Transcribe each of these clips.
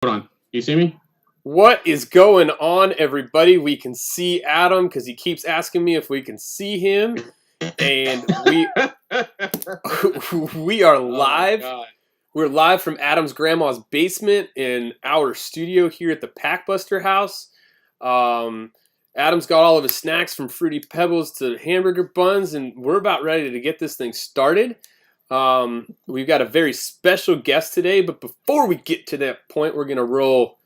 Hold on. You see me? What is going on, everybody? We can see Adam because he keeps asking me if we can see him. And we are live. Oh, we're live from Adam's grandma's basement in our studio here at the PAckBuster house. Adam's got all of his snacks from Fruity Pebbles to hamburger buns, and we're about ready to get this thing started. We've got a very special guest today, but before we get to that point, we're going to roll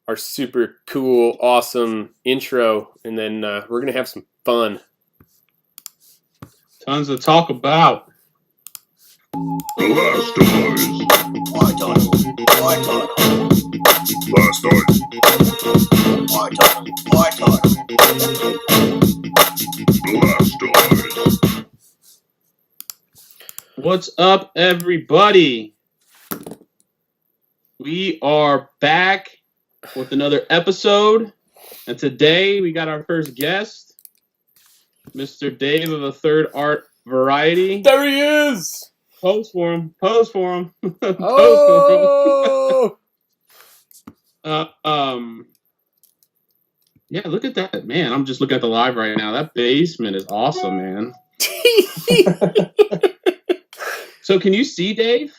our super cool, awesome intro, and then we're going to have some fun. Tons to talk about. What's up, everybody? We are back with another episode, and today we got our first guest, Mr. Dave of a Third Art Variety. There he is! Pose for him. Pose for him. Oh! Yeah, look at that, man. I'm just looking at the live right now. That basement is awesome, man. So, can you see Dave?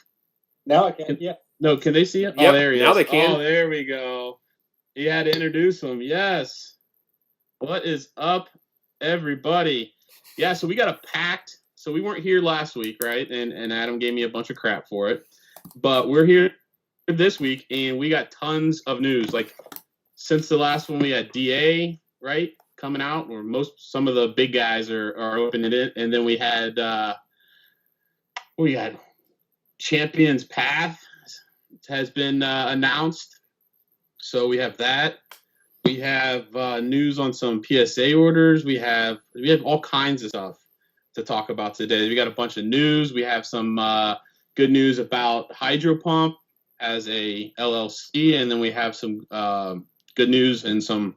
Now I can. Yeah. No, can they see it? Yep, Oh, there he is. now they can. Oh, there we go. You had to introduce him. Yes. What is up, everybody? Yeah, so we got a packed. So we weren't here last week, right? And Adam gave me a bunch of crap for it. But we're here this week, and we got tons of news. Like, since the last one, we had DA, right, coming out, or some of the big guys are opening it. And then we had Champions Path has been announced. So we have that. We have news on some PSA orders. We have all kinds of stuff to talk about today. We got a bunch of news. We have some good news about Hydro Pump as a LLC, and then we have some good news and some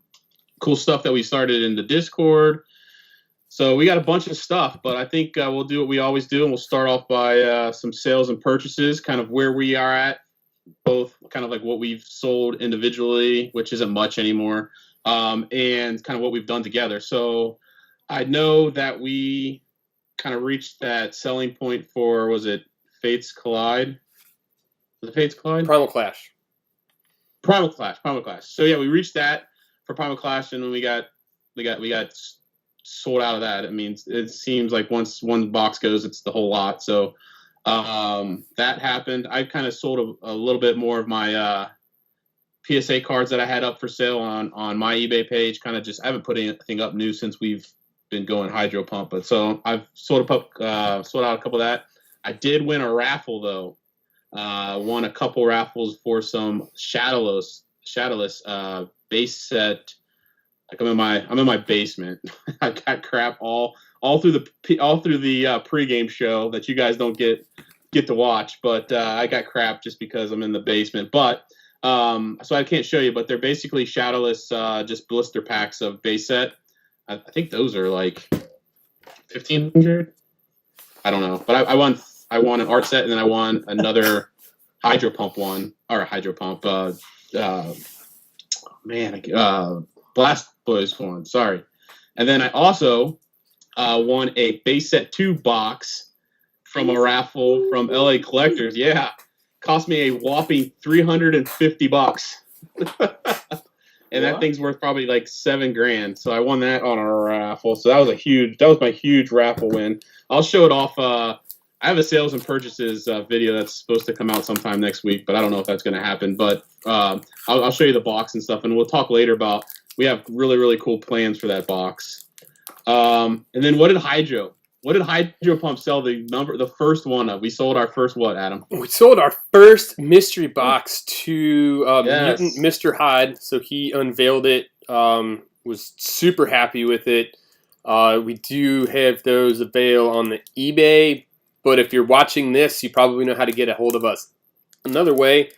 cool stuff that we started in the Discord. So we got a bunch of stuff, but I think we'll do what we always do, and we'll start off by some sales and purchases, kind of where we are at, both kind of like what we've sold individually, which isn't much anymore, and kind of what we've done together. So I know that we kind of reached that selling point for, was it Fates Collide? Was it Fates Collide? Primal Clash. So yeah, we reached that for Primal Clash, and then we got sold out of that. It means it seems like once one box goes, it's the whole lot. So that happened. I kind of sold a little bit more of my PSA cards that I had up for sale on my eBay page. Kind of just, I haven't put anything up new since we've been going Hydro Pump, but so I've sold out a couple of that. I did win a raffle though. Won a couple raffles for some shadowless base set. Like I'm in my basement. I got crap all through the pregame show that you guys don't get to watch, but I got crap just because I'm in the basement. But so I can't show you, but they're basically shadowless, just blister packs of base set. I think those are like 1,500. I don't know, but I won an art set, and then I won another Hydro Pump one, or Hydro Pump. Blast Boys one. Sorry, and then I also won a base set 2 box from a raffle from LA Collectors. Yeah, cost me a whopping $350. And that thing's worth probably like $7,000. So I won that on a raffle. So that was my huge raffle win. I'll show it off. I have a sales and purchases video that's supposed to come out sometime next week, but I don't know if that's going to happen. But I'll show you the box and stuff, and we'll talk later about. We have really, really cool plans for that box. And then what did Hydro Pump sell the first one of? We sold our first what, Adam? We sold our first mystery box to Yes. Mutant Mr. Hyde. So he unveiled it, was super happy with it. We do have those available on the eBay, but if you're watching this, you probably know how to get a hold of us another way.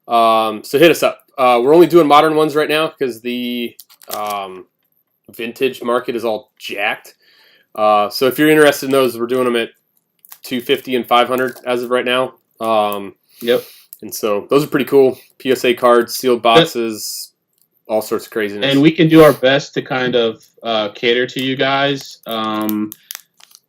So hit us up. We're only doing modern ones right now because the vintage market is all jacked. So if you're interested in those, we're doing them at $250 and $500 as of right now. Yep. And so those are pretty cool. PSA cards, sealed boxes, all sorts of craziness. And we can do our best to kind of cater to you guys.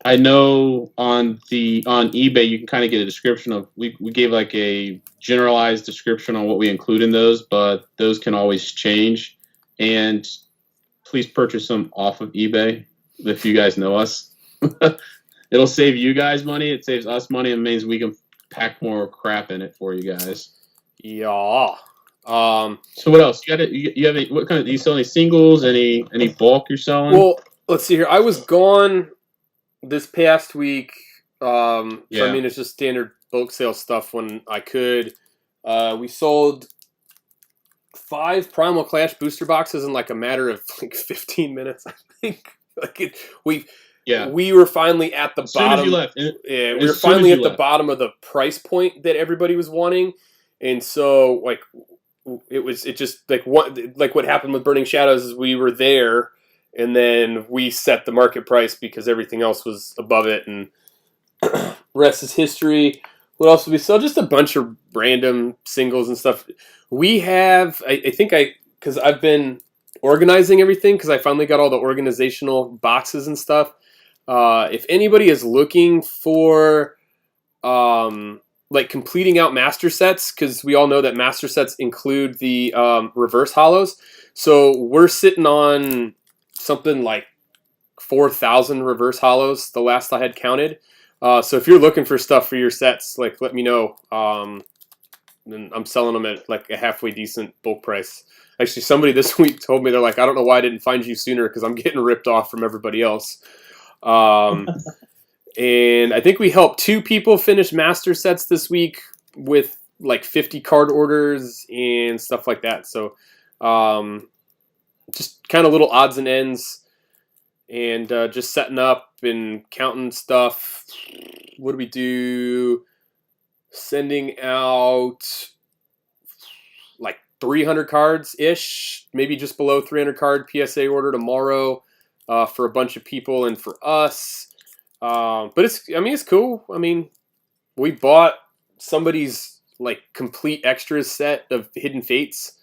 I know on eBay you can kind of get a description of we gave like a generalized description on what we include in those, but those can always change. And please purchase them off of eBay if you guys know us. It'll save you guys money. It saves us money. It means we can pack more crap in it for you guys. Yeah. So what else? You have what kind of? Do you sell any singles? Any bulk you're selling? Well, let's see here. I was gone this past week. So I mean, it's just standard bulk sale stuff when I could. We sold 5 Primal Clash booster boxes in like a matter of like 15 minutes, I think. We were finally at the bottom. As soon as you left. Yeah, we were finally at the bottom of the price point that everybody was wanting. And so like it just like what happened with Burning Shadows is we were there and then we set the market price because everything else was above it, and rest is history. What else did we sell? Just a bunch of random singles and stuff. We have, I think because I've been organizing everything because I finally got all the organizational boxes and stuff. If anybody is looking for like completing out master sets, because we all know that master sets include the reverse hollows. So we're sitting on something like 4,000 reverse hollows the last I had counted. So if you're looking for stuff for your sets, like let me know. And I'm selling them at like a halfway decent bulk price. Actually, somebody this week told me, they're like, I don't know why I didn't find you sooner because I'm getting ripped off from everybody else. And I think we helped 2 people finish master sets this week with like 50 card orders and stuff like that. So just kind of little odds and ends and just setting up and counting stuff. What do we do? Sending out like 300 cards-ish, maybe just below 300 card PSA order tomorrow for a bunch of people and for us. But it's cool. I mean, we bought somebody's like complete extras set of Hidden Fates.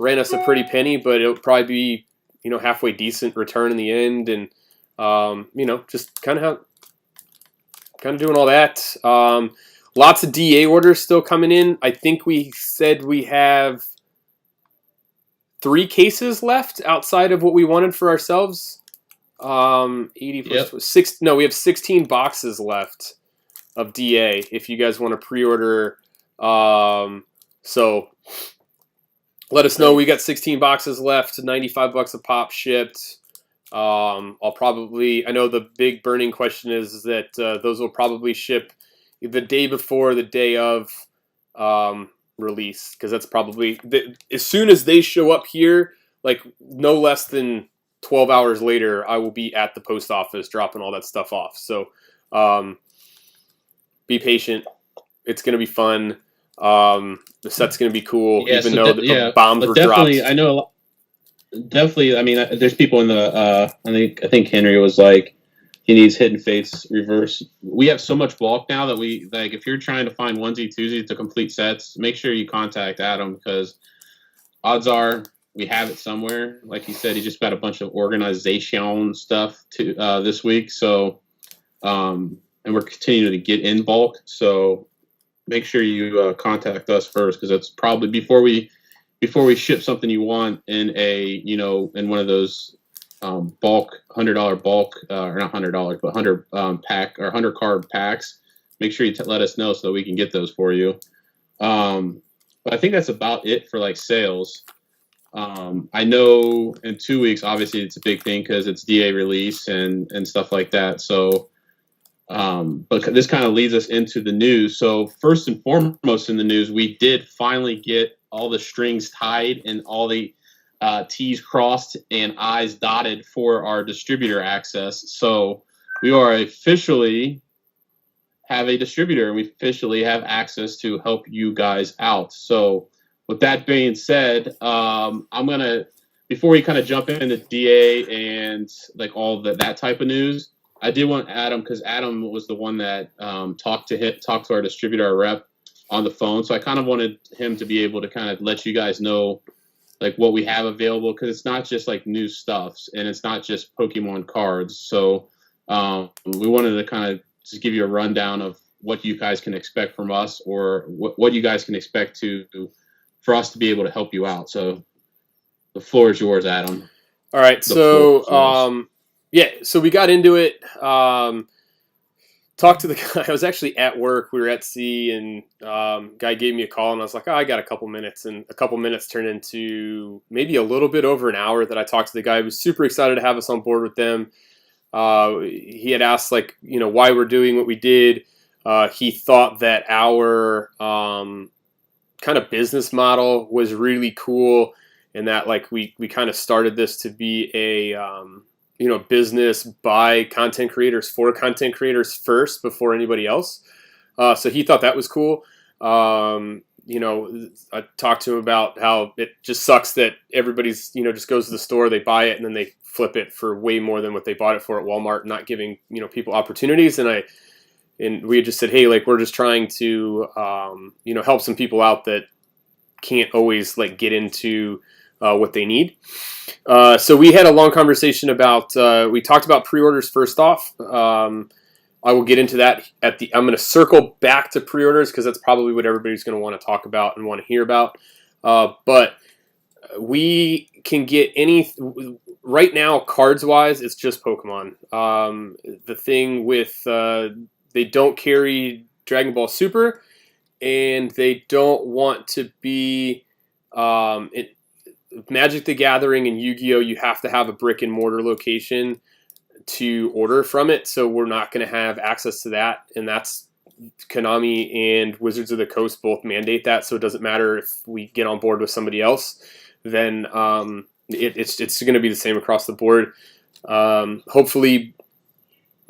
Ran us a pretty penny, but it'll probably be, halfway decent return in the end. And, just kind of doing all that. Lots of DA orders still coming in. I think we said we have 3 cases left outside of what we wanted for ourselves. 80 plus 6. No, we have 16 boxes left of DA if you guys want to pre-order. So let us know. We got 16 boxes left, $95 a pop shipped. I know the big burning question is that those will probably ship the day before, the day of release, because that's probably as soon as they show up here, like no less than 12 hours later, I will be at the post office dropping all that stuff off. So be patient. It's going to be fun. The set's going to be cool, even though the bombs were dropped. I know. Definitely. I mean, there's people in the. I think Henry was like, he needs Hidden Fates reverse. We have so much bulk now that we like. If you're trying to find onesie twosies to complete sets, make sure you contact Adam, because odds are we have it somewhere. Like he said, he just got a bunch of organization stuff to this week. So, and we're continuing to get in bulk. So make sure you contact us first, because that's probably before we ship something you want in in one of those bulk $100 bulk or not $100 but 100 pack or 100 card packs. Make sure you let us know so that we can get those for you. But I think that's about it for like sales. I know in 2 weeks, obviously it's a big thing because it's DA release and stuff like that. So, but this kind of leads us into the news. So first and foremost in the news, we did finally get all the strings tied and all the T's crossed and I's dotted for our distributor access. So we are officially have a distributor, and we officially have access to help you guys out. So with that being said, I'm going to, before we kind of jump into DA and like all that type of news, I did want Adam, because Adam was the one that talked to our distributor, our rep, on the phone. So I kind of wanted him to be able to kind of let you guys know like what we have available, because it's not just like new stuffs and it's not just Pokemon cards. So we wanted to kind of just give you a rundown of what you guys can expect from us, or what you guys can expect for us to be able to help you out. So the floor is yours, Adam. All right. So we got into it. Talked to the guy. I was actually at work. We were at sea, and guy gave me a call, and I was like, I got a couple minutes. And a couple minutes turned into maybe a little bit over an hour that I talked to the guy. He was super excited to have us on board with them. He had asked, like, why we're doing what we did. He thought that our kind of business model was really cool, and that like we kind of started this to be a business by content creators for content creators first before anybody else. So he thought that was cool. I talked to him about how it just sucks that everybody's, just goes to the store, they buy it, and then they flip it for way more than what they bought it for at Walmart, not giving, people opportunities. And we had just said, hey, like, we're just trying to, help some people out that can't always like get into what they need. So we had a long conversation about, we talked about pre-orders first off. I will get into that I'm going to circle back to pre-orders because that's probably what everybody's going to want to talk about and want to hear about. But we can get right now, cards wise, it's just Pokemon. The thing with, they don't carry Dragon Ball Super, and they don't want to be, Magic the Gathering and Yu-Gi-Oh! You have to have a brick and mortar location to order from it, so we're not going to have access to that, and that's Konami and Wizards of the Coast both mandate that, so it doesn't matter if we get on board with somebody else, then it's going to be the same across the board. Hopefully,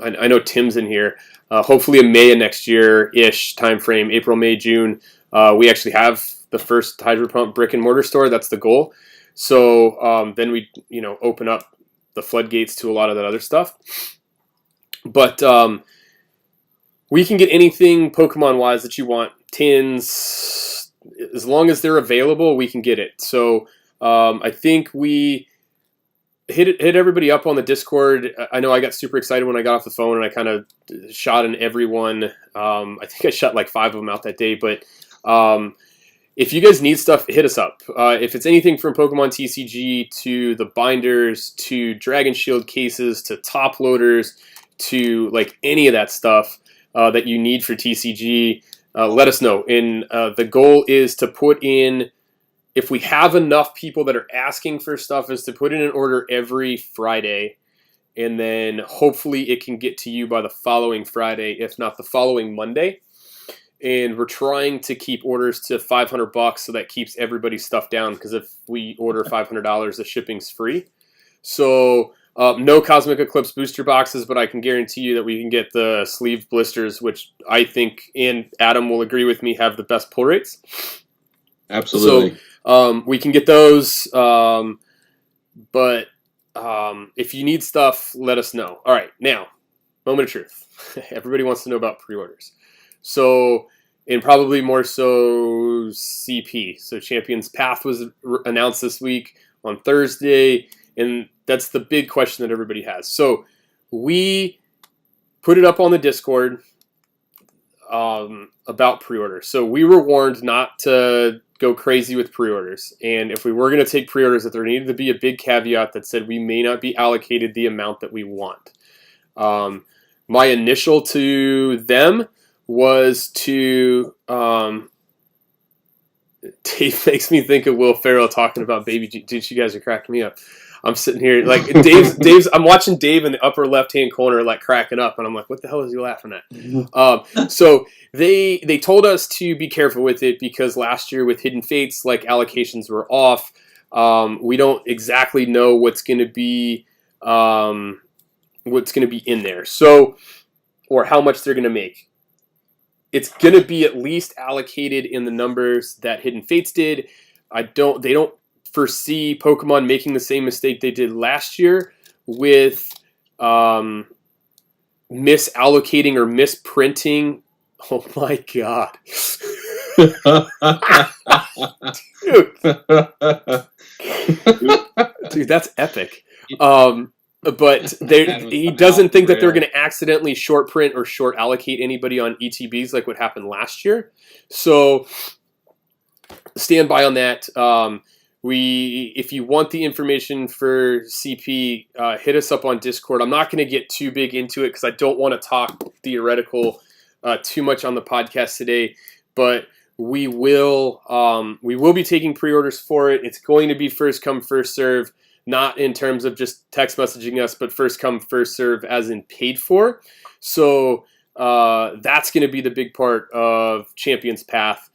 I know Tim's in here, hopefully in May of next year-ish timeframe, April, May, June, we actually have the first HydroPump brick and mortar store. That's the goal. So then we, open up the floodgates to a lot of that other stuff. But we can get anything Pokemon-wise that you want. Tins, as long as they're available, we can get it. So I think we hit everybody up on the Discord. I know I got super excited when I got off the phone, and I kind of shot in everyone. I think I shot like 5 of them out that day, but if you guys need stuff, hit us up. If it's anything from Pokemon TCG to the binders to Dragon Shield cases to top loaders to like any of that stuff that you need for TCG, let us know. And the goal is to put in, if we have enough people that are asking for stuff, is to put in an order every Friday. And then hopefully it can get to you by the following Friday, if not the following Monday. And we're trying to keep orders to $500, so that keeps everybody's stuff down, because if we order $500, the shipping's free. So no Cosmic Eclipse booster boxes, but I can guarantee you that we can get the sleeve blisters, which I think, and Adam will agree with me, have the best pull rates. Absolutely. So we can get those, but if you need stuff, let us know. All right, now, moment of truth. Everybody wants to know about pre-orders. So, and probably more so CP. So Champions Path was announced this week on Thursday, and that's the big question that everybody has. So we put it up on the Discord about pre-orders. So we were warned not to go crazy with pre-orders. And if we were going to take pre-orders, that there needed to be a big caveat that said we may not be allocated the amount that we want. My initial to them was to Dave makes me think of Will Ferrell talking about Baby G. Dude, you guys are cracking me up. I'm sitting here like Dave's I'm watching Dave in the upper left hand corner like cracking up, and I'm like, what the hell is he laughing at? So they told us to be careful with it, because last year with Hidden Fates, like, allocations were off. We don't exactly know what's going to be in there, so, or how much they're going to make. It's going to be at least allocated in the numbers that Hidden Fates did. They don't foresee Pokemon making the same mistake they did last year with misallocating or misprinting. Oh my god. Dude, that's epic. But he doesn't think that they're going to accidentally short print or short allocate anybody on ETBs like what happened last year. So stand by on that. If you want the information for CP, hit us up on Discord. I'm not going to get too big into it because I don't want to talk theoretical too much on the podcast today. But we will be taking pre-orders for it. It's going to be first come, first serve, not in terms of just text messaging us, but first come, first serve as in paid for. So that's going to be the big part of Champions Path.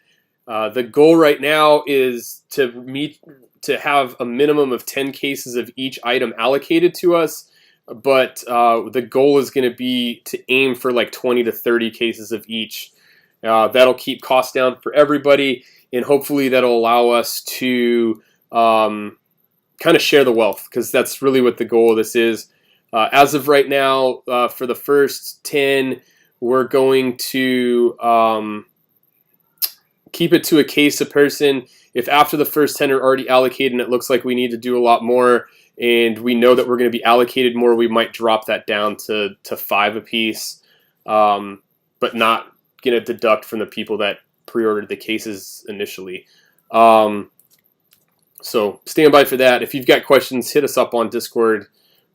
The goal right now is to have a minimum of 10 cases of each item allocated to us, but the goal is going to be to aim for like 20 to 30 cases of each. That'll keep costs down for everybody, and hopefully that'll allow us to kind of share the wealth, because that's really what the goal of this is. As of right now, for the first 10, we're going to keep it to a case a person. If after the first 10 are already allocated and it looks like we need to do a lot more, and we know that we're going to be allocated more, we might drop that down to 5 apiece, but not going to deduct from the people that pre-ordered the cases initially. So stand by for that. If you've got questions, hit us up on Discord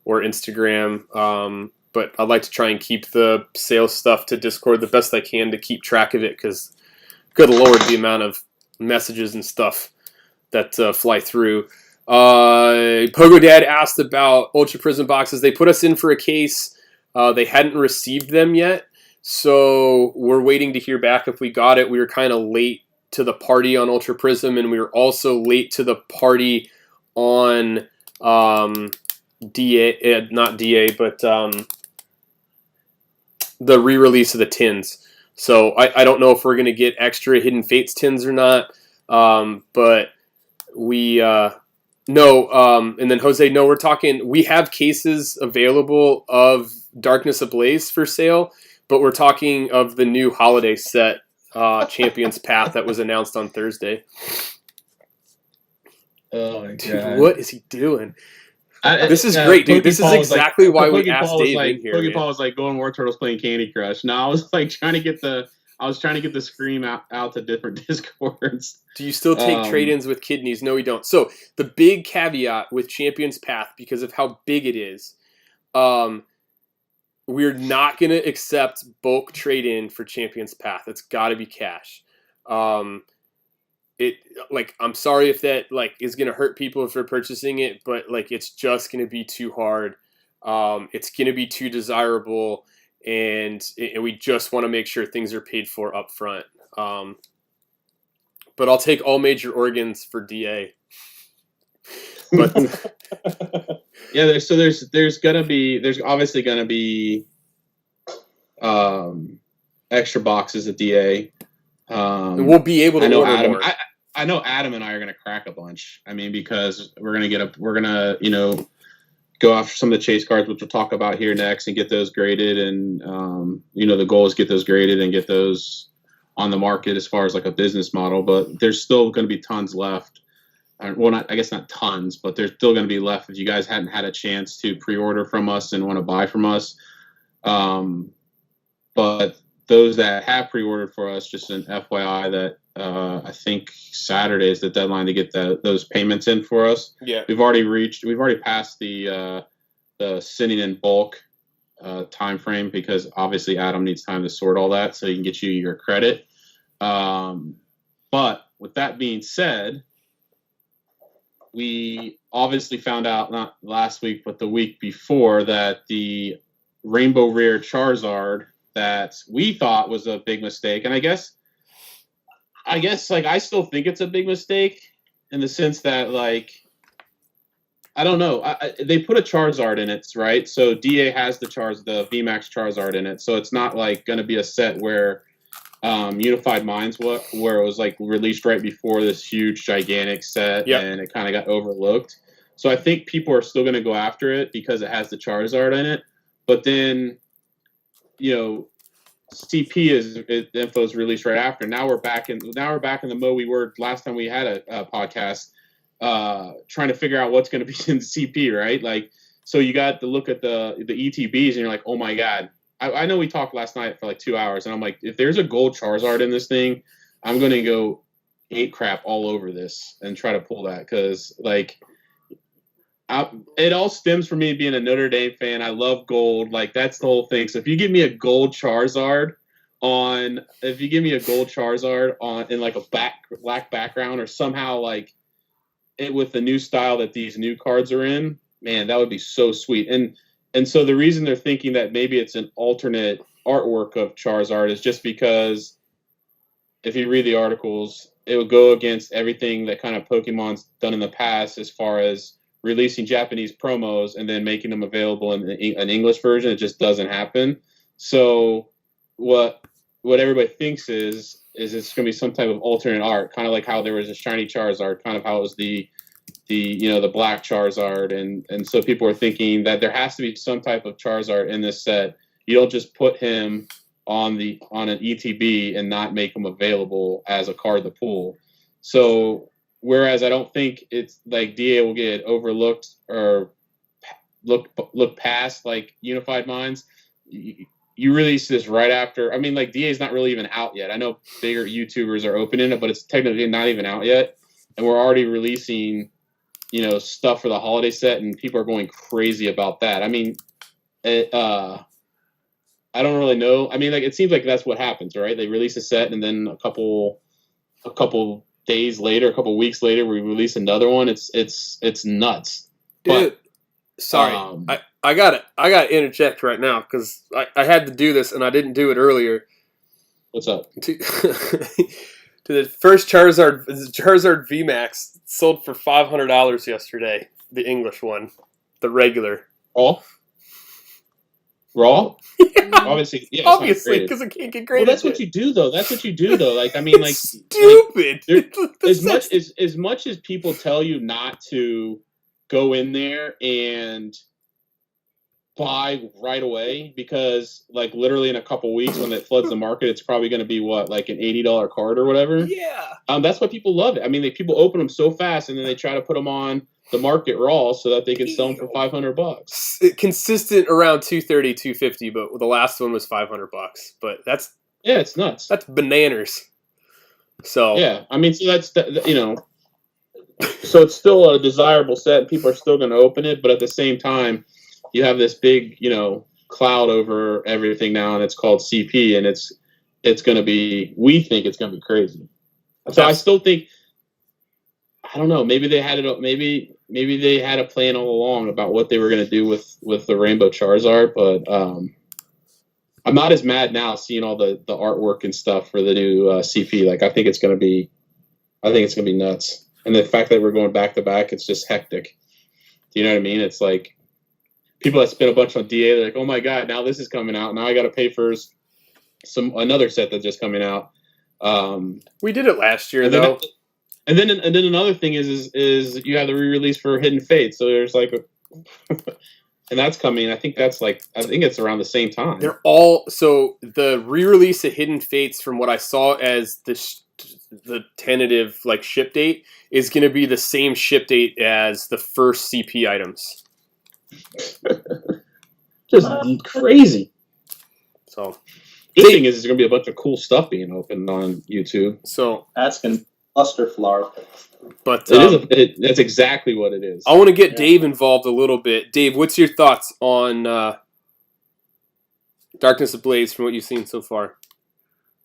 or Instagram. But I'd like to try and keep the sales stuff to Discord the best I can to keep track of it, because good Lord, the amount of messages and stuff that fly through. Pogo Dad asked about Ultra Prism boxes. They put us in for a case. They hadn't received them yet, so we're waiting to hear back if we got it. We were kind of late to the party on Ultra Prism, and we were also late to the party on DA, not DA, but the re-release of the tins. So I don't know if we're going to get extra Hidden Fates tins or not, but we no. And then Jose, no, we're talking. We have cases available of Darkness Ablaze for sale, but we're talking of the new holiday set, Champions Path, that was announced on Thursday. Oh my god! Dude, what is he doing? This is great, dude. This is exactly why we asked Dave in here. Pokeball was like GoldenWartortle's playing Candy Crush. No, I was like trying to get the scream out to different Discords. Do you still take trade-ins with kidneys? No, we don't. So the big caveat with Champions Path, because of how big it is, we're not going to accept bulk trade-in for Champions Path. It's got to be cash. I'm sorry if that is going to hurt people if they're purchasing it, but it's just going to be too hard. It's going to be too desirable, and we just want to make sure things are paid for up front. But I'll take all major organs for DA. But yeah, there's obviously gonna be extra boxes of DA. And we'll be able to order more. I know Adam and I are going to crack a bunch. I mean, because we're going to go after some of the chase cards, which we'll talk about here next, and get those graded. And, the goal is get those graded and get those on the market as far as like a business model. But there's still going to be tons left. Well, I guess not tons, but there's still going to be left if you guys hadn't had a chance to pre-order from us and want to buy from us. But those that have pre-ordered for us, just an FYI that I think Saturday is the deadline to get those payments in for us. Yeah, we've already passed the sending in bulk time frame, because obviously Adam needs time to sort all that so he can get you your credit. But with that being said, we obviously found out not last week but the week before that the Rainbow Rare Charizard that we thought was a big mistake, and I guess I still think it's a big mistake in the sense that I don't know. They put a Charizard in it, right? So DA has the VMAX Charizard in it, so it's not going to be a set where Unified Minds where it was released right before this huge gigantic set. Yep. And it kind of got overlooked. So I think people are still going to go after it because it has the Charizard in it, but then CP info is released right after. Now we're back in the mode we were last time we had a podcast, trying to figure out what's going to be in the CP, right? Like, so you got to look at the ETBs and you're like, oh my god. I know we talked last night for like 2 hours, and I'm like, if there's a gold Charizard in this thing, I'm going to go ape crap all over this and try to pull that, because like, it all stems from me being a Notre Dame fan. I love gold. Like, that's the whole thing. So if you give me a gold Charizard in like a black background, or somehow like it with the new style that these new cards are in, man, that would be so sweet. And so the reason they're thinking that maybe it's an alternate artwork of Charizard is just because if you read the articles, it would go against everything that kind of Pokemon's done in the past as far as releasing Japanese promos and then making them available in an English version. It just doesn't happen. So what everybody thinks is it's going to be some type of alternate art, kind of like how there was a shiny Charizard, kind of how it was the black Charizard, and so people are thinking that there has to be some type of Charizard in this set. You don't just put him on an ETB and not make him available as a card to pull. So whereas I don't think it's like DA will get overlooked or look past like Unified Minds. You release this right after. I mean, like, DA is not really even out yet. I know bigger YouTubers are opening it, but it's technically not even out yet, and we're already releasing stuff for the holiday set, and people are going crazy about that. I mean, I don't really know. I mean, like, it seems like that's what happens, right? They release a set, and then a couple days later, a couple weeks later, we release another one. It's nuts. Dude, sorry, I gotta interject right now because I had to do this and I didn't do it earlier. What's up? To the first Charizard VMAX sold for $500 yesterday. The English one, the regular. Raw? Obviously, yeah. Obviously, because it can't get graded. Well, that's what you do, though. Like, I mean, like, stupid. As much as people tell you not to go in there and buy right away, because like literally in a couple weeks when it floods the market, it's probably going to be like an $80 card or whatever. Yeah. That's why people love it. I mean, people open them so fast and then they try to put them on the market raw so that they can sell them for $500. Consistent around 230, 250, but the last one was $500. But it's nuts. That's bananas. So yeah, I mean, so that's so it's still a desirable set. People are still going to open it, but at the same time, you have this big, cloud over everything now, and it's called CP, and it's going to be. We think it's going to be crazy. So I still think. I don't know. Maybe they had it. Maybe they had a plan all along about what they were going to do with the Rainbow Charizard, but I'm not as mad now seeing all the artwork and stuff for the new CP. Like, I think it's going to be nuts. And the fact that we're going back to back, it's just hectic. Do you know what I mean? It's like people that spent a bunch on DA, they're like, oh my god, now this is coming out. Now I got to pay for another set that's just coming out. We did it last year, though. And then another thing is you have the re-release for Hidden Fate. So there's like and that's coming. I think it's around the same time. They're all so the re-release of Hidden Fates, from what I saw as the tentative like ship date, is going to be the same ship date as the first CP items. Just crazy. So good thing is there's going to be a bunch of cool stuff being opened on YouTube. So asking Buster Flower. But that's exactly what it is. I want to get Dave involved a little bit. Dave, what's your thoughts on Darkness Ablaze from what you've seen so far?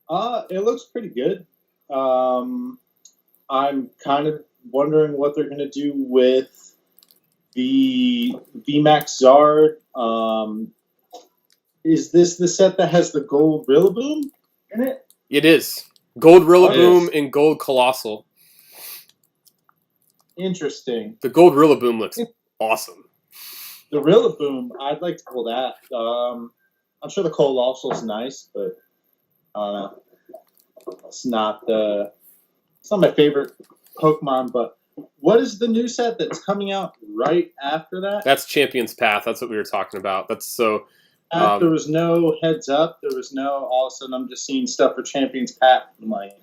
It looks pretty good. I'm kind of wondering what they're going to do with the VMAX Zard. Is this the set that has the gold Rillaboom in it? It is. Gold Rillaboom and gold Colossal. Interesting. The gold Rillaboom looks awesome. The Rillaboom, I'd like to pull that. I'm sure the Colossal's nice, but it's not my favorite Pokemon. But what is the new set that's coming out right after that? That's Champion's Path. That's what we were talking about. There was no heads up. There was no, all of a sudden I'm just seeing stuff for Champions Pack. I'm like,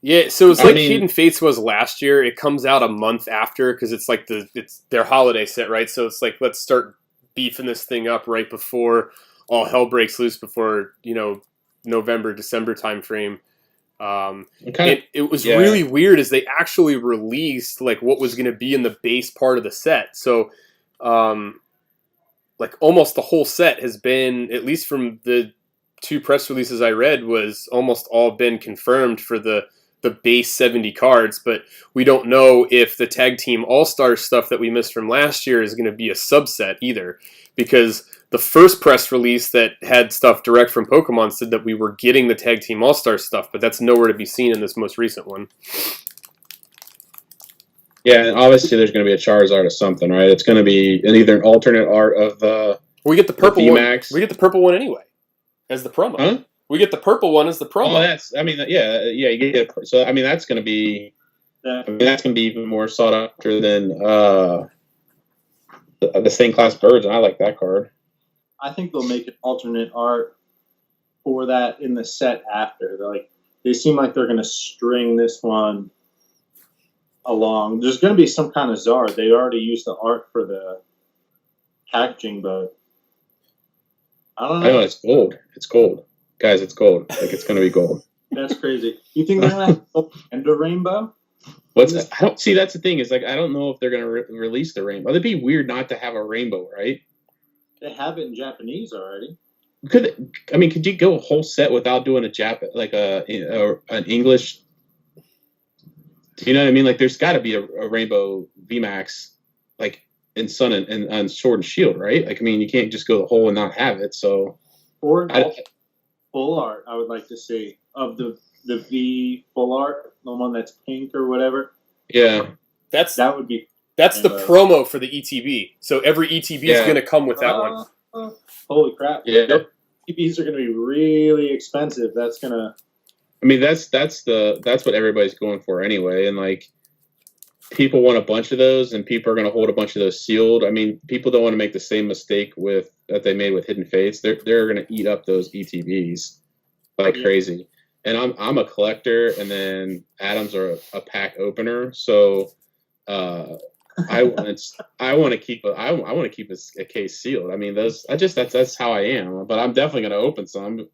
yeah, so it's like Hidden Fates was last year. It comes out a month after because it's like it's their holiday set, right? So it's like, let's start beefing this thing up right before all hell breaks loose, before, November, December timeframe. It was really weird as they actually released like what was going to be in the base part of the set. So like almost the whole set has been, at least from the 2 press releases I read, was almost all been confirmed for the base 70 cards, but we don't know if the Tag Team All-Star stuff that we missed from last year is going to be a subset either, because the first press release that had stuff direct from Pokemon said that we were getting the Tag Team All-Star stuff, but that's nowhere to be seen in this most recent one. Yeah, and obviously there's going to be a Charizard or something, right? It's going to be either an alternate art of the we get the purple one. We get the purple one anyway as the promo. Huh? We get the purple one as the promo. You get it. So that's going to be, that's going to be even more sought after than the same class birds, and I like that card. I think they'll make an alternate art for that in the set after. They seem like they're going to string this one along. There's going to be some kind of Zard. They already used the art for the packaging, but I don't know. I know it's gold. It's gold. Guys, it's gold. Like, it's going to be gold. That's crazy. You think they're going to have a rainbow? That's the thing. Is like, I don't know if they're going to release the rainbow. It'd be weird not to have a rainbow, right? They have it in Japanese already. Could you go a whole set without doing an English? Do you know what I mean? Like, there's got to be a rainbow VMAX, like in Sun and Sword and Shield, right? Like, I mean, you can't just go the whole and not have it. So, or full art, I would like to see of the V full art, the one that's pink or whatever. Yeah, that's the promo for the ETB. So every ETB is going to come with that one. Holy crap! Yeah, ETBs are going to be really expensive. That's gonna. I mean, that's what everybody's going for anyway, and like, people want a bunch of those, and people are going to hold a bunch of those sealed. I mean, people don't want to make the same mistake that they made with Hidden Fates. They're going to eat up those ETBs like crazy. And I'm a collector, and then Adams are a pack opener, so I want to keep a case sealed. I mean, that's how I am. But I'm definitely going to open some.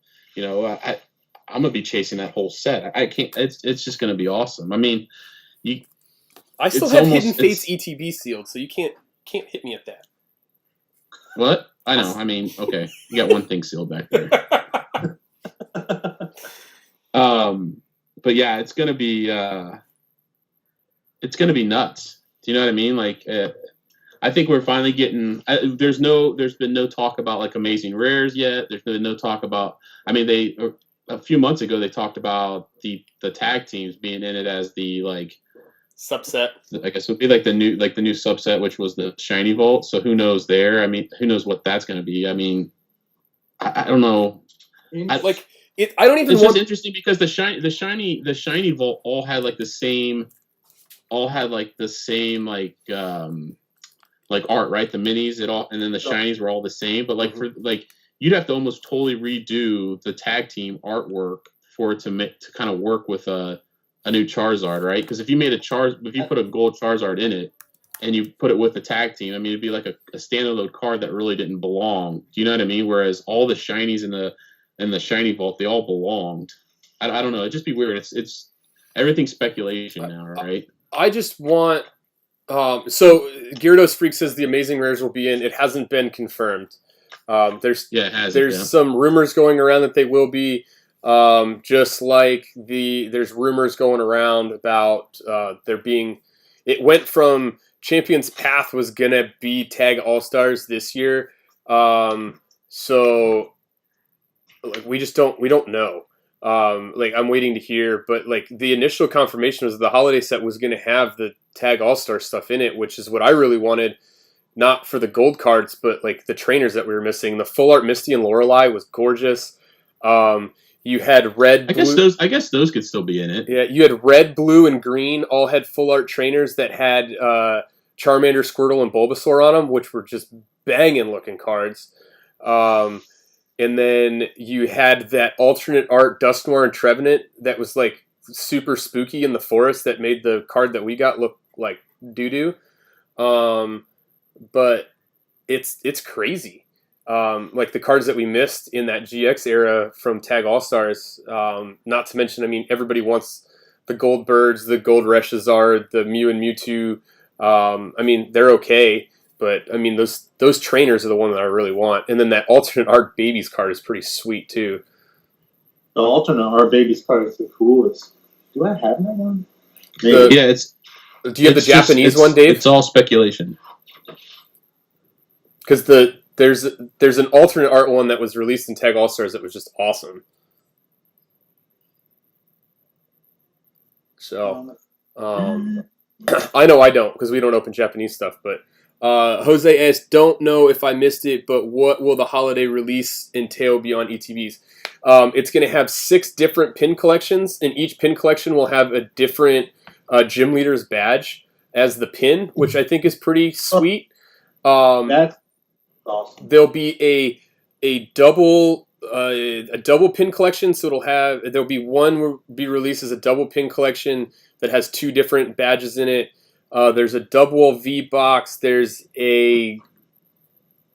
I'm gonna be chasing that whole set. I can't. It's just gonna be awesome. I mean, I still have Hidden Fates ETB sealed, so you can't hit me at that. What? I know. I mean, okay, you got one thing sealed back there. But yeah, it's gonna be nuts. Do you know what I mean? Like, I think we're finally getting. There's been no talk about like amazing rares yet. There's been no talk about. I mean, a few months ago they talked about the tag teams being in it as the like subset. I guess it would be like the new subset, which was the shiny vault. So who knows there? I mean, who knows what that's going to be? I mean, I don't know. I don't even. It's just interesting because the shiny vault all had the same art, right? The minis, and then the shinies were all the same. But for you'd have to almost totally redo the tag team artwork for it to kind of work with a new Charizard, right? Because if you put a gold Charizard in it and you put it with the tag team, I mean, it'd be like a standalone card that really didn't belong. Do you know what I mean? Whereas all the shinies in the shiny vault, they all belonged. I don't know. It'd just be weird. It's everything's speculation now, right? I just want. So Gyarados Freak says the amazing rares will be in. It hasn't been confirmed. There's some rumors going around that they will be, just like there's rumors going around about there being. It went from Champions Path was gonna be Tag All Stars this year, so we don't know. I'm waiting to hear, but the initial confirmation was the holiday set was gonna have the Tag All Star stuff in it, which is what I really wanted. Not for the gold cards, but the trainers that we were missing. The full art Misty and Lorelei was gorgeous. You had red, blue. I guess those could still be in it. Yeah, you had red, blue, and green all had full art trainers that had Charmander, Squirtle, and Bulbasaur on them, which were just banging looking cards. And then you had that alternate art Dust Noir and Trevenant that was like super spooky in the forest that made the card that we got look like doo-doo. But it's crazy. Like the cards that we missed in that GX era from Tag All-Stars. Not to mention, I mean, everybody wants the Gold Birds, the Gold Reshazard, the Mew and Mewtwo. I mean, they're okay. But, I mean, those trainers are the one that I really want. And then that alternate art babies card is pretty sweet, too. The alternate art babies card is the coolest. Do I have that one? Do you have the Japanese one, Dave? It's all speculation. Because there's an alternate art one that was released in Tag All-Stars that was just awesome. So, I know I don't, because we don't open Japanese stuff, but... Jose asked, don't know if I missed it, but what will the holiday release entail beyond ETBs? It's going to have 6 different pin collections, and each pin collection will have a different gym leader's badge as the pin, which I think is pretty sweet. That's awesome. There'll be a double pin collection, so there'll be one will be released as a double pin collection that has 2 different badges in it. There's a double V box. There's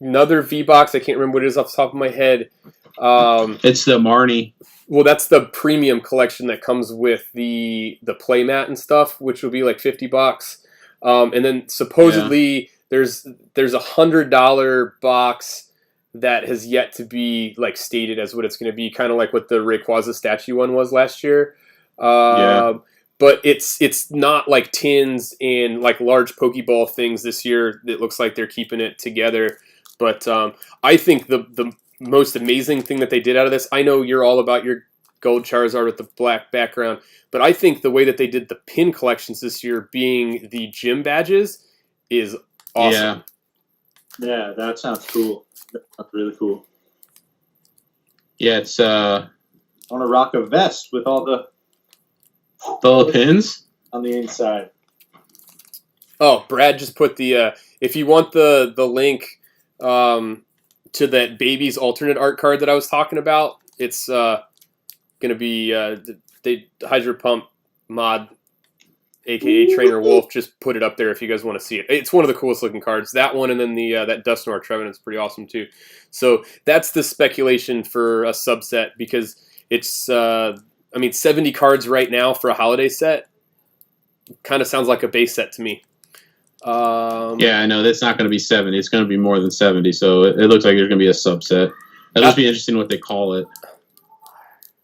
another V box. I can't remember what it is off the top of my head. It's the Marnie. Well, that's the premium collection that comes with the playmat and stuff, which will be like $50. And then supposedly there's a $100 box that has yet to be like stated as what it's going to be, kind of like what the Rayquaza statue one was last year. But it's not like tins and like large Pokeball things this year. It looks like they're keeping it together. But I think the most amazing thing that they did out of this, I know you're all about your gold Charizard with the black background, but I think the way that they did the pin collections this year being the gym badges is awesome. Yeah, that sounds cool. That's really cool. Yeah, it's I want to rock a vest with all the pins on the inside. Oh, Brad just put the if you want the link to that baby's alternate art card that I was talking about, it's gonna be the Hydro Pump mod, aka Trainer Wolf, just put it up there if you guys want to see it. It's one of the coolest looking cards. That one, and then the that Dust Noir Trevenant is pretty awesome too. So that's the speculation for a subset, because it's 70 cards right now for a holiday set kind of sounds like a base set to me. Yeah, I know. That's not going to be 70. It's going to be more than 70, so it looks like there's going to be a subset. It'll just be interesting what they call it.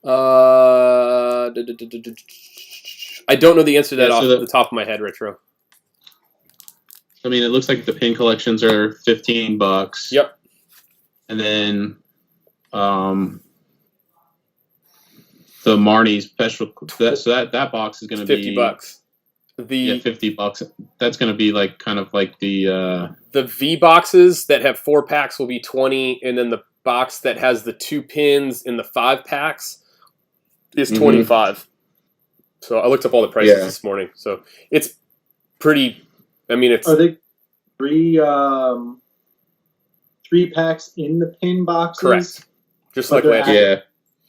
I don't know the answer to that off the top of my head, Retro. I mean, it looks like the pin collections are $15. Yep. And then the Marnie special, so that box is going to be $50. $50. That's going to be like kind of like the V boxes that have 4 packs will be $20, and then the box that has the 2 pins in the 5 packs is $25. So I looked up all the prices this morning. So it's pretty. I mean, it's. Are they 3 packs in the pin boxes? Correct. Just like last year.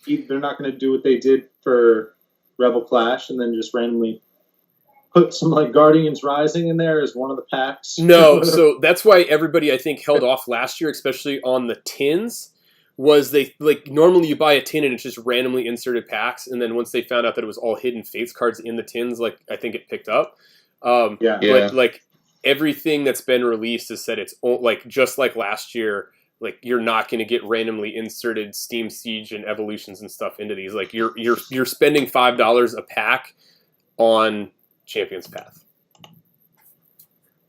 They're not going to do what they did for Rebel Clash and then just randomly put some like Guardians Rising in there as one of the packs. No, so that's why everybody I think held off last year, especially on the tins. Was they like normally you buy a tin and it's just randomly inserted packs, and then once they found out that it was all Hidden Fates cards in the tins, like I think it picked up. But like everything that's been released has said it's like just like last year. Like you're not going to get randomly inserted Steam Siege and Evolutions and stuff into these. Like you're spending $5 a pack on Champion's Path.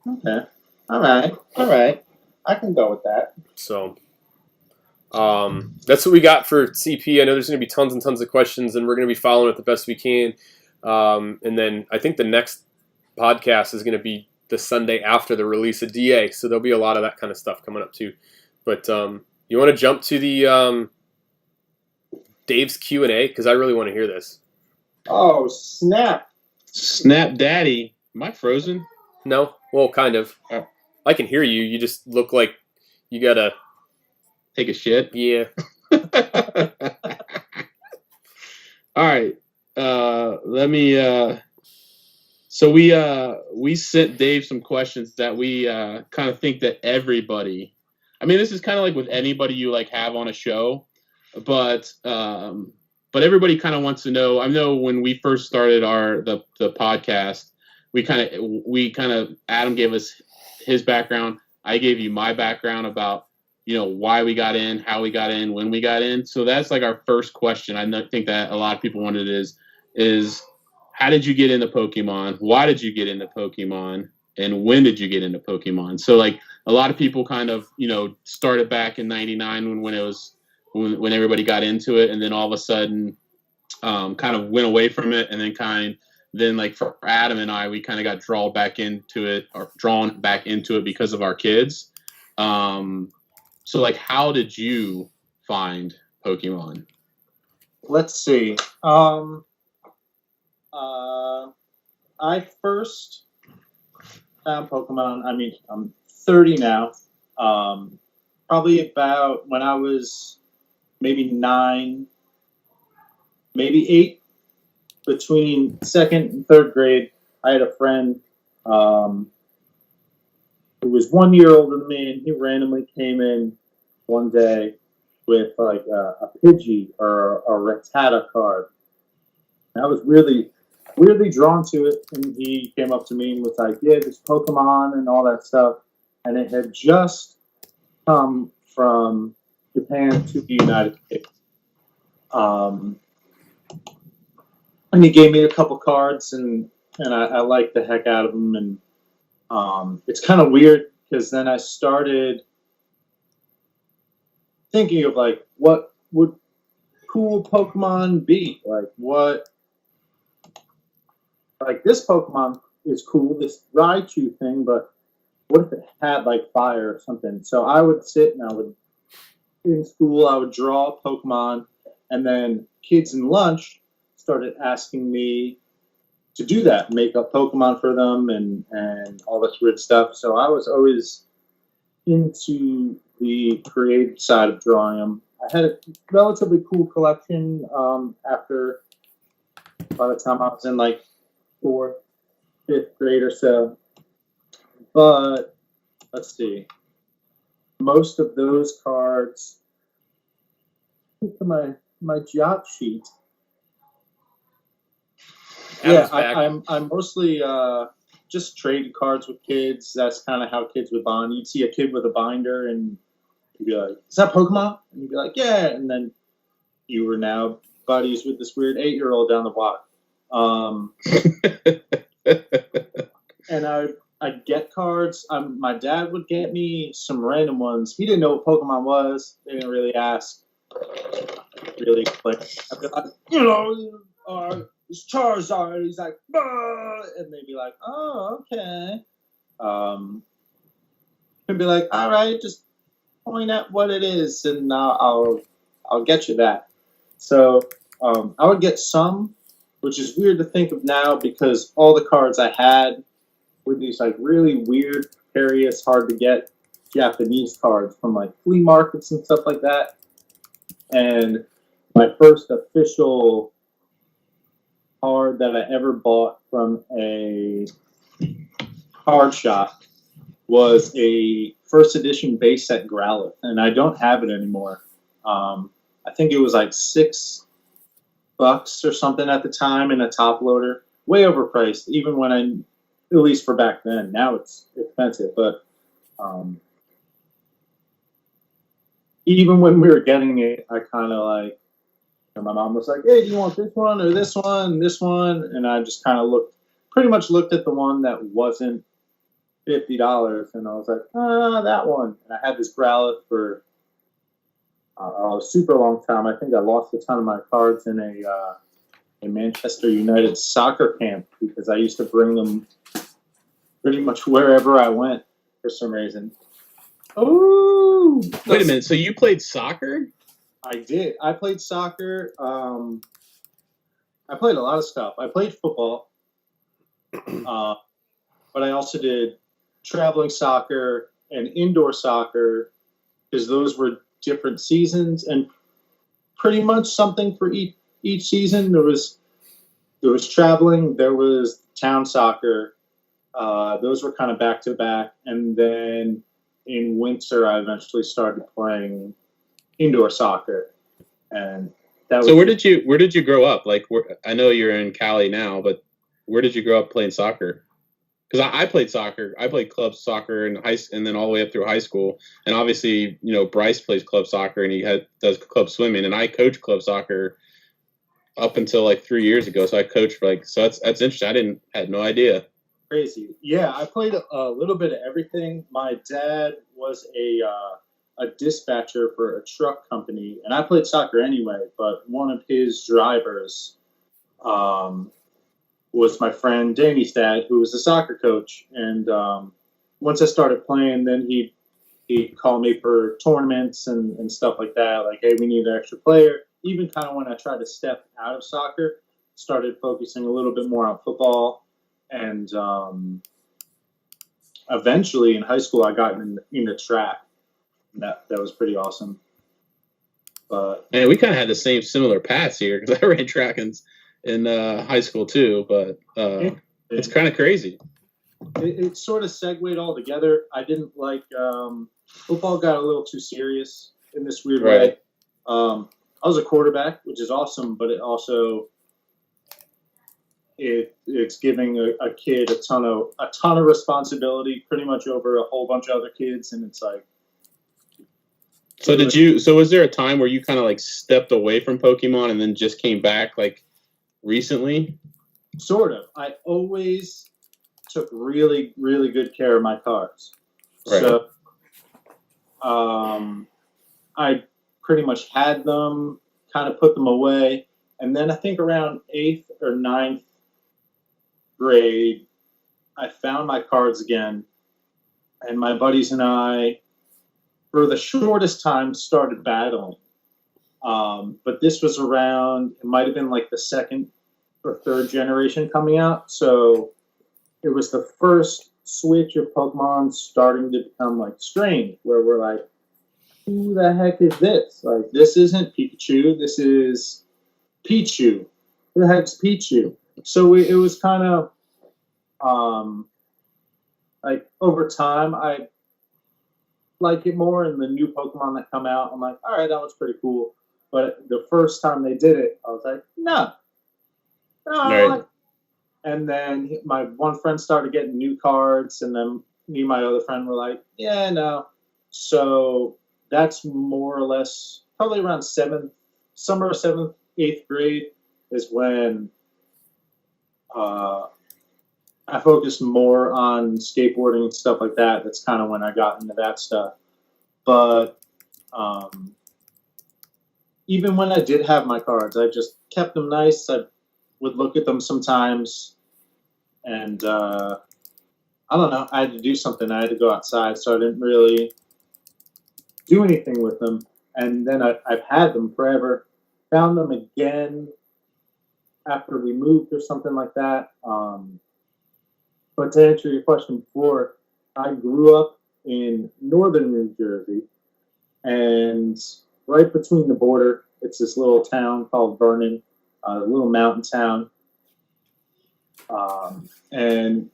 Okay, all right, I can go with that. So. That's what we got for CP. I know there's going to be tons and tons of questions, and we're going to be following it the best we can. And then I think the next podcast is going to be the Sunday after the release of DA, so there'll be a lot of that kind of stuff coming up too. But you want to jump to the Dave's Q&A, because I really want to hear this. Oh, snap Daddy. Am I frozen? No, well, kind of. I can hear you. You just look like you got a take a shit? Yeah. All right. Let me. So we sent Dave some questions that we kind of think that everybody. I mean, this is kind of like with anybody you like have on a show, but everybody kind of wants to know. I know when we first started the podcast, we kind of Adam gave us his background. I gave you my background about why we got in, how we got in, when we got in. So that's like our first question. I think that a lot of people wanted is how did you get into Pokemon? Why did you get into Pokemon? And when did you get into Pokemon? So like a lot of people kind of, started back in '99 when everybody got into it, and then all of a sudden kind of went away from it, and then like for Adam and I, we kind of got drawn back into it because of our kids. So like, how did you find Pokemon? Let's see. I first found Pokemon. I mean, I'm 30 now. Probably about when I was maybe 9, maybe 8, between 2nd and 3rd grade. I had a friend who was 1 year older than me, and he randomly came in one day with like a Pidgey or a Rattata card. And I was weirdly drawn to it, and he came up to me and was like, "Yeah, this Pokemon and all that stuff," and it had just come from Japan to the United States. And he gave me a couple cards, and I liked the heck out of them. And it's kind of weird because then I started thinking of like, what would cool Pokemon be? Like this Pokemon is cool, this Raichu thing, but what if it had like fire or something? So I would sit and in school, I would draw Pokemon, and then kids in lunch started asking me to do that, make up Pokemon for them and all this weird stuff. So I was always into the creative side of drawing them. I had a relatively cool collection by the time I was in like 4th, 5th grade or so. But let's see. Most of those cards, my job sheet. I'm mostly just trading cards with kids. That's kind of how kids would bond. You'd see a kid with a binder, and you'd be like, "Is that Pokemon?" And you'd be like, "Yeah." And then you were now buddies with this weird 8-year-old down the block. And I'd get cards. My dad would get me some random ones. He didn't know what Pokemon was. They didn't really ask. Really, like, I'd be like, it's Charizard. He's like, bah! And they'd be like, "Oh, okay." He'd be like, "All right, just point out what it is, and I'll get you that." So I would get some, which is weird to think of now because all the cards I had were these like really weird, precarious, hard to get Japanese cards from like flea markets and stuff like that. And my first official card that I ever bought from a card shop was a first edition base set Growlithe, and I don't have it anymore. I think it was like $6 or something at the time in a top loader. Way overpriced, even when at least for back then. Now it's expensive, but even when we were getting it, I kind of like, my mom was like, "Hey, do you want this one or this one, this one?" And I just kind of pretty much looked at the one that wasn't $50, and I was like, that one. And I had this Growlithe for a super long time. I think I lost a ton of my cards in a Manchester United soccer camp because I used to bring them pretty much wherever I went for some reason. Oh, wait a minute. So you played soccer? I did. I played soccer. I played a lot of stuff. I played football, but I also did traveling soccer and indoor soccer because those were different seasons, and pretty much something for each season. There was traveling, there was town soccer. Those were kind of back to back, and then in winter, I eventually started playing indoor soccer, and that was. So where did you grow up? Like, I know you're in Cali now, but where did you grow up playing soccer? Because I played soccer. I played club soccer and then all the way up through high school. And obviously, Bryce plays club soccer and he does club swimming. And I coached club soccer up until like 3 years ago. So I coached for so that's interesting. Had no idea. Crazy. Yeah, I played a little bit of everything. My dad was a dispatcher for a truck company, and I played soccer anyway. But one of his drivers was my friend Danny's dad, who was a soccer coach. And once I started playing, then he'd call me for tournaments and stuff like that. Like, hey, we need an extra player. Even kind of when I tried to step out of soccer, started focusing a little bit more on football. And eventually in high school, I got into track. And that was pretty awesome. But man, we kind of had the similar paths here because I ran track in high school too. But it's kind of crazy. It sort of segued all together. I didn't like football. Got a little too serious in this weird way. I was a quarterback, which is awesome, but it also it's giving a kid a ton of responsibility, pretty much over a whole bunch of other kids, and it's like. So was there a time where you kind of like stepped away from Pokemon and then just came back like recently? Sort of. I always took really, really good care of my cards. Right. So I pretty much had them, kind of put them away. And then I think around 8th or 9th grade, I found my cards again. And my buddies and I, for the shortest time, started battling. But this was around, it might have been like the second or third generation coming out. So it was the first switch of Pokemon starting to become like strange, where we're like, who the heck is this? Like, this isn't Pikachu, this is Pichu. Who the heck's Pichu? So it was kind of like over time, I like it more, and the new Pokemon that come out, I'm like, all right, that was pretty cool. But the first time they did it, I was like, no. Right. And then my one friend started getting new cards, and then me and my other friend were like, yeah, no. So that's more or less probably around summer 7th, 8th grade is when I focused more on skateboarding and stuff like that. That's kind of when I got into that stuff. But even when I did have my cards, I just kept them nice. I would look at them sometimes, and I don't know. I had to do something. I had to go outside, so I didn't really do anything with them. And then I've had them forever. Found them again after we moved or something like that. But to answer your question before, I grew up in northern New Jersey, and right between the border, it's this little town called Vernon, a little mountain town. And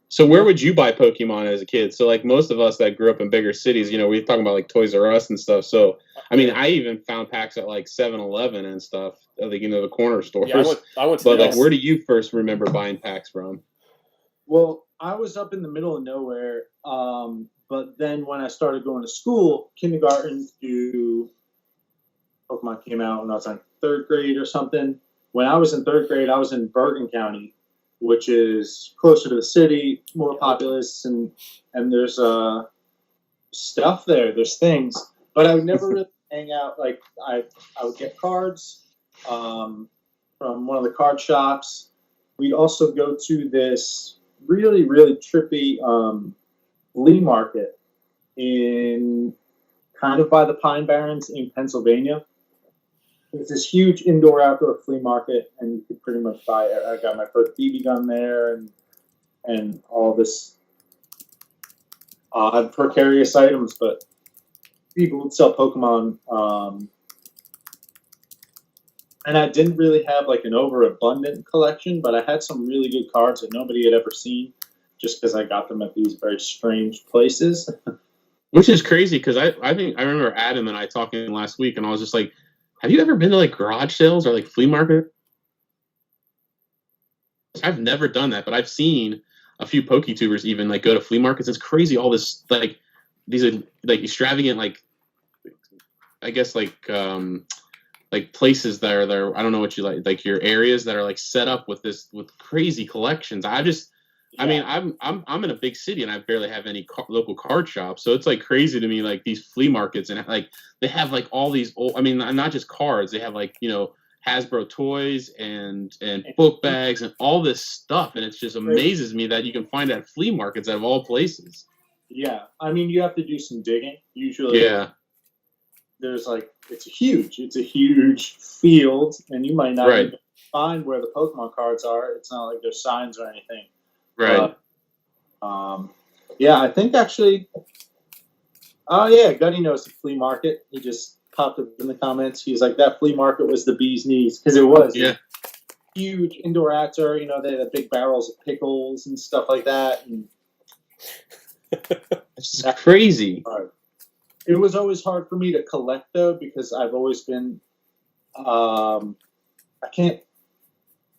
so where would you buy Pokemon as a kid? So like most of us that grew up in bigger cities, we're talking about like Toys R Us and stuff. So, I mean, I even found packs at like 7-Eleven and stuff, like, the corner stores. Yeah, I went to but like, where do you first remember buying packs from? Well, I was up in the middle of nowhere, but then when I started going to school, kindergarten to Pokemon came out when I was in 3rd grade or something. When I was in 3rd grade, I was in Bergen County, which is closer to the city, more populous, and there's stuff there. There's things, but I would never really hang out. Like I would get cards from one of the card shops. We'd also go to this really, really trippy flea market in kind of by the Pine Barrens in Pennsylvania. It's this huge indoor-outdoor flea market, and you could pretty much buy it. I got my first BB gun there, and all this odd, precarious items. But people would sell Pokemon, and I didn't really have like an overabundant collection, but I had some really good cards that nobody had ever seen, just because I got them at these very strange places. Which is crazy because I think I remember Adam and I talking last week, and I was just like, "Have you ever been to like garage sales or like flea market?" I've never done that, but I've seen a few PokeTubers even like go to flea markets. It's crazy, all this like these are like extravagant I guess like places that are there. I don't know what you like your areas that are like set up with crazy collections. I mean, I'm in a big city and I barely have any local card shops, so it's like crazy to me like these flea markets and like they have like all these old. I mean, not just cards. They have like Hasbro toys and book bags and all this stuff, and it just amazes me that you can find it at flea markets out of all places. Yeah, I mean, you have to do some digging. Usually, there's like it's a huge field, and you might not even find where the Pokemon cards are. It's not like there's signs or anything. Right. Yeah, I think actually. Oh yeah, Gunny knows the flea market. He just popped up in the comments. He's like, that flea market was the bee's knees because it was. Yeah. Huge indoor actor. They had the big barrels of pickles and stuff like that. And it's crazy. It was always hard for me to collect though because I've always been. I can't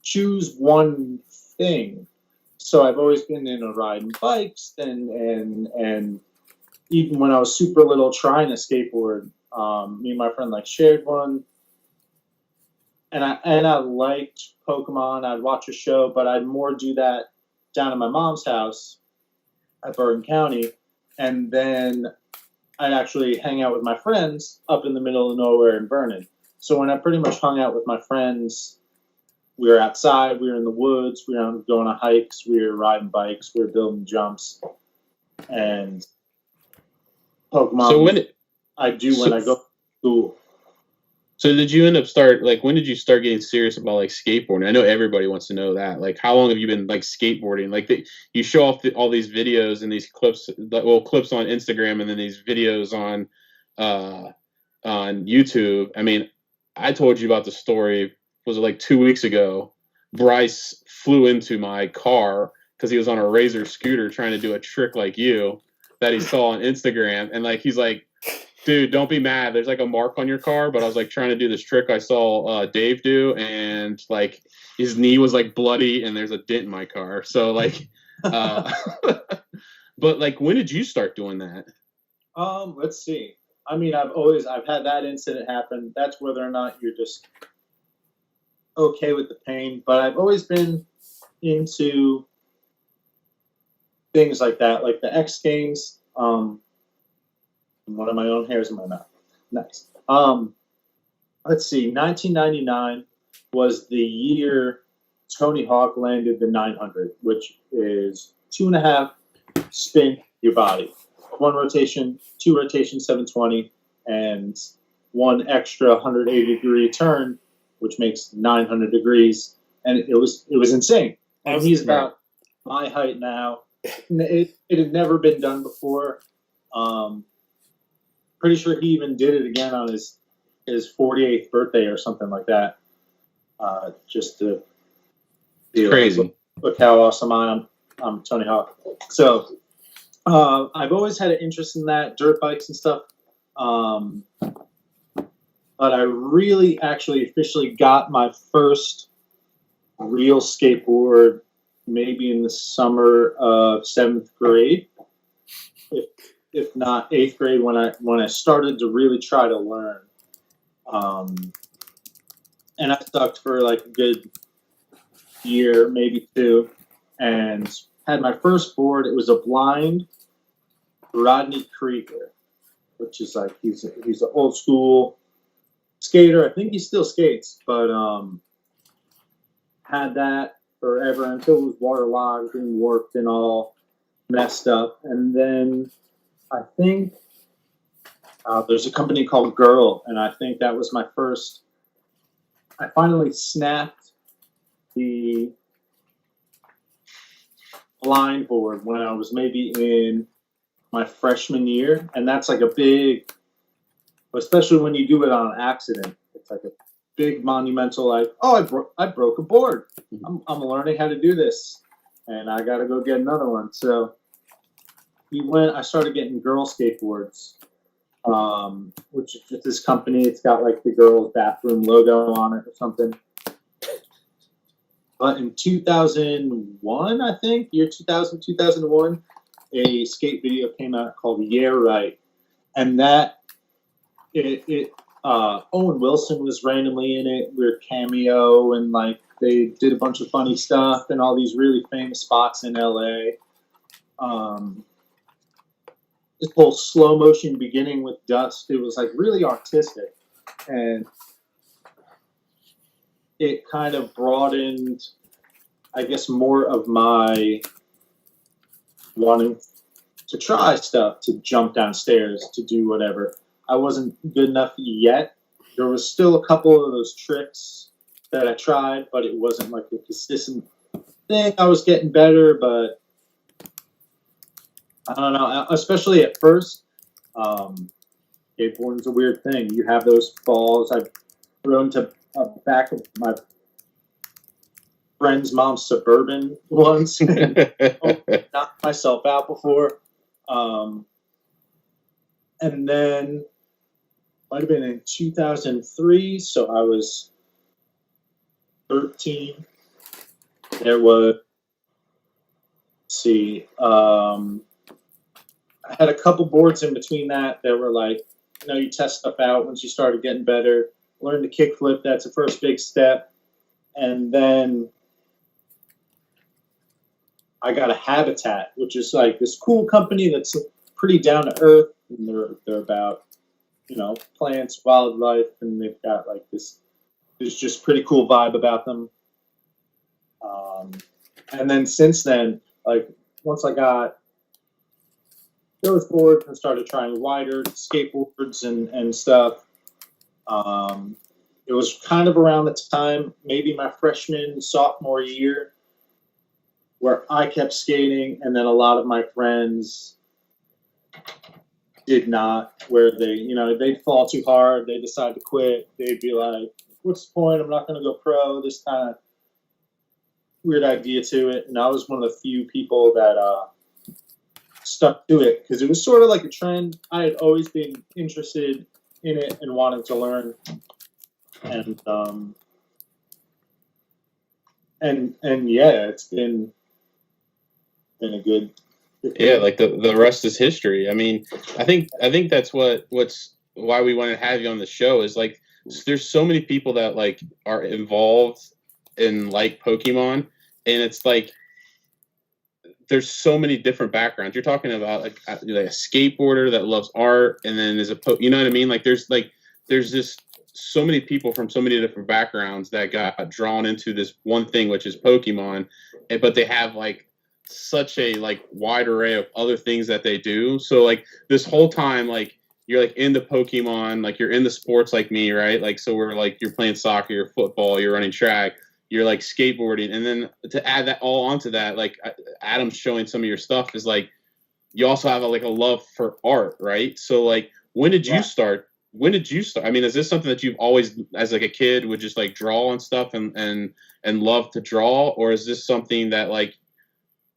choose one thing. So I've always been into riding bikes and even when I was super little trying to skateboard, me and my friend shared one. And I liked Pokemon. I'd watch a show, but I'd more do that down at my mom's house at Bergen County. And then I'd actually hang out with my friends up in the middle of nowhere in Vernon. So when I pretty much hung out with my friends, we were outside, we were in the woods, we were going on hikes, we were riding bikes, we were building jumps, and Pokemon. So when I go to school. So did you end up when did you start getting serious about skateboarding? I know everybody wants to know that. Like, how long have you been skateboarding? You show off all these videos and these clips, clips on Instagram, and then these videos on YouTube. I mean, I told you about the story. Was it 2 weeks ago? Bryce flew into my car because he was on a Razor scooter trying to do a trick like you that he saw on Instagram, and he's like, dude, don't be mad. There's a mark on your car, but I was trying to do this trick I saw Dave do, and his knee was bloody, and there's a dent in my car. So but when did you start doing that? Let's see. I mean, I've had that incident happen. That's whether or not you're just okay with the pain, but I've always been into things like that, like the X Games. One of my own hairs in my mouth. Nice. Let's see. 1999 was the year Tony Hawk landed the 900, which is 2.5 spin your body, 1 rotation, 2 rotations, 720, and 1 extra 180-degree turn, which makes 900 degrees, and it was insane. And he's about my height now. It had never been done before. Pretty sure he even did it again on his 48th birthday or something like that. Just to be crazy. Look how awesome I am. I'm Tony Hawk. So I've always had an interest in that, dirt bikes and stuff. But I really actually officially got my first real skateboard maybe in the summer of 7th grade, if not 8th grade, when I started to really try to learn. And I sucked for a good year, maybe 2, and had my first board. It was a blind Rodney Krieger, which is he's an old school skater. I think he still skates, but had that forever until it was waterlogged and warped and all messed up. And then I think there's a company called Girl, and I think that was my first. I finally snapped the blind board when I was maybe in my freshman year, and that's a big especially when you do it on accident. It's like a big monumental, like, oh, I broke a board. I'm learning how to do this, and I got to go get another one. So I started getting girl skateboards, which is just this company. It's got like the girls' bathroom logo on it or something. But in 2001, I think, year 2000, 2001, a skate video came out called Yeah Right. And that, Owen Wilson was randomly in it. We were cameo, and like they did a bunch of funny stuff in all these really famous spots in LA. This whole slow motion beginning with dust, it was like really artistic. And it kind of broadened, I guess, more of my wanting to try stuff, to jump downstairs, to do whatever. I wasn't good enough yet. There was still a couple of those tricks that I tried, but it wasn't like a consistent thing. I was getting better, but I don't know, especially at first. Skateboarding's a weird thing. You have those falls. I've thrown to back of my friend's mom's Suburban once and knocked myself out before. And then might have been in 2003, so I was 13. There was, let's see, I had a couple boards in between that were like, you test stuff out once you started getting better. Learn to kickflip, that's the first big step. And then I got a Habitat, which is like this cool company that's pretty down to earth. And they're about, plants, wildlife, and they've got like this. There's just pretty cool vibe about them. And then since then, like once I got those boards and started trying wider skateboards and stuff, it was kind of around the time, maybe my freshman, sophomore year, where I kept skating, and then a lot of my friends did not, where they'd fall too hard, they decide to quit, they'd be like, what's the point, I'm not going to go pro, this kind of weird idea to it. And I was one of the few people that stuck to it, because it was sort of like a trend. I had always been interested in it and wanted to learn. And yeah, it's been a good. Yeah, like the rest is history. I mean, I think that's what's why we want to have you on the show is like there's so many people that like are involved in like Pokemon, and it's like there's so many different backgrounds. You're talking about like a skateboarder that loves art, and then there's you know what I mean? Like there's just so many people from so many different backgrounds that got drawn into this one thing, which is Pokemon, but they have like such a like wide array of other things that they do. So like this whole time, like you're like into Pokemon, like you're into sports like me, right? Like so we're like you're playing soccer, you're football, you're running track, you're like skateboarding, and then to add that all onto that, like Adam's showing some of your stuff is like you also have a love for art, right? So like when did you start? I mean, is this something that you've always, as like a kid, would just like draw and stuff and love to draw, or is this something that like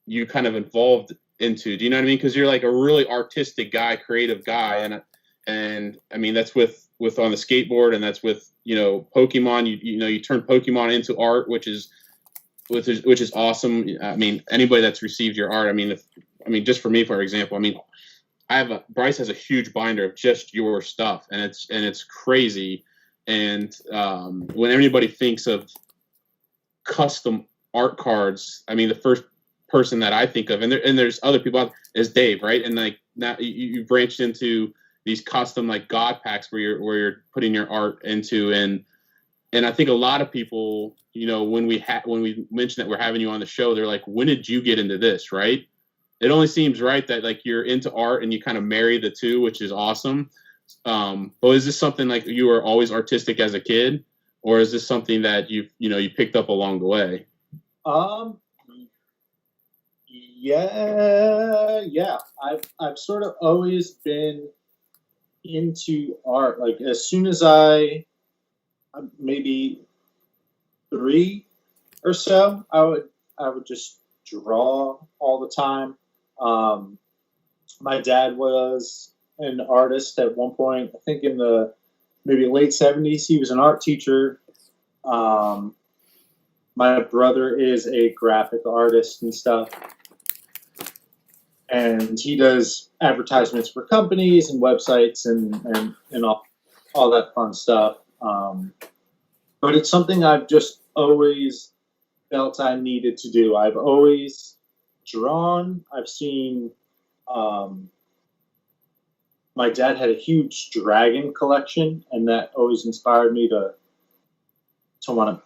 you kind of evolved into? Do you know what I mean? Because you're like a really artistic guy, creative guy, and I mean that's with on the skateboard, and that's with Pokemon. You turn Pokemon into art, which is awesome. I mean, anybody that's received your art, I mean, just for me, for example, I mean, Bryce has a huge binder of just your stuff, and it's crazy. And when anybody thinks of custom art cards, I mean, the first person that I think of, and there's other people, is Dave, right? And like now you branched into these custom like God packs where you're putting your art into, and I think a lot of people, when we mentioned that we're having you on the show, they're like, when did you get into this, right? It only seems right that like you're into art and you kind of marry the two, which is awesome. But is this something like you were always artistic as a kid, or is this something that you picked up along the way? Yeah. I've sort of always been into art. Like as soon as I maybe 3 or so, I would just draw all the time. My dad was an artist at one point. I think in the maybe late 70s, he was an art teacher. My brother is a graphic artist and stuff, and he does advertisements for companies and websites and all that fun stuff. But it's something I've just always felt I needed to do. I've always drawn. I've seen. My dad had a huge dragon collection, and that always inspired me to want to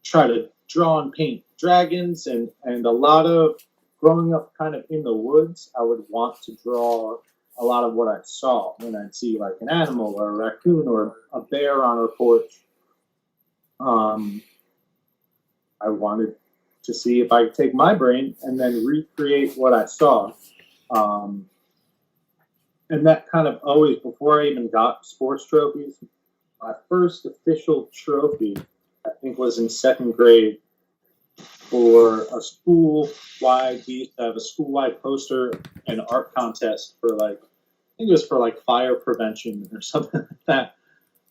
try to draw and paint dragons. And a lot of growing up kind of in the woods, I would want to draw a lot of what I saw when I'd see like an animal or a raccoon or a bear on our porch. I wanted to see if I could take my brain and then recreate what I saw. And that kind of always, before I even got sports trophies, my first official trophy, I think, was in 2nd grade for a school-wide, we used to have a school-wide poster and art contest for like, I think it was for like fire prevention or something like that.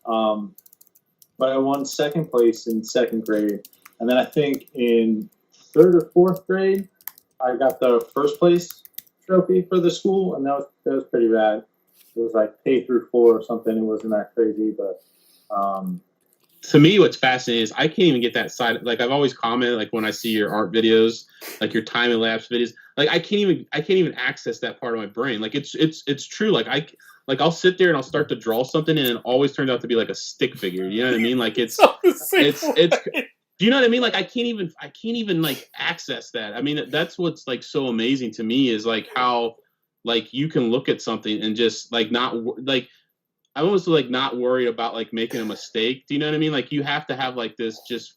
But I won 2nd place in 2nd grade. And then I think in 3rd or 4th grade, I got the 1st place trophy for the school, and that was pretty rad. It was like K through 4 or something. It wasn't that crazy, but to me, what's fascinating is I can't even get that side. Like I've always commented, like when I see your art videos, like your time and lapse videos, like I can't even access that part of my brain. Like it's true. Like I'll sit there and I'll start to draw something, and it always turns out to be like a stick figure. You know what I mean? Like it's. Do you know what I mean? Like I can't even like access that. I mean, that's what's like so amazing to me is like how like you can look at something and just like not like I'm almost like not worried about like making a mistake. Do you know what I mean? Like you have to have like this just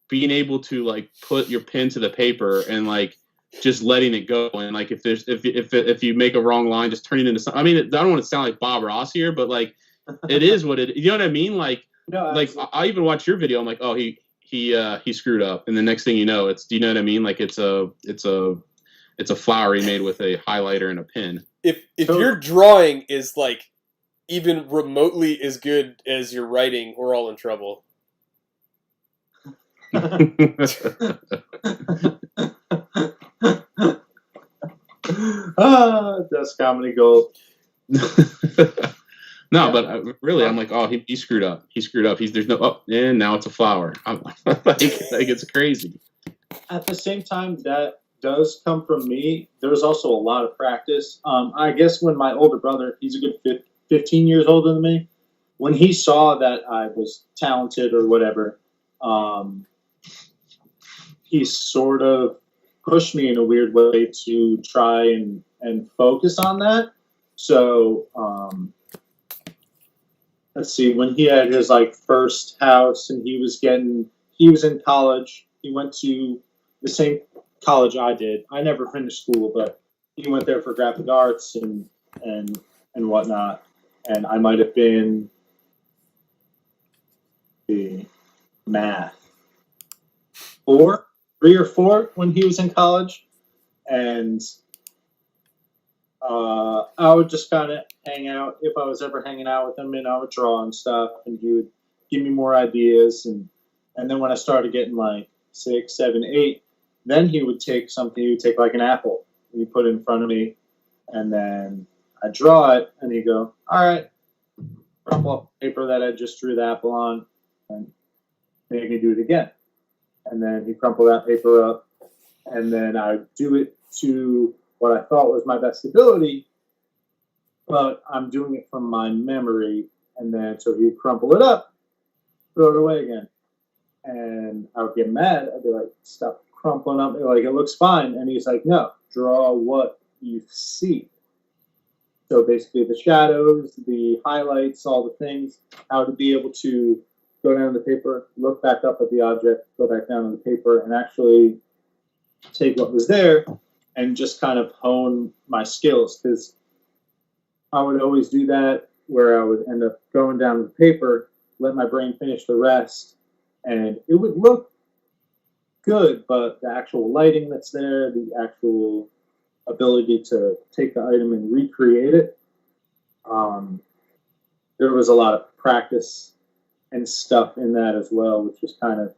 being able to like put your pen to the paper and like just letting it go. And like if you make a wrong line, just turning it into something. I mean, I don't want to sound like Bob Ross here, but like it is what it. You know what I mean? Like no, like I even watch your video. I'm like, oh he screwed up, and the next thing you know, do you know what I mean? Like it's a flower he made with a highlighter and a pen. If your drawing is like even remotely as good as your writing, we're all in trouble. That's comedy gold. No, but really, I'm like, oh, he screwed up. He screwed up. There's no, and now it's a flower. I'm like it's crazy. At the same time, that does come from me. There's also a lot of practice. I guess when my older brother, he's a good 15 years older than me, when he saw that I was talented or whatever, he sort of pushed me in a weird way to try and focus on that. So, let's see, when he had his like first house and he was in college, he went to the same college I did. I never finished school, but he went there for graphic arts and whatnot. And I might have been the math 3 or 4 when he was in college, and I would just kind of hang out if I was ever hanging out with him, and I would draw and stuff, and he would give me more ideas, and then when I started getting like 6, 7, 8, then he would take like an apple, and he'd put it in front of me, and then I'd draw it, and he'd go, all right, crumple up paper that I just drew the apple on, and make me do it again. And then he'd crumple that paper up, and then I'd do it to what I thought was my best ability, but I'm doing it from my memory, and then so he'd crumple it up, throw it away again. And I would get mad. I'd be like, stop crumpling up. Like, it looks fine. And he's like, no, draw what you see. So basically the shadows, the highlights, all the things, how to be able to go down the paper, look back up at the object, go back down on the paper, and actually take what was there and just kind of hone my skills. Because I would always do that where I would end up going down the paper, let my brain finish the rest, and it would look good, but the actual lighting that's there, the actual ability to take the item and recreate it, there was a lot of practice and stuff in that as well, which was kind of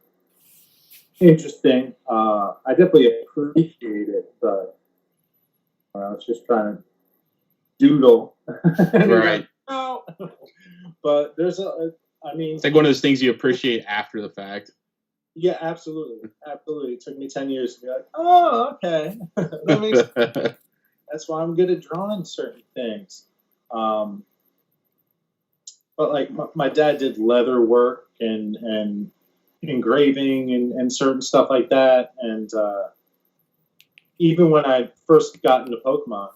interesting. I definitely appreciate it, but I was just trying to doodle. Right. No. But there's I mean, it's like one of those things you appreciate after the fact. Yeah, absolutely. Absolutely. It took me 10 years to be like, oh, okay. That makes sense. That's why I'm good at drawing certain things. But like my dad did leather work and engraving and certain stuff like that. And even when I first got into Pokemon,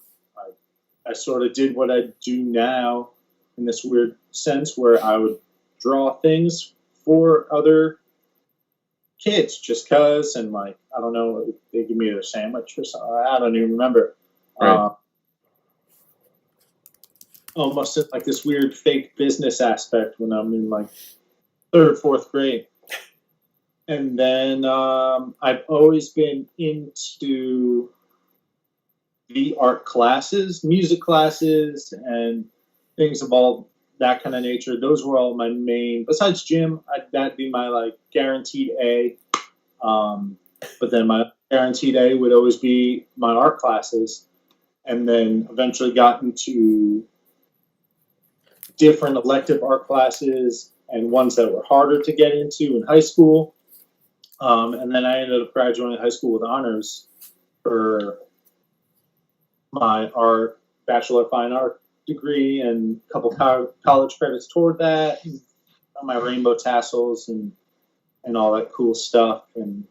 I sort of did what I do now in this weird sense where I would draw things for other kids just cause, and like, I don't know, they give me a sandwich or something. I don't even remember. Right. Almost like this weird fake business aspect when I'm in like 3rd, 4th grade. And then I've always been into the art classes, music classes, and things of all that kind of nature. Those were all my main, besides gym, that'd be my like guaranteed A. But then my guaranteed A would always be my art classes. And then eventually got into different elective art classes and ones that were harder to get into in high school. And then I ended up graduating high school with honors for my art, Bachelor of Fine Art degree, and a couple college credits toward that, and my rainbow tassels and all that cool stuff. And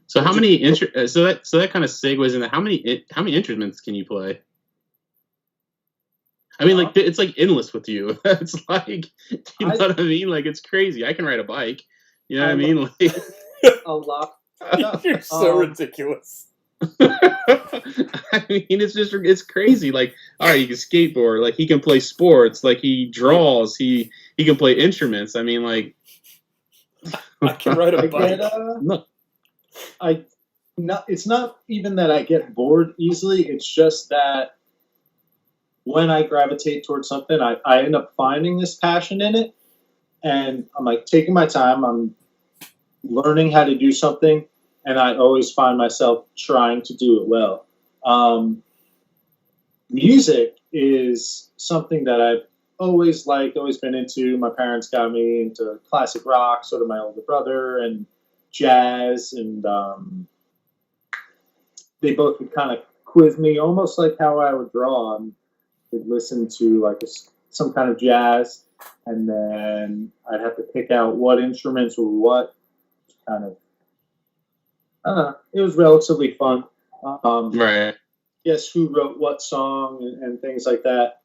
so how many so that kind of segues into how many instruments can you play? I mean, like, it's like endless with you. It's like, you know what I mean? Like, it's crazy. I can ride a bike. You know what I mean? Like, a lot. You're so ridiculous. I mean, it's crazy. Like, all right, he can skateboard. Like, he can play sports. Like, he draws. He can play instruments. I mean, like, I can ride a bike. It's not even that I get bored easily. It's just that when I gravitate towards something, I end up finding this passion in it, and I'm like taking my time. I'm learning how to do something, and I always find myself trying to do it well. Music is something that I've always liked, always been into. My parents got me into classic rock, sort of my older brother, and jazz, and they both would kind of quiz me, almost like how I would draw. Would listen to like some kind of jazz, and then I'd have to pick out what instruments were what. Kind of, I don't know. It was relatively fun. right. Guess who wrote what song and things like that.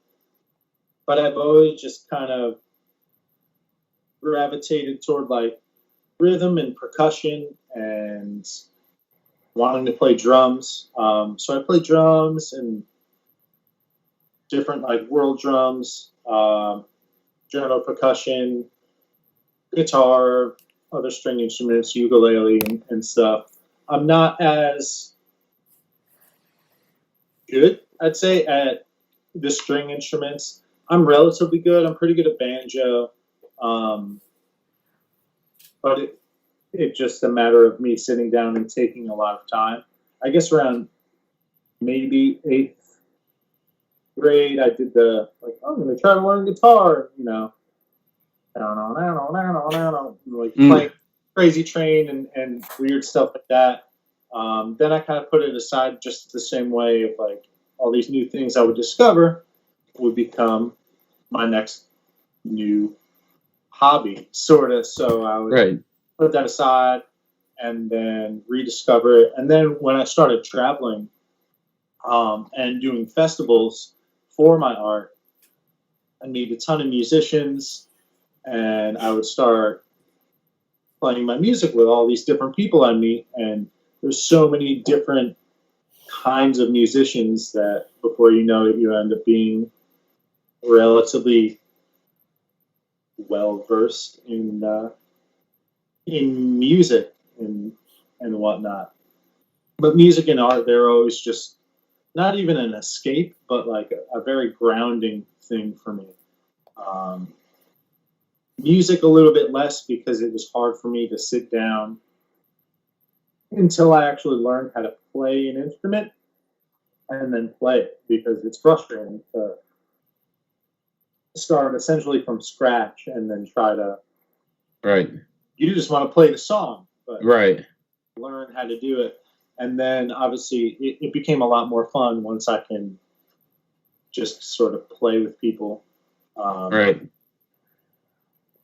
But I've always just kind of gravitated toward like rhythm and percussion and wanting to play drums. So I play drums and different like world drums, general percussion, guitar, other string instruments, ukulele, and stuff. I'm not as good, I'd say, at the string instruments. I'm relatively good. I'm pretty good at banjo, but it's just a matter of me sitting down and taking a lot of time. I guess around maybe 8th grade, I did I'm going to try to learn guitar, you know, like playing Crazy Train and weird stuff like that. Then I kind of put it aside just the same way of like all these new things I would discover would become my next new hobby, sort of. So I would put that aside and then rediscover it. And then when I started traveling and doing festivals for my art, I meet a ton of musicians, and I would start playing my music with all these different people I meet. And there's so many different kinds of musicians that before you know it, you end up being relatively well versed in music and whatnot. But music and art, they're always just not even an escape, but like a very grounding thing for me. Music a little bit less because it was hard for me to sit down until I actually learned how to play an instrument and then play it, because it's frustrating to start essentially from scratch and then try to. Right. You just want to play the song, but Right. learn how to do it. And then obviously it became a lot more fun once I can just sort of play with people. Right.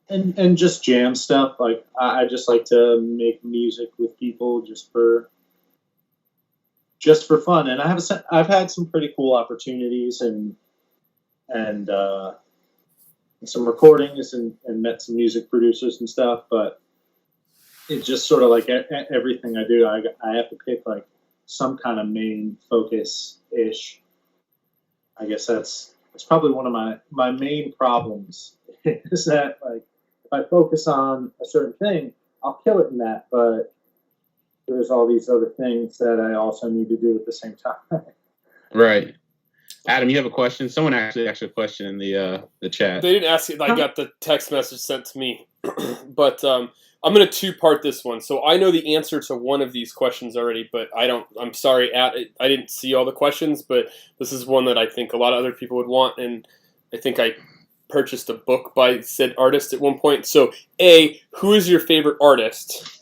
And just jam stuff. Like I just like to make music with people just for fun. And I've had some pretty cool opportunities and some recordings and met some music producers and stuff. But it's just sort of like everything I do, I have to pick like some kind of main focus ish. I guess that's probably one of my main problems is that like if I focus on a certain thing, I'll kill it in that, but there's all these other things that I also need to do at the same time. Right. Adam, you have a question? Someone actually asked a question in the chat. They didn't ask it. I got the text message sent to me. But I'm going to two-part this one. So I know the answer to one of these questions already, but I'm sorry, I didn't see all the questions, but this is one that I think a lot of other people would want, and I think I purchased a book by said artist at one point. So A, who is your favorite artist?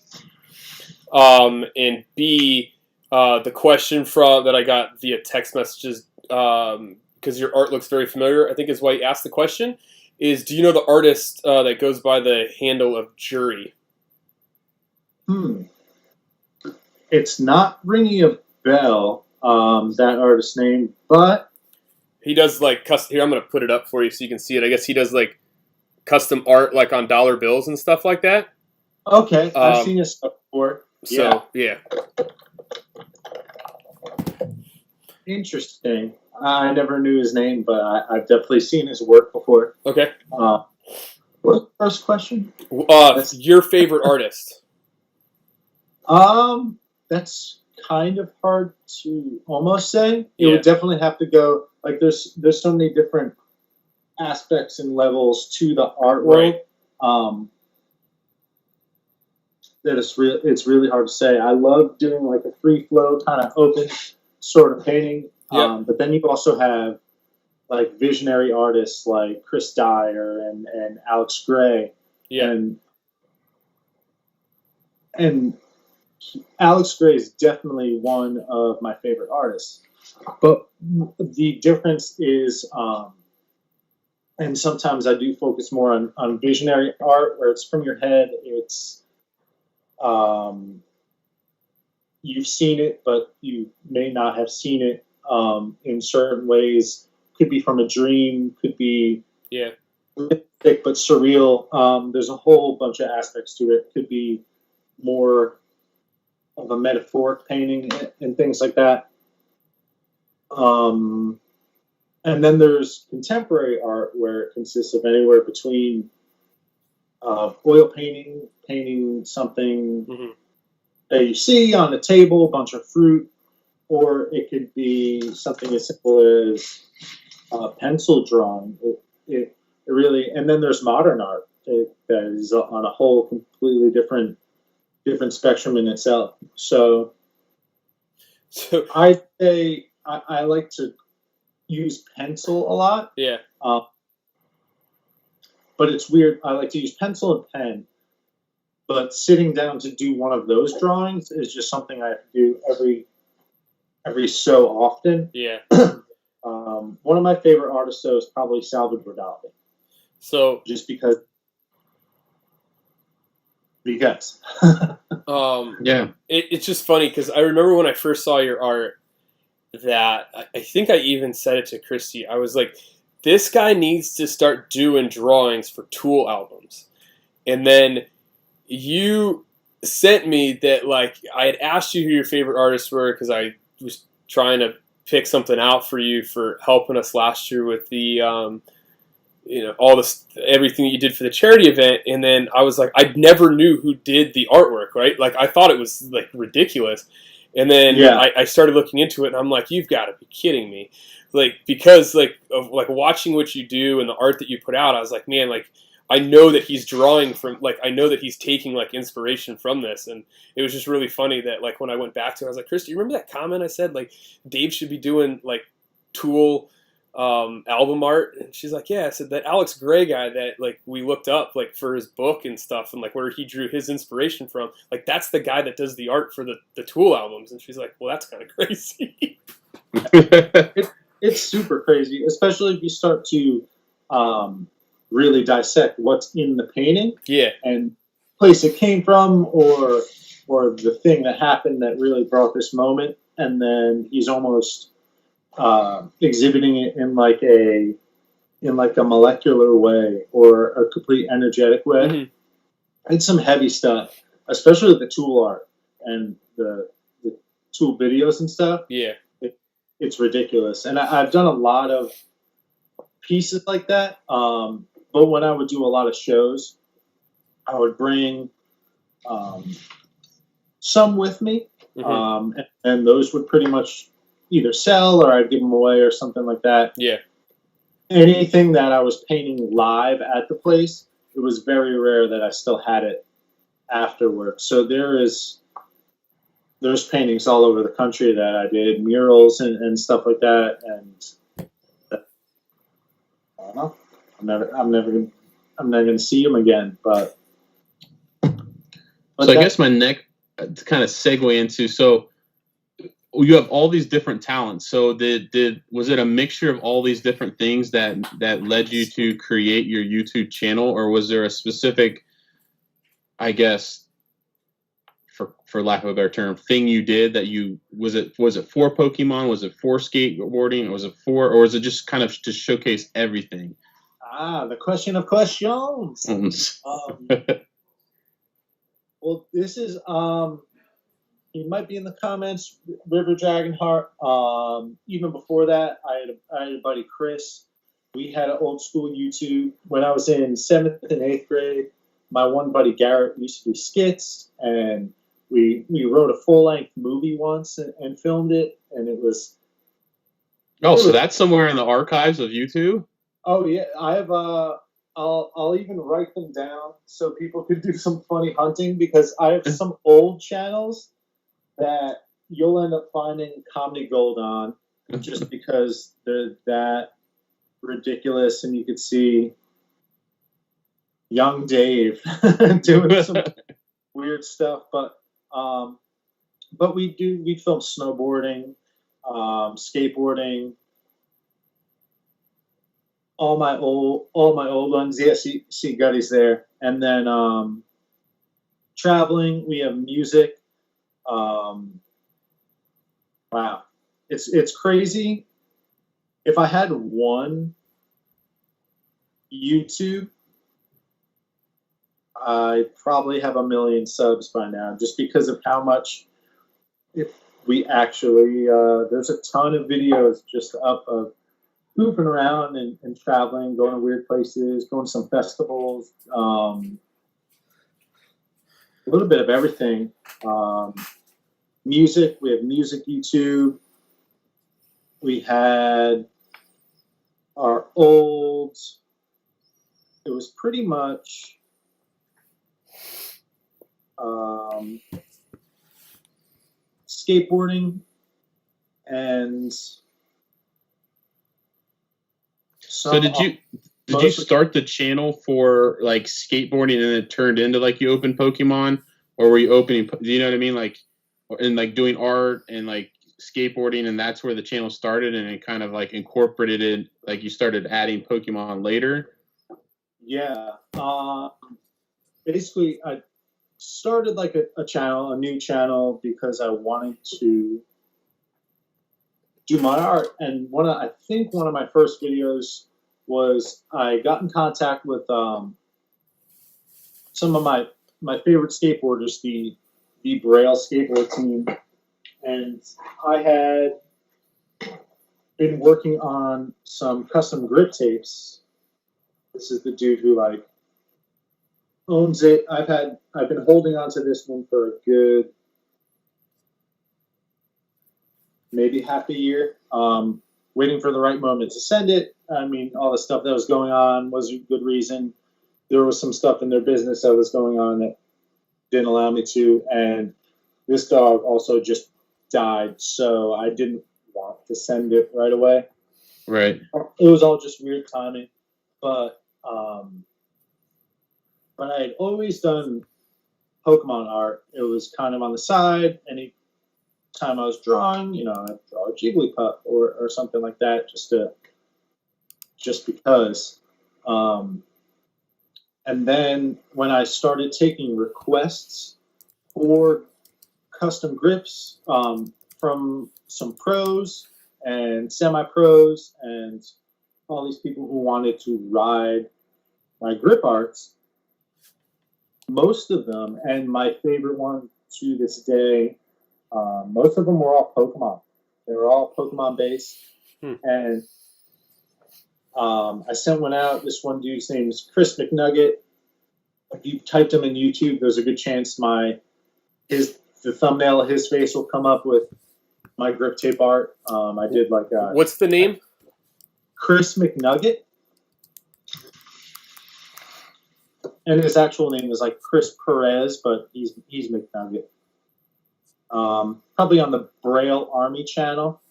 And B, the question that I got via text messages, because your art looks very familiar, I think is why you asked the question, is do you know the artist that goes by the handle of Jury? It's not ringing a bell, that artist's name, but he does like custom. Here, I'm going to put it up for you so you can see it. I guess he does like custom art like on dollar bills and stuff like that. Okay, I've seen his stuff before. So, yeah. Interesting. I never knew his name, but I've definitely seen his work before. Okay. What's the first question? Your favorite artist? That's kind of hard to almost say. It Yeah. would definitely have to go, like, there's so many different aspects and levels to the art world. Right. That it's really hard to say. I love doing like a free flow kind of open sort of painting. Yep. But then you also have like visionary artists like Chris Dyer and Alex Gray. Yeah. And Alex Gray is definitely one of my favorite artists. But the difference is, and sometimes I do focus more on visionary art where it's from your head. It's you've seen it, but you may not have seen it in certain ways. Could be from a dream, could be realistic but surreal. There's a whole bunch of aspects to it. Could be more of a metaphoric painting and things like that. And then there's contemporary art where it consists of anywhere between oil painting something that you see on a table, a bunch of fruit, or it could be something as simple as pencil drawing. It really, and then there's modern art that is on a whole completely different spectrum in itself. So I'd say I like to use pencil a lot. Yeah. But it's weird. I like to use pencil and pen. But sitting down to do one of those drawings is just something I have to do every so often. Yeah. One of my favorite artists, though, is probably Salvador Dali. So just because. Yeah. It's just funny because I remember when I first saw your art that I think I even said it to Christy. I was like, this guy needs to start doing drawings for Tool albums. And then you sent me that, like, I had asked you who your favorite artists were because I was trying to pick something out for you for helping us last year with the all this, everything that you did for the charity event. And then I was like, I never knew who did the artwork, right? Like, I thought it was like ridiculous. And then I started looking into it, and I'm like, you've got to be kidding me. Like, because of watching what you do and the art that you put out, I was like, man, like, I know that he's drawing from, like, I know that he's taking like inspiration from this. And it was just really funny that, like, when I went back to it, I was like, Chris, do you remember that comment I said, like, Dave should be doing like Tool album art? And she's like, yeah. I said, that Alex Gray guy that, like, we looked up, like, for his book and stuff, and like where he drew his inspiration from, like, that's the guy that does the art for the Tool albums. And she's like, well, that's kind of crazy. It's super crazy, especially if you start to really dissect what's in the painting, and place it came from, or the thing that happened that really brought this moment, and then he's almost exhibiting it in like a molecular way or a complete energetic way. Mm-hmm. It's some heavy stuff, especially the Tool art and the Tool videos and stuff. Yeah. It's ridiculous. And I've done a lot of pieces like that. But when I would do a lot of shows, I would bring some with me. Mm-hmm. And those would pretty much either sell or I'd give them away or something like that. Yeah. Anything that I was painting live at the place, it was very rare that I still had it afterwards. So there's paintings all over the country that I did, murals and stuff like that. And I don't know. I'm never gonna see them again. But so I guess my next to kind of segue into, so you have all these different talents. So was it a mixture of all these different things that led you to create your YouTube channel, or was there a specific, I guess, for lack of a better term, thing you did that was it for Pokemon? Was it for skateboarding? Or was it just kind of to showcase everything? The question of questions. Well, this is he might be in the comments, River Dragonheart. Even before that, I had a buddy, Chris. We had an old school YouTube when I was in 7th and 8th grade. My one buddy Garrett used to do skits, and we wrote a full-length movie once and filmed it, and it was. So that's somewhere in the archives of YouTube? Oh yeah, I have. I'll even write them down so people could do some funny hunting, because I have some old channels that you'll end up finding comedy gold on, just because they're that ridiculous, and you could see young Dave doing some weird stuff. But we film snowboarding, skateboarding, all my old ones. Yeah, see Gutty's there. And then traveling, we have music. Wow, it's crazy. If I had one YouTube, I probably have 1 million subs by now, just because of how much. If we actually, there's a ton of videos just up of goofing around and traveling, going to weird places, going to some festivals, a little bit of everything. Music, we have music YouTube. We had our old, it was pretty much skateboarding and so did you start the channel for like skateboarding and then it turned into like you opened Pokemon, or were you opening, do you know what I mean, like, and like doing art and like skateboarding, and that's where the channel started, and it kind of like incorporated it, like you started adding Pokemon later? Yeah, basically I started like a new channel, because I wanted to do my art. And I think one of my first videos was I got in contact with some of my favorite skateboarders, the Braille skateboard team, and I had been working on some custom grip tapes This is the dude who like owns it. I've been holding on to this one for a good maybe half a year, waiting for the right moment to send it. I mean, all the stuff that was going on was a good reason. There was some stuff in their business that was going on that didn't allow me to, and this dog also just died, so I didn't want to send it right away. Right. It was all just weird timing, but I had always done Pokemon art. It was kind of on the side. Any time I was drawing, I'd draw a Jigglypuff or something like that, just because. And then when I started taking requests for custom grips from some pros and semi-pros and all these people who wanted to ride my grip arts, most of them, and my favorite one to this day, most of them were all Pokemon. They were all Pokemon based. And I sent one out. This one dude's name is Chris McNugget. If you typed him in YouTube, there's a good chance the thumbnail of his face will come up with my grip tape art. I did like what's the name? Chris McNugget. And his actual name is like Chris Perez, but he's McNugget. Probably on the Braille Army channel.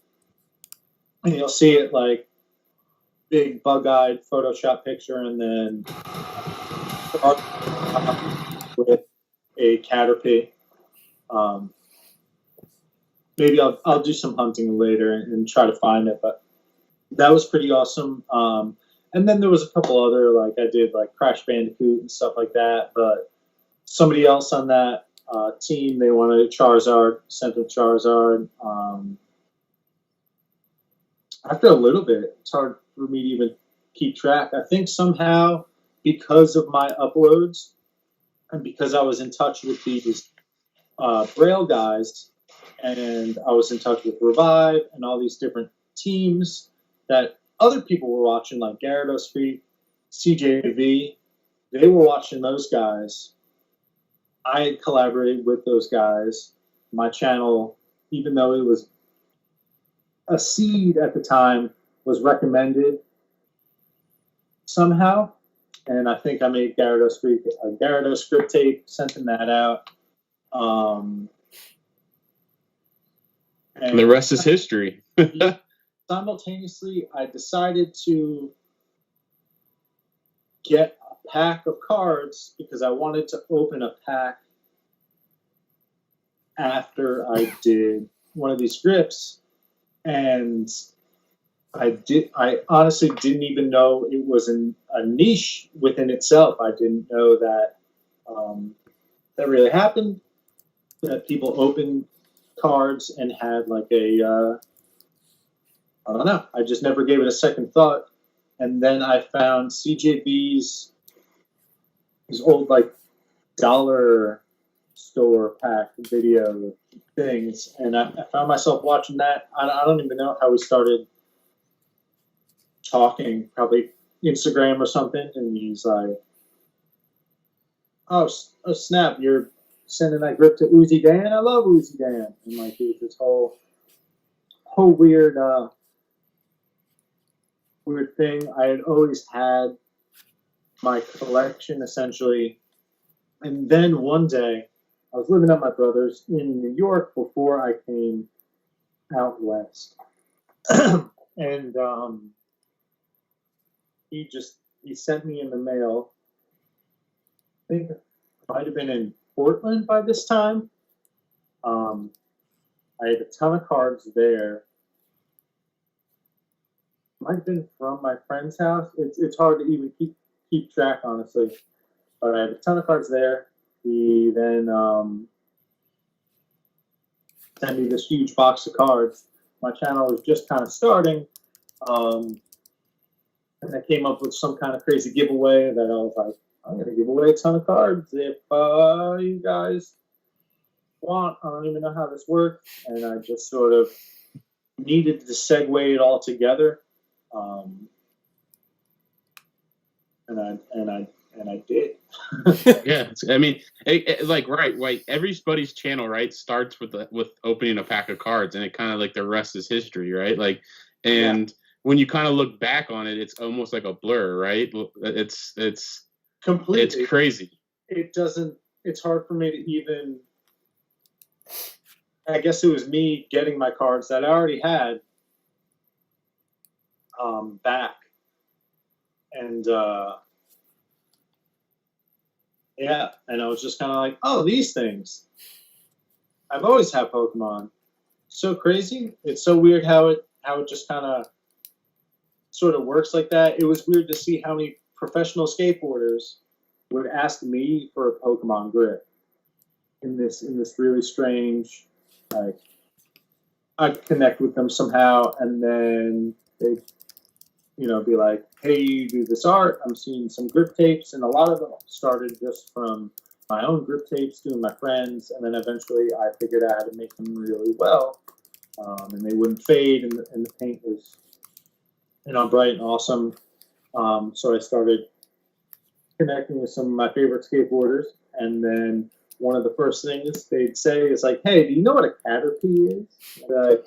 And you'll see it like big bug-eyed Photoshop picture, and then with a Caterpie. Maybe I'll do some hunting later and try to find it, but that was pretty awesome. And then there was a couple other, like I did like Crash Bandicoot and stuff like that, but somebody else on that team, they wanted Charizard, sent them Charizard. After a little bit, it's hard for me to even keep track. I think somehow because of my uploads and because I was in touch with these Braille guys, and I was in touch with Revive and all these different teams that other people were watching, like Gyarados Street, CJV, they were watching those guys. I had collaborated with those guys. My channel, even though it was a seed at the time, was recommended somehow. And I think I made Gyarados Street a Gyarados script tape, sent them that out. And the rest is history. Simultaneously, I decided to get a pack of cards because I wanted to open a pack after I did one of these grips, and I honestly didn't even know it was a niche within itself. I didn't know that that really happened, that people opened cards and had like I don't know. I just never gave it a second thought. And then I found CJB's his old like dollar store pack video things, and I found myself watching that. I don't even know how we started talking, probably Instagram or something. And he's like, "Oh snap! You're sending that grip to Uzi Dan? I love Uzi Dan." And like this whole weird thing. I had always had my collection essentially, and then one day I was living at my brother's in New York before I came out west, and he sent me in the mail. I think it might have been in Portland by this time. I had a ton of cards there. Might have been from my friend's house. It's hard to even keep track, honestly. But I had a ton of cards there. He then sent me this huge box of cards. My channel was just kind of starting, and I came up with some kind of crazy giveaway that I was like, I'm going to give away a ton of cards if you guys want. I don't even know how this works, and I just sort of needed to segue it all together. and I did. Yeah, I mean, right. Everybody's channel, right, starts with opening a pack of cards, and it kind of like the rest is history, right? Like, and when you kind of look back on it, it's almost like a blur, right? It's completely. It's crazy. It doesn't. It's hard for me to even. I guess it was me getting my cards that I already had back, and and I was just kind of like, oh, these things. I've always had Pokemon. So crazy. It's so weird how it just kind of sort of works like that. It was weird to see how many professional skateboarders would ask me for a Pokemon grip in this really strange, like, I'd connect with them somehow, and then they'd, be like, hey, you do this art, I'm seeing some grip tapes, and a lot of them started just from my own grip tapes, doing my friends, and then eventually I figured out how to make them really well, and they wouldn't fade, and the paint was, bright and awesome. So I started connecting with some of my favorite skateboarders, and then one of the first things they'd say is like, hey, do you know what a Caterpie is? Like,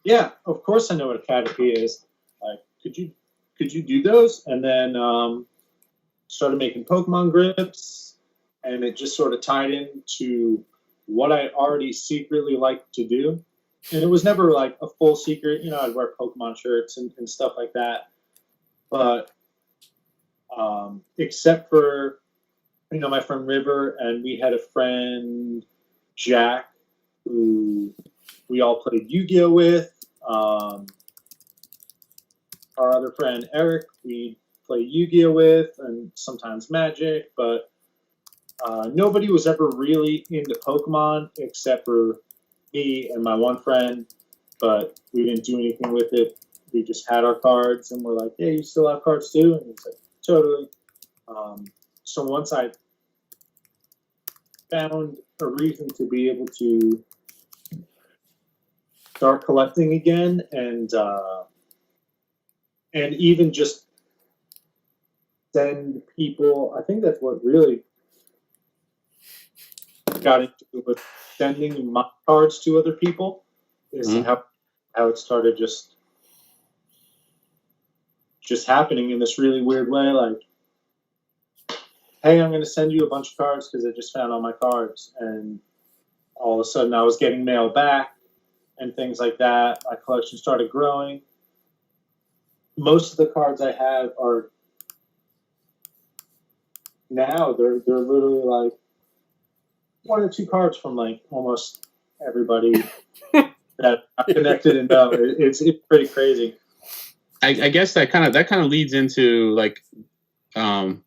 yeah, of course I know what a Caterpie is. Like, could you do those? And then started making Pokemon grips, and it just sort of tied into what I already secretly liked to do. And it was never like a full secret. I'd wear Pokemon shirts and stuff like that. But except for, my friend River, and we had a friend, Jack, who we all played Yu-Gi-Oh! With. Our other friend, Eric, we play Yu-Gi-Oh! With, and sometimes Magic, but nobody was ever really into Pokemon except for me and my one friend, but we didn't do anything with it. We just had our cards, and we're like, hey, you still have cards too? And he's like, totally. So once I found a reason to be able to start collecting again, and even just send people, I think that's what really got into it, with sending my cards to other people, is how it started just happening in this really weird way. Like, hey, I'm going to send you a bunch of cards because I just found all my cards. And all of a sudden I was getting mail back and things like that. My collection started growing. Most of the cards I have are now, they're literally like 1 or 2 cards from like almost everybody that I'm connected and know. It's pretty crazy. I guess that kind of leads into like, I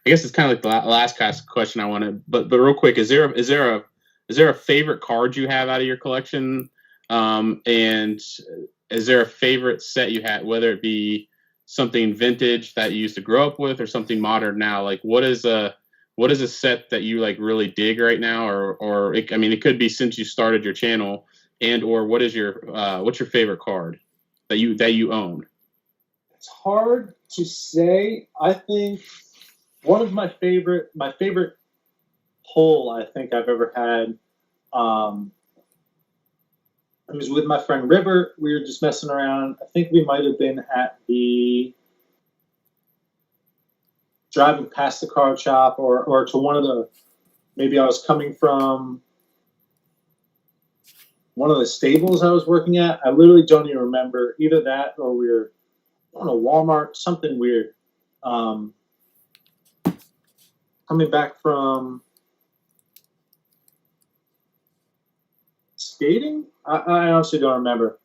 guess it's kind of like the last question I wanted, but real quick, is there a favorite card you have out of your collection, and is there a favorite set you had, whether it be something vintage that you used to grow up with or something modern now? Like, what is a set that you like really dig right now, or it could be since you started your channel, and or what's your favorite card that you own? It's hard to say. I think one of my favorite pull I think I've ever had, it was with my friend River. We were just messing around. I think we might have been at driving past the card shop, or to one of the, maybe I was coming from one of the stables I was working at. I literally don't even remember. Either that or we were on a Walmart, something weird. Coming back from skating? I honestly don't remember.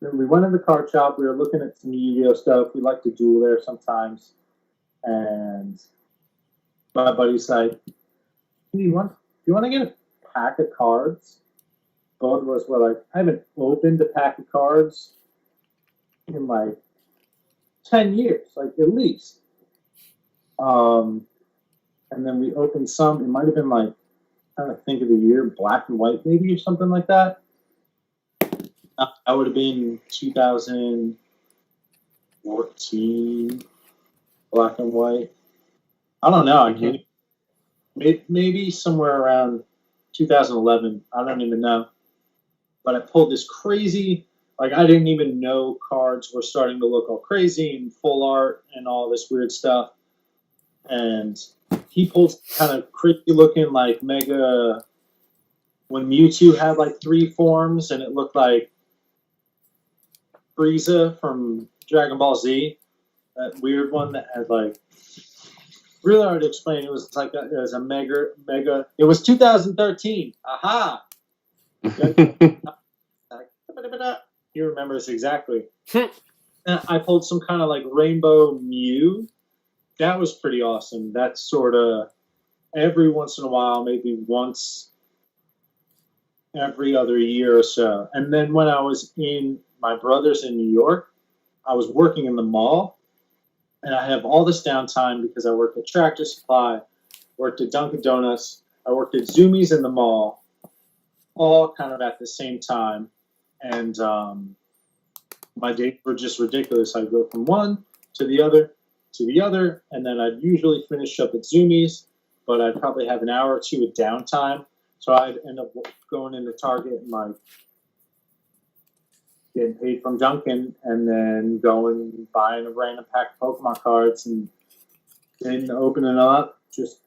We went in the card shop. We were looking at some Yu-Gi-Oh! Stuff. We like to duel there sometimes. And my buddy's like, do you want to get a pack of cards? Both of us were like, I haven't opened a pack of cards in like 10 years, like at least. And then we opened some. It might have been like, I'm trying to think of the year, Black and White maybe, or something like that. That would have been 2000. 14 black and white. I don't know. I can't. Maybe somewhere around 2011. I don't even know. But I pulled this crazy. Like, I didn't even know cards were starting to look all crazy and full art and all this weird stuff. And he pulled kind of creepy looking, like, mega. When Mewtwo had like 3 forms and it looked like Frieza from Dragon Ball Z, that weird one that had like. Really hard to explain. It was like it was a mega. It was 2013. Aha! He remembers exactly. And I pulled some kind of like rainbow Mew. That was pretty awesome. That's sort of every once in a while, maybe once every other year or so. And then when I was in my brother's in New York, I was working in the mall. And I have all this downtime because I worked at Tractor Supply, worked at Dunkin' Donuts, I worked at Zoomies in the mall, all kind of at the same time. And my days were just ridiculous. I'd go from one to the other, and then I'd usually finish up at Zoomies, but I'd probably have an hour or two of downtime. So I'd end up going into Target and like getting paid from Dunkin' and then going and buying a random pack of Pokemon cards and then opening up just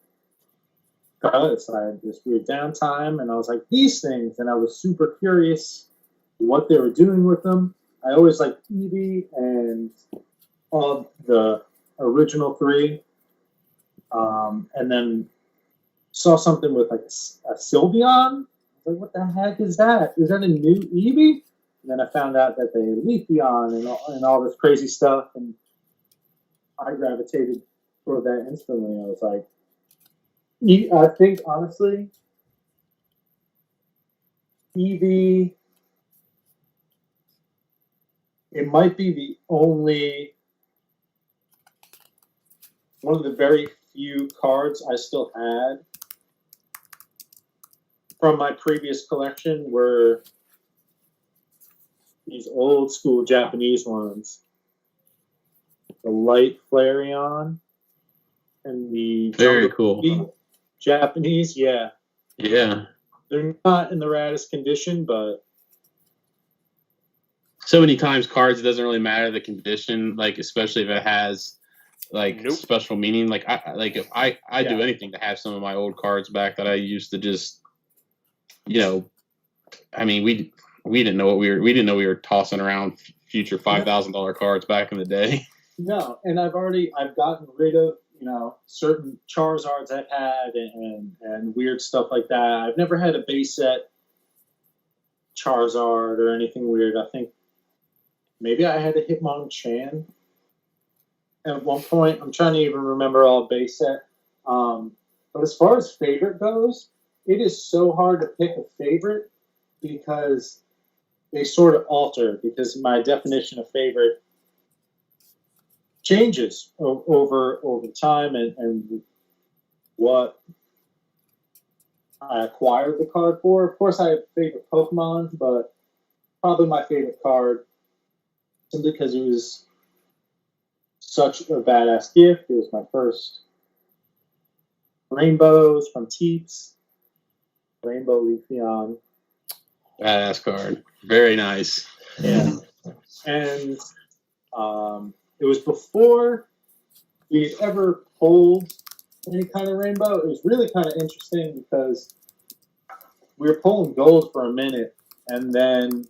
because I had this weird downtime and I was like, these things, and I was super curious what they were doing with them. I always liked Eevee and all the original 3. And then saw something with like a Sylveon. I was like, what the heck is that? Is that a new Eevee? And then I found out that they had Leafeon and all this crazy stuff, and I gravitated toward that instantly. I was like, I think, honestly, Eevee, it might be the only, one of the very few cards I still had from my previous collection were these old school Japanese ones. The light Flareon and the very cool Japanese, yeah. Yeah. They're not in the raddest condition, but so many times cards, it doesn't really matter the condition, like especially if it has like special meaning. Like if I do anything to have some of my old cards back that I used to just, I mean, we didn't know we were tossing around future $5,000 cards back in the day. No, and I've gotten rid of certain Charizards I've had and weird stuff like that. I've never had a base set Charizard or anything weird. I think maybe I had a Hitmonchan at one point. I'm trying to even remember all base set. But as far as favorite goes, it is so hard to pick a favorite because they sort of alter, because my definition of favorite changes over time and what I acquired the card for. Of course, I have favorite Pokemon, but probably my favorite card, simply because it was such a badass gift. It was my first Rainbows from Teeps, Rainbow Leafeon. Badass card. Very nice. Yeah. And it was before we had ever pulled any kind of rainbow. It was really kind of interesting because we were pulling gold for a minute, and then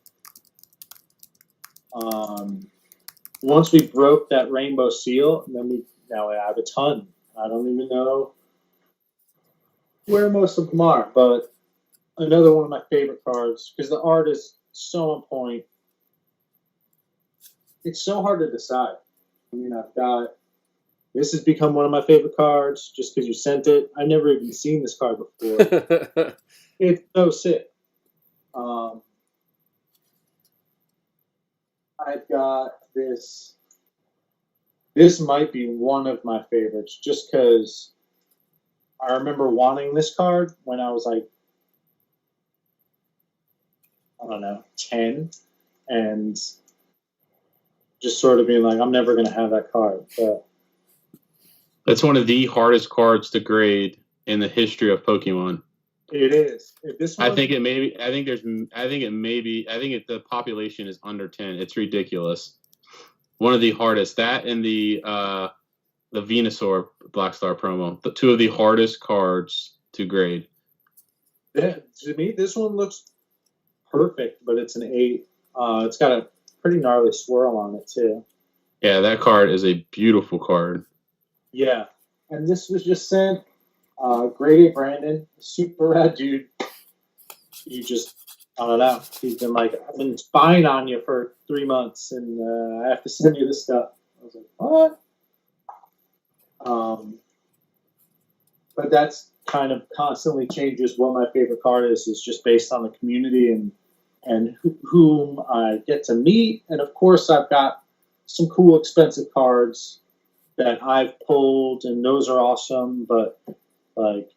once we broke that rainbow seal, and then now I have a ton. I don't even know where most of them are, but another one of my favorite cards because the art is so on point. It's so hard to decide. I mean, this has become one of my favorite cards just because you sent it. I've never even seen this card before. It's so sick. I've got this. This might be one of my favorites just because I remember wanting this card when I was like, I don't know, 10, and just sort of being like, I'm never going to have that card. But That's one of the hardest cards to grade in the history of Pokemon. it is. This one, I think the population is under 10. It's ridiculous. One of the hardest. That and the Venusaur Black Star promo. The two of the hardest cards to grade. Yeah, to me, this one looks perfect, but it's an 8. It's got a pretty gnarly swirl on it, too. Yeah, that card is a beautiful card. Yeah. And this was just sent. Grade A Brandon, super rad dude. You just, I don't know. He's been like, I've been spying on you for 3 months, and I have to send you this stuff. I was like, what? But that's kind of constantly changes what my favorite card is just based on the community and whom I get to meet. And of course, I've got some cool, expensive cards that I've pulled, and those are awesome. But like,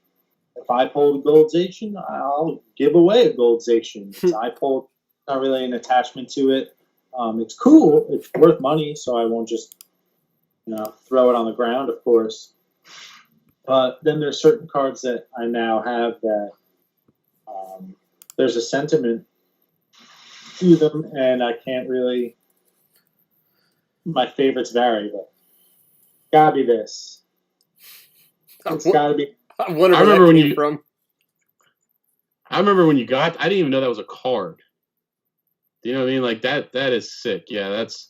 if I pulled a Goldzation, I'll give away a Goldzation. I pulled, not really an attachment to it. It's cool. It's worth money, so I won't just throw it on the ground, of course. But then there's certain cards that I now have that there's a sentiment to them, and I can't really. My favorites vary, but gotta be this. It's gotta be. I remember when you from. I remember when you got. I didn't even know that was a card. Do you know what I mean? Like that. That is sick. Yeah, that's.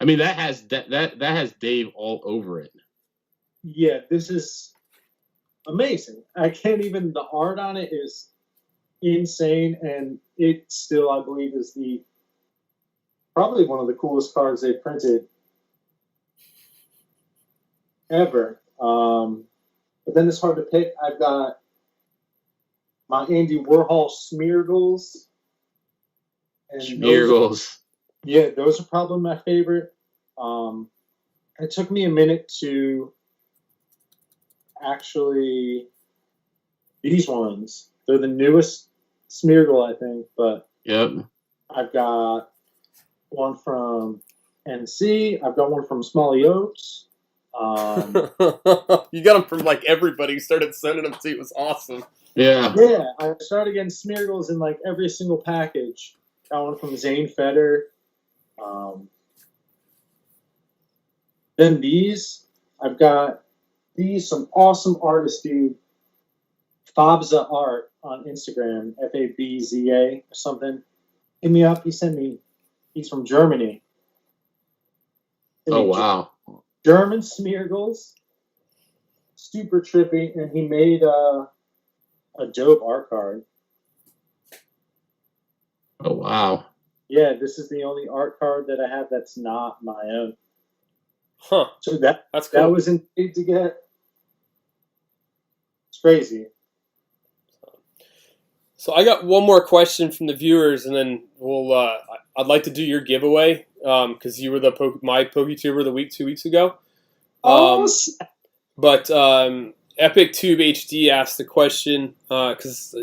I mean, that has that has Dave all over it. Yeah, this is amazing. I can't even. The art on it is insane, and it still, I believe, is probably one of the coolest cards they printed ever. But then it's hard to pick. I've got my Andy Warhol Smeargles. And Smeargles. Those are probably my favorite. It took me a minute to actually these ones. They're the newest Smeargle, I think, but yep. I've got one from NC. I've got one from Smalley Oaks. You got them from like everybody who started sending them to you. It was awesome. Yeah. Yeah, I started getting Smeargles in like every single package. Got one from Zane Feder. Then these, I've got some awesome artists, dude. Fabza Art on Instagram, Fabza or something. Hit me up. He's from Germany. Oh, wow. German Smeargles. Super trippy. And he made a dope art card. Oh, wow. Yeah, this is the only art card that I have that's not my own. Huh. So that's cool. That was insane to get. It's crazy. So I got one more question from the viewers, and then we'll. I'd like to do your giveaway because you were my PokeTuber of the week 2 weeks ago. But Epic Tube HD asked the question because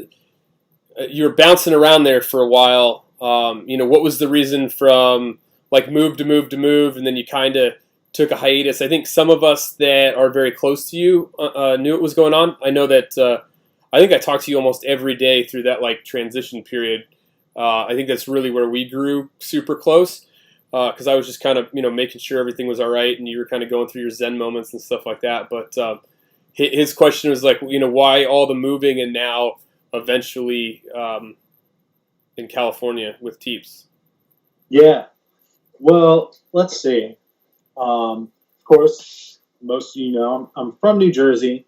you were bouncing around there for a while. What was the reason from like move to move to move, and then you kind of took a hiatus? I think some of us that are very close to you knew it was going on. I know that. I think I talked to you almost every day through that like transition period. I think that's really where we grew super close because I was just kind of making sure everything was all right, and you were kind of going through your Zen moments and stuff like that. But his question was like, why all the moving and now eventually in California with Teeps? Yeah. Well, let's see. Of course, most of you know I'm from New Jersey.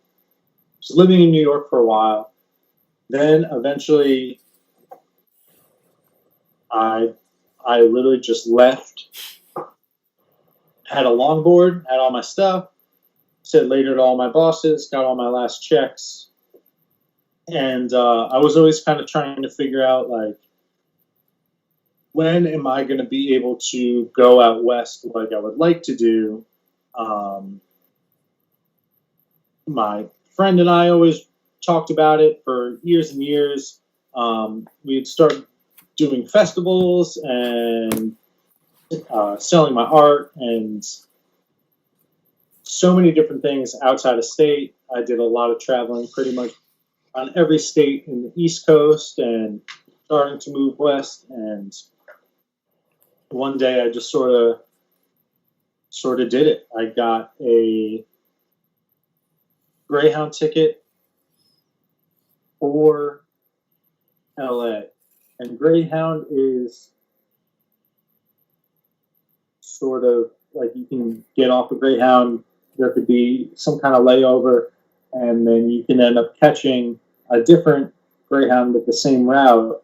Was living in New York for a while. Then eventually I literally just left. Had a longboard, had all my stuff, said later to all my bosses, got all my last checks. And I was always kind of trying to figure out, like, when am I going to be able to go out west like I would like to do? My friend and I always talked about it for years and years. We'd start doing festivals and selling my art and so many different things outside of state. I did a lot of traveling pretty much on every state in the East Coast and starting to move west. And one day I just sort of did it. I got a Greyhound ticket for LA. And Greyhound is sort of like you can get off of Greyhound, there could be some kind of layover, and then you can end up catching a different Greyhound with the same route,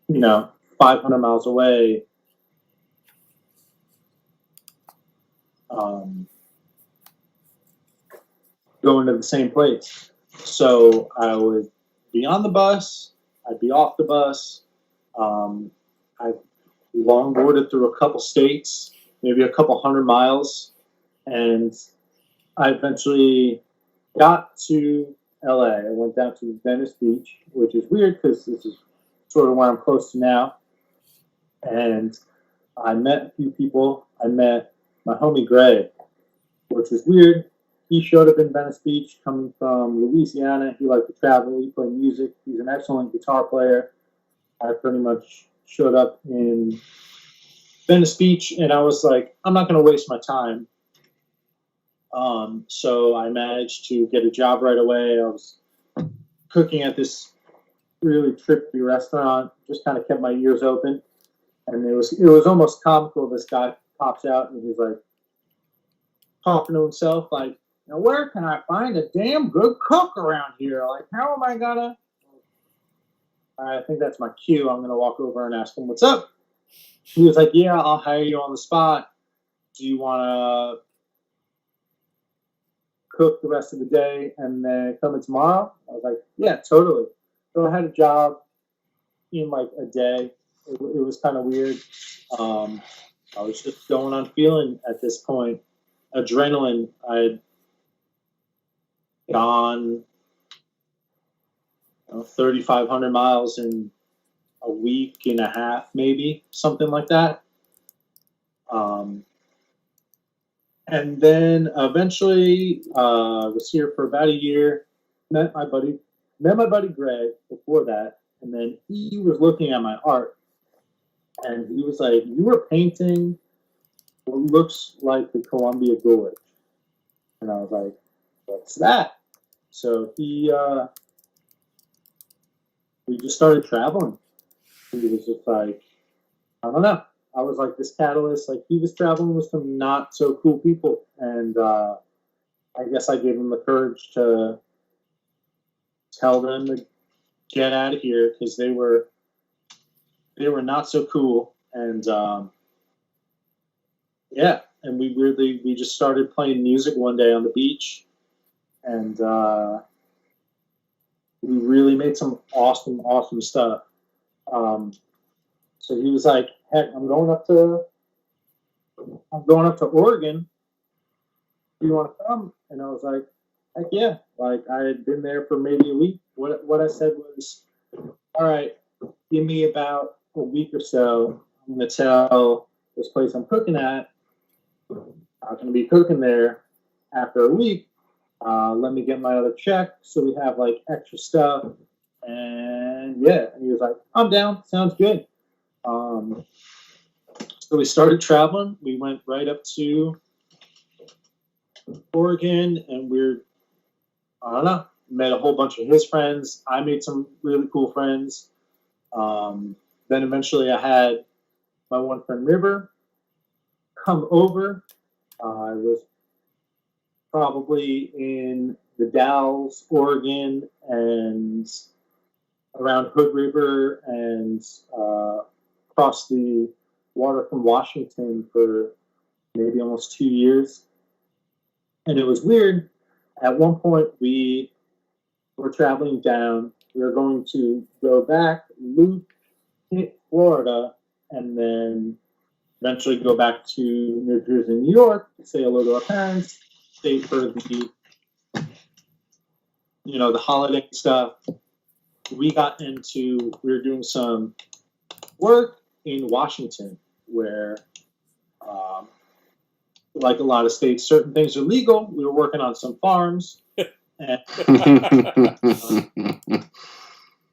500 miles away. Going to the same place. So I would be on the bus, I'd be off the bus. I've longboarded through a couple states, maybe a couple 100 miles, and I eventually got to LA. I went down to Venice Beach, which is weird because this is sort of where I'm close to now. And I met a few people. I met my homie Gray, which was weird. He showed up in Venice Beach coming from Louisiana. He liked to travel. He played music. He's an excellent guitar player. I pretty much showed up in Venice Beach, and I was like, I'm not going to waste my time. So I managed to get a job right away. I was cooking at this really trippy restaurant, just kind of kept my ears open. And it was almost comical. This guy pops out, and he's like, talking to himself, like, now where can I find a damn good cook around here? Like, how am I gonna? I think that's my cue. I'm gonna walk over and ask him what's up. He was like, yeah, I'll hire you on the spot. Do you want to cook the rest of the day and then come in tomorrow? I was like, yeah, totally. So I had a job in like a day. It was kind of weird. I was just going on feeling at this point. Adrenaline. I'd gone 3,500 miles in a week and a half, maybe something like that. And then eventually was here for about a year. Met my buddy Greg before that, and then he was looking at my art, and he was like, "You were painting what looks like the Columbia Gorge," and I was like, "What's that?" So we just started traveling. He was just like, I don't know. I was like this catalyst. Like he was traveling with some not so cool people, and I guess I gave him the courage to tell them to get out of here because they were not so cool. And yeah, and we just started playing music one day on the beach, and we really made some awesome stuff. So he was like, "Heck, I'm going up to Oregon. Do you want to come?" And I was like, "Heck yeah!" Like I had been there for maybe a week. What I said was, "All right, give me about a week or so. I'm going to tell this place I'm cooking at. I'm going to be cooking there after a week. Let me get my other check so we have like extra stuff." And yeah, and he was like, "I'm down. Sounds good." So we started traveling. We went right up to Oregon, and I don't know, met a whole bunch of his friends. I made some really cool friends. Then eventually I had my one friend River come over. I was probably in the Dalles, Oregon, and around Hood River, and across the water from Washington for maybe almost 2 years. And it was weird. At one point, we were traveling down. We were going to go back, loop, hit Florida, and then eventually go back to New Jersey, New York, say hello to our parents, stay for the holiday stuff. We were doing some work in Washington, where, like a lot of states, certain things are legal. We were working on some farms, and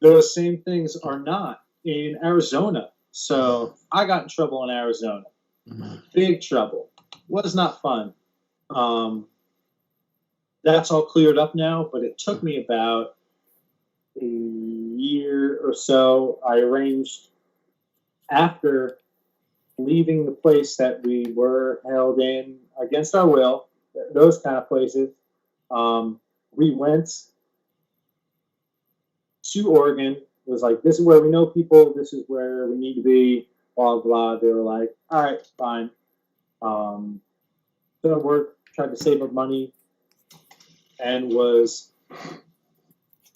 those same things are not in Arizona. So I got in trouble in Arizona. Big trouble. Was not fun. That's all cleared up now, but it took me about a year or so. I arranged, after leaving the place that we were held in against our will, those kind of places, we went to Oregon. It was like, this is where we know people, this is where we need to be, blah, blah. They were like, all right, fine. So I worked, tried to save up money, and was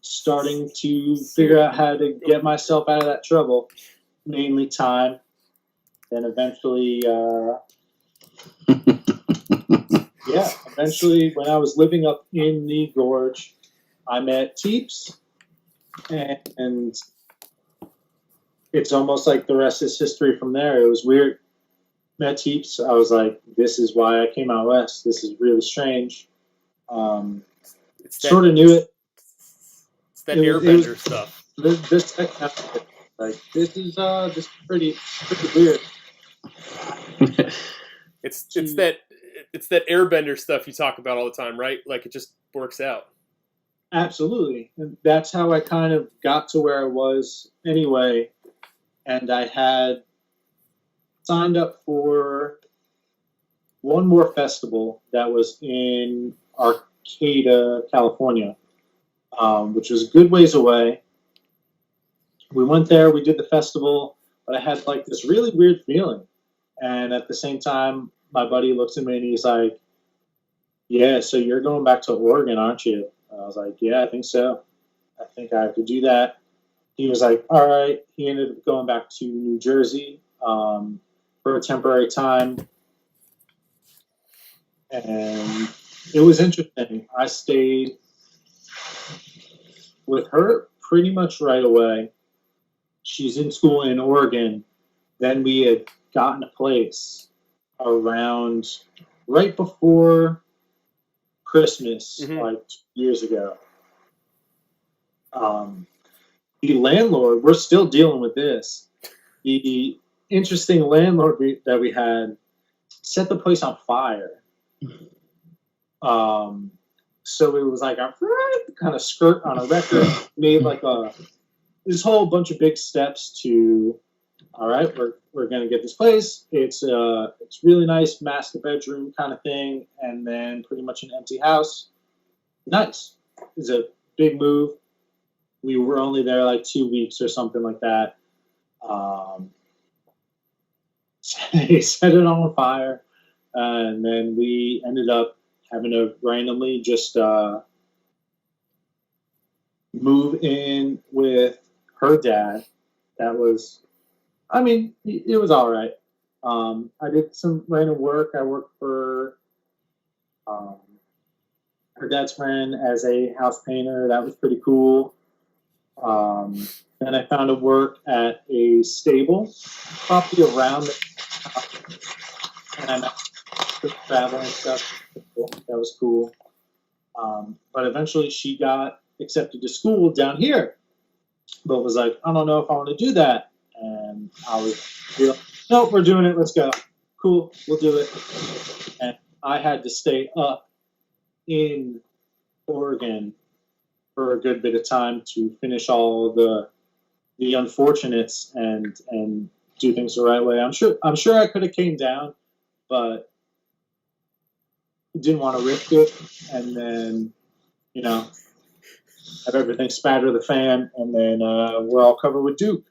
starting to figure out how to get myself out of that trouble, mainly time. Then eventually, eventually when I was living up in the gorge, I met Teeps, and it's almost like the rest is history from there. It was weird. Met Teeps, I was like, this is why I came out west. This is really strange. Sort of knew it. It's that airbender stuff. This like this is pretty weird. It's that airbender stuff you talk about all the time, right? Like it just works out. Absolutely. And that's how I kind of got to where I was anyway. And I had signed up for one more festival that was in Arcata, California, which was a good ways away. We went there, we did the festival, but I had like this really weird feeling. And at the same time, my buddy looks at me and he's like, yeah, so you're going back to Oregon, aren't you? And I was like, yeah, I think so. I think I have to do that. He was like, all right. He ended up going back to New Jersey for a temporary time. And it was interesting. I stayed with her pretty much right away. She's in school in Oregon. Then we had gotten a place around right before Christmas, like 2 years ago. The landlord, we're still dealing with this. The interesting landlord that we had set the place on fire. So it was like a kind of skirt on a record, made like this whole bunch of big steps to, all right, we're gonna get this place. It's really nice, master bedroom kind of thing, and then pretty much an empty house. Nice. It's a big move. We were only there like 2 weeks or something like that. He set it on fire, and then we ended up having to randomly just move in with her dad. That was, I mean, it was all right. I did some random work. I worked for her dad's friend as a house painter. That was pretty cool. Then I found a work at a stable, probably around and I met travel and stuff. That was cool. But eventually she got accepted to school down here, but was like, I don't know if I want to do that. And I was like, nope, we're doing it. Let's go. Cool, we'll do it. And I had to stay up in Oregon for a good bit of time to finish all the unfortunates and do things the right way. I'm sure I could have came down, but didn't want to risk it, and then have everything spatter the fan, and then we're all covered with Duke.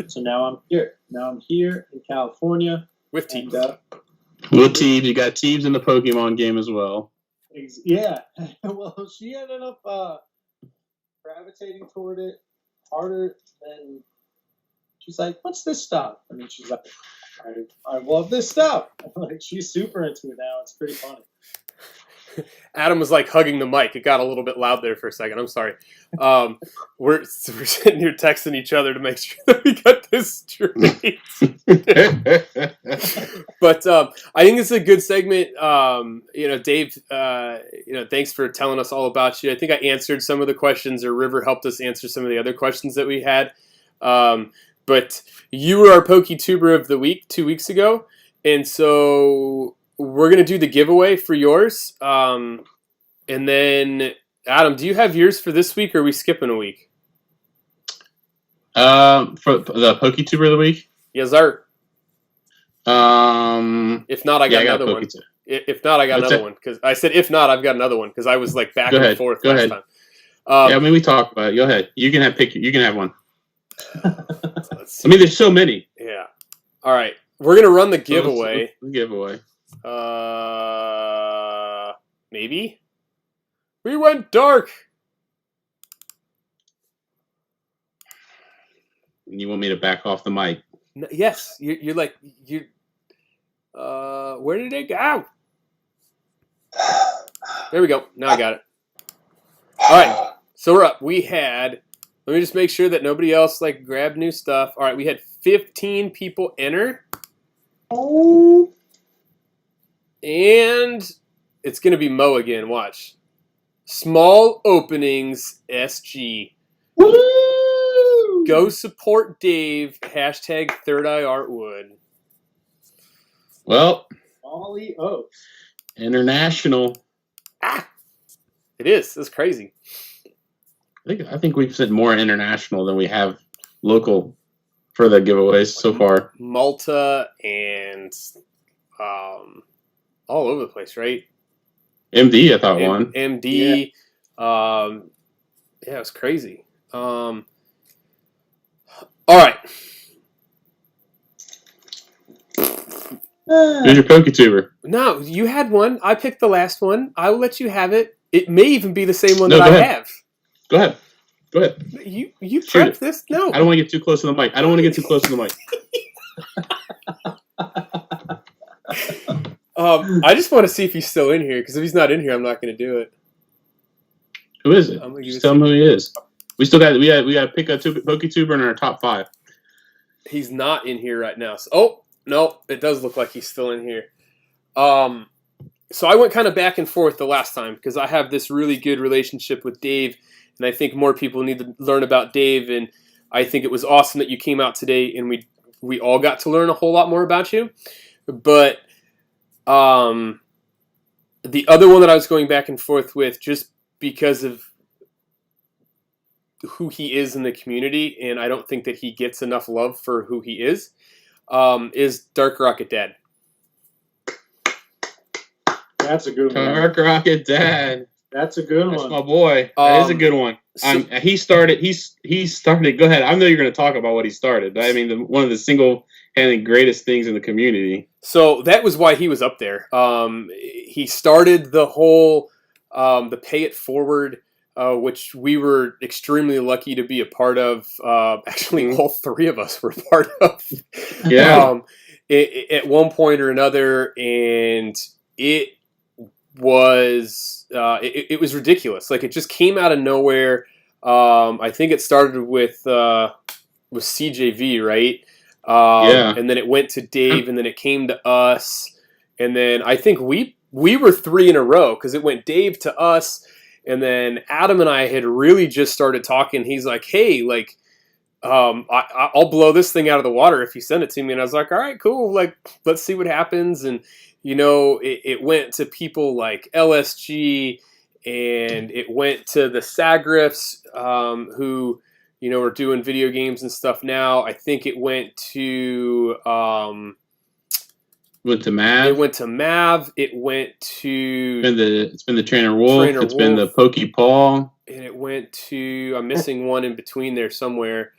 So now I'm here. Now I'm here in California with Teebs. With Teebs, you got Teebs in the Pokemon game as well. Yeah. Well, she ended up gravitating toward it harder than. She's like, "What's this stuff?" I mean, she's like, "I love this stuff." Like, she's super into it now. It's pretty funny. Adam was like hugging the mic. It got a little bit loud there for a second. I'm sorry. We're sitting here texting each other to make sure that we got this straight. But I think it's a good segment. Dave, thanks for telling us all about you. I think I answered some of the questions, or River helped us answer some of the other questions that we had. But you were our PokeTuber of the week 2 weeks ago, and so we're going to do the giveaway for yours. And then, Adam, do you have yours for this week, or are we skipping a week? For the PokeTuber of the week? Yes, sir. If not, I got another one. If not, I got another one. Because I said if not, I've got another one because I was like back and forth last time. I mean, we talked about it. Go ahead. You can have one. There's so many. Yeah. All right. We're gonna run the giveaway. Maybe. We went dark. You want me to back off the mic? Yes. You're like you. Where did it go? There we go. Now I got it. All right. So we're up. We had. Let me just make sure that nobody else grabbed new stuff. All right, we had 15 people enter. Oh. And it's going to be Mo again. Watch. Small Openings SG. Woo! Go support Dave. Hashtag Third Eye Artwood. Well. Ollie O. International. It is. It's crazy. I think we've said more international than we have local for the giveaways so far. Malta and all over the place, right? MD, I thought won. MD. Yeah, it was crazy. All right. Who's your PokeTuber? No, you had one. I picked the last one. I will let you have it. It may even be the same one No, that I ahead. have. Go ahead. You prepped this? No. I don't want to get too close to the mic. I just want to see if he's still in here, because if he's not in here, I'm not going to do it. Who is it? Just tell him who he is. We got to pick a PokeTuber in our top 5. He's not in here right now. So, no, it does look like he's still in here. So I went kind of back and forth the last time because I have this really good relationship with Dave, and I think more people need to learn about Dave. And I think it was awesome that you came out today, and we all got to learn a whole lot more about you. But the other one that I was going back and forth with, just because of who he is in the community, and I don't think that he gets enough love for who he is Dark Rocket Dad. That's a good one. Dark Rocket Dad. That's a good That's one. my boy. That is a good one. He started. Go ahead. I know you're going to talk about what he started. I mean, one of the single-handed greatest things in the community. So that was why he was up there. He started the whole the Pay It Forward, which we were extremely lucky to be a part of. Actually, all 3 of us were a part of. Yeah. At one point or another, and it was it was ridiculous. Like, it just came out of nowhere. I think it started with CJV, right? Yeah. And then it went to Dave, and then it came to us, and then I think we were 3 in a row because it went Dave to us, and then Adam and I had really just started talking. He's like, "Hey, I'll blow this thing out of the water if you send it to me." And I was like, "All right, cool. Let's see what happens." And it went to people like LSG, and it went to the Sagrifs, who, are doing video games and stuff now. I think it went to Mav. It went to Mav. It went to It's been the Trainer Wolf. It's been the Pokey Paul. And it went to, I'm missing one in between there somewhere.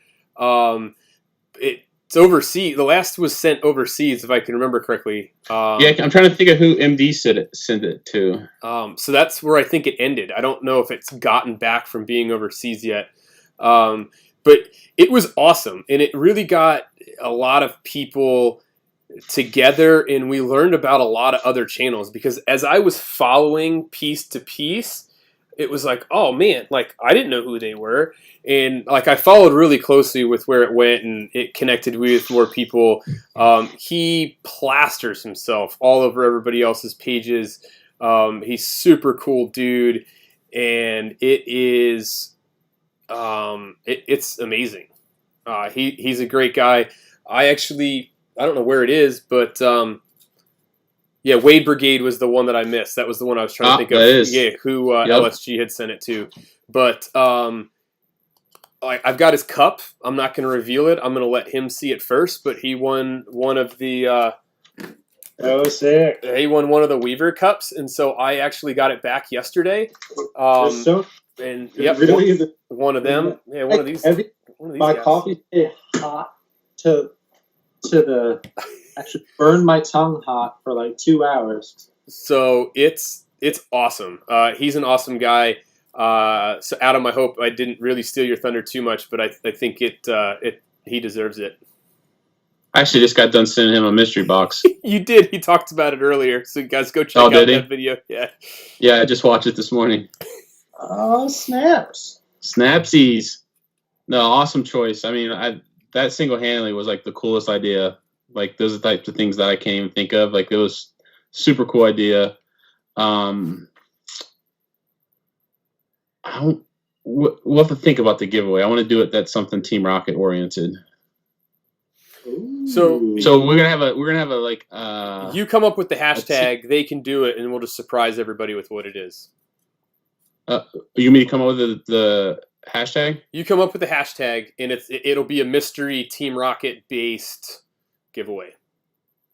It's overseas. The last was sent overseas, if I can remember correctly. Yeah, I'm trying to think of who MD sent it to. So that's where I think it ended. I don't know if it's gotten back from being overseas yet. But it was awesome, and it really got a lot of people together, and we learned about a lot of other channels, because as I was following piece to piece, it was like, oh man, like I didn't know who they were. And like I followed really closely with where it went, and it connected with more people. He plasters himself all over everybody else's pages. He's super cool dude, and it is it's amazing. He's a great guy. I don't know where it is, but yeah, Wade Brigade was the one that I missed. That was the one I was trying to think of. Yeah, who LSG had sent it to. But I've got his cup. I'm not going to reveal it. I'm going to let him see it first. But he won one of the. Sick! He won one of the Weaver cups, and so I actually got it back yesterday. And yep, really one of them. Yeah, one of these. My guys. coffee stayed hot to the. Actually burned my tongue hot for like 2 hours. So it's awesome. He's an awesome guy. So Adam, I hope I didn't really steal your thunder too much, but I think he deserves it. I actually just got done sending him a mystery box. You did. He talked about it earlier. So you guys go check out that video. Yeah. Yeah, I just watched it this morning. Oh, snaps. Snapsies. No, awesome choice. I mean, that single-handedly was like the coolest idea. Like, those are the types of things that I can't even think of. Like, it was super cool idea. We'll have to think about the giveaway. I want to do it that's something Team Rocket oriented. So we're gonna have a like. You come up with the hashtag. They can do it, and we'll just surprise everybody with what it is. You mean to come up with the hashtag? You come up with the hashtag, and it'll be a mystery Team Rocket based giveaway.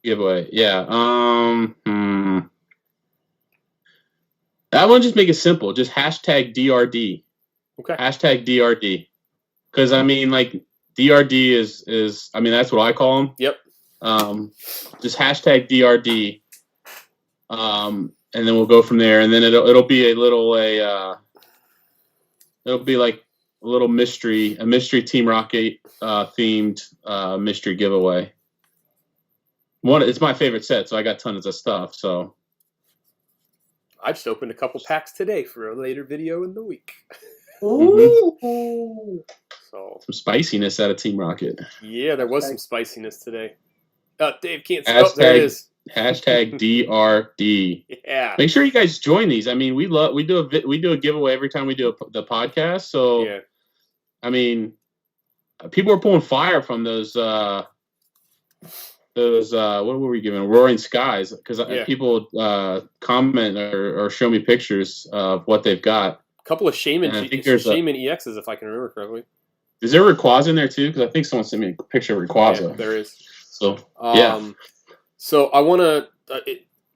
Yeah. That one, just make it simple. Just hashtag DRD. Okay. Hashtag DRD. Because I mean, like, DRD is I mean, that's what I call them. Yep. Just hashtag DRD. And then we'll go from there. And then it'll be it'll be like a little mystery Team Rocket themed mystery giveaway. It's my favorite set, so I got tons of stuff. So I just opened a couple packs today for a later video in the week. Ooh. So some spiciness out of Team Rocket. Yeah, there was some spiciness today. Dave can't see. There it is. Hashtag DRD. Yeah. Make sure you guys join these. I mean, we do a giveaway every time we do the podcast. So yeah. I mean, people are pulling fire from those what were we giving? Roaring Skies, because people comment or show me pictures of what they've got. A couple of Shaman EXs, if I can remember correctly. Is there Rayquaza in there too? Because I think someone sent me a picture of Rayquaza. Yeah, there is. So yeah. So I want to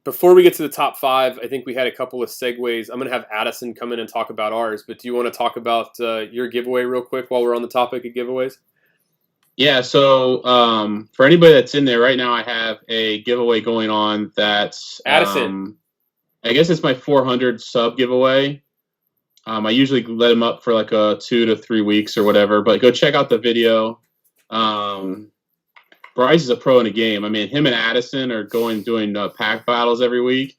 before we get to the top 5, I think we had a couple of segues. I'm going to have Addison come in and talk about ours. But do you want to talk about your giveaway real quick while we're on the topic of giveaways? Yeah, so for anybody that's in there right now, I have a giveaway going on that's Addison. I guess it's my 400 sub giveaway. I usually let them up for like 2 to 3 weeks or whatever, but go check out the video. Bryce is a pro in the game. I mean, him and Addison are doing pack battles every week,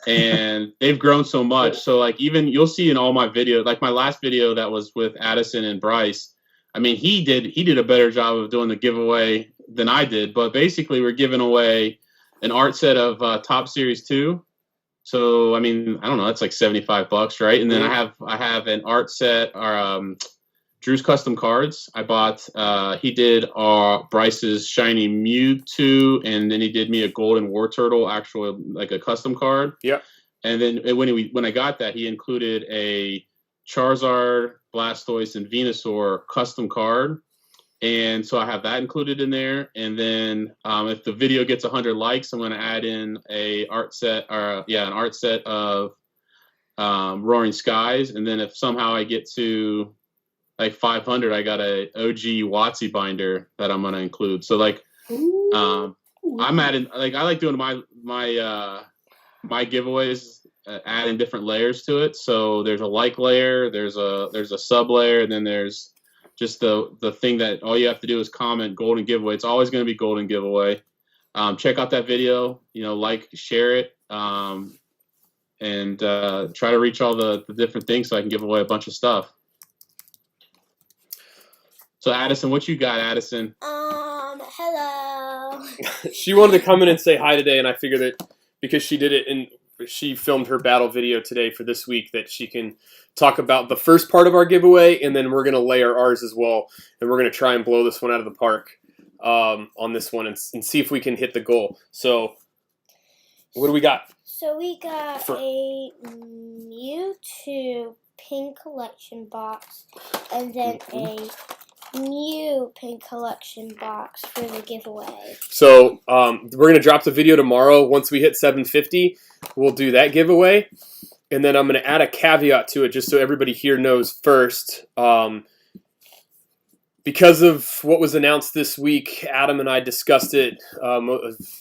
and they've grown so much. So like, even you'll see in all my videos, like my last video that was with Addison and Bryce, I mean, he did a better job of doing the giveaway than I did. But basically, we're giving away an art set of Top Series 2. So I mean, I don't know, that's like $75, right? And then I have an art set, or Drew's custom cards. I bought. He did Bryce's shiny Mewtwo, and then he did me a Golden Wartortle, actual like a custom card. Yeah. And then when I got that, he included a Charizard, Blastoise, and Venusaur custom card, and so I have that included in there. And then if the video gets 100 likes, I'm going to add in an art set of Roaring Skies. And then if somehow I get to like 500, I got a OG WotC binder that I'm going to include. So like, I'm adding, like, I like doing my giveaways. Adding different layers to it. So there's a like layer, there's a sub layer, and then there's just the thing that all you have to do is comment golden giveaway. It's always going to be golden giveaway. check out that video. Like, share it, and try to reach all the different things so I can give away a bunch of stuff. So, Addison, what you got, Addison? Hello. She wanted to come in and say hi today, and I figured that because she did it and she filmed her battle video today for this week, that she can talk about the first part of our giveaway, and then we're going to layer ours as well, and we're going to try and blow this one out of the park on this one and see if we can hit the goal. So, what do we got? So we got a Mewtwo pin collection box, and then a new pin collection box for the giveaway. So we're going to drop the video tomorrow. Once we hit 750, we'll do that giveaway. And then I'm going to add a caveat to it just so everybody here knows first. Because of what was announced this week, Adam and I discussed it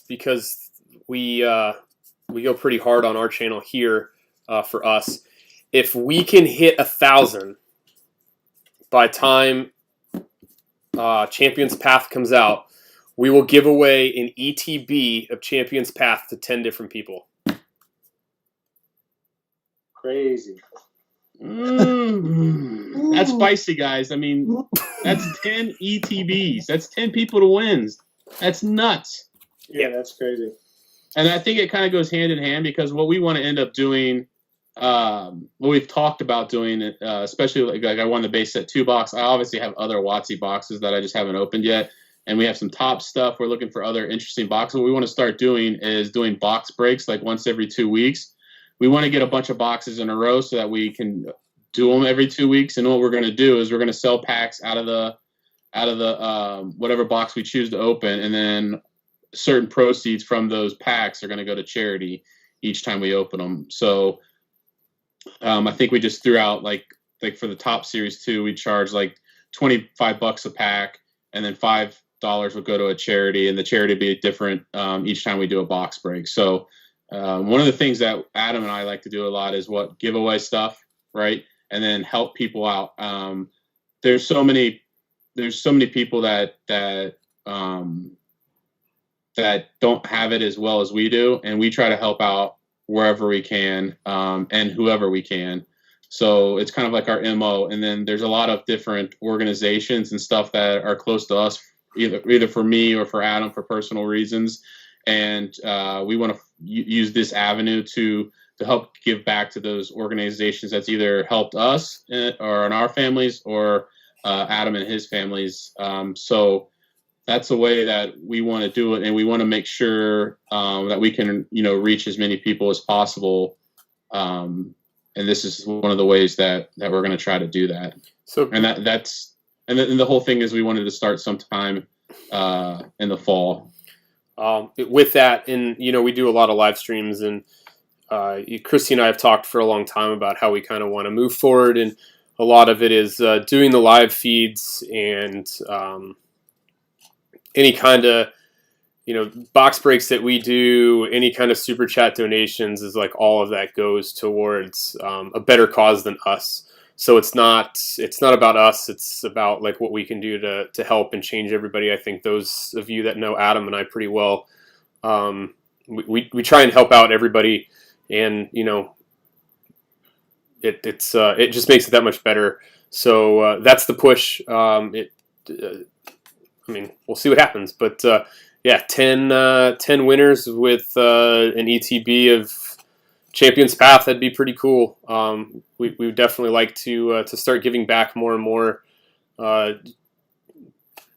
because we go pretty hard on our channel here for us. If we can hit 1,000 by time Champions Path comes out, we will give away an ETB of Champions Path to 10 different people. Crazy. That's spicy, guys. I mean, that's 10 ETBs. That's 10 people to win. That's nuts. Yeah, that's crazy. And I think it kind of goes hand in hand because what we want to end up doing, what we've talked about doing, especially like I won the base set 2 box. I obviously have other WotC boxes that I just haven't opened yet. And we have some top stuff. We're looking for other interesting boxes. What we want to start doing is doing box breaks like once every 2 weeks. We want to get a bunch of boxes in a row so that we can do them every 2 weeks. And what we're going to do is we're going to sell packs out of the whatever box we choose to open, and then certain proceeds from those packs are going to go to charity each time we open them. So I think we just threw out like for the top series 2, we charge like $25 a pack, and then $5 will go to a charity, and the charity will be different each time we do a box break. So one of the things that Adam and I like to do a lot is giveaway stuff, right? And then help people out. There's so many people that don't have it as well as we do, and we try to help out wherever we can and whoever we can. So it's kind of like our MO. And then there's a lot of different organizations and stuff that are close to us, either for me or for Adam for personal reasons. And we want to use this avenue to help give back to those organizations that's either helped us or in our families or Adam and his families. So that's the way that we want to do it, and we want to make sure that we can, reach as many people as possible. And this is one of the ways that we're going to try to do that. So, and that's the whole thing is we wanted to start sometime in the fall. With that, and we do a lot of live streams, and Christy and I have talked for a long time about how we kind of want to move forward, and a lot of it is doing the live feeds and any kind of box breaks that we do, any kind of super chat donations, is like all of that goes towards a better cause than us. So it's not about us. It's about like what we can do to help and change everybody. I think those of you that know Adam and I pretty well, we try and help out everybody, and it just makes it that much better. So that's the push. I mean, we'll see what happens, but yeah, 10 winners with an ETB of Champions Path. That'd be pretty cool. We would definitely like to start giving back more and more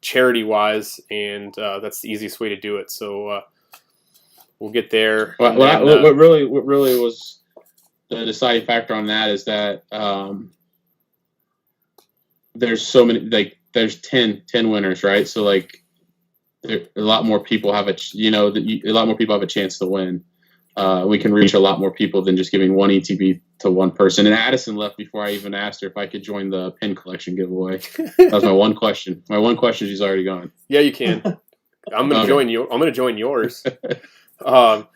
charity-wise, and that's the easiest way to do it. So we'll get there. What really was the deciding factor on that is that there's so many, there's 10 winners, right? So a lot more people have a lot more people have a chance to win. We can reach a lot more people than just giving one ETB to one person. And Addison left before I even asked her if I could join the pin collection giveaway. That was my one question. My one question, she's already gone. Yeah, you can. I'm gonna join you. I'm gonna join yours. But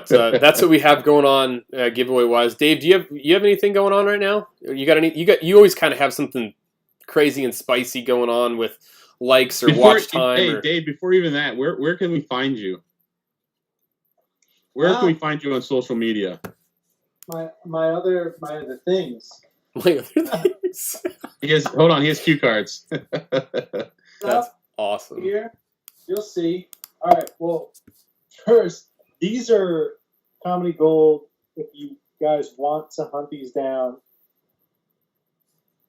that's what we have going on giveaway wise. Dave, do you have anything going on right now? You always kind of have something crazy and spicy going on with likes or watch time. Dave, before even that, where can we find you? Where can we find you on social media? My other things. My other things. Hold on, he has cue cards. That's awesome. Here, you'll see. All right. Well, first, these are Comedy Gold. If you guys want to hunt these down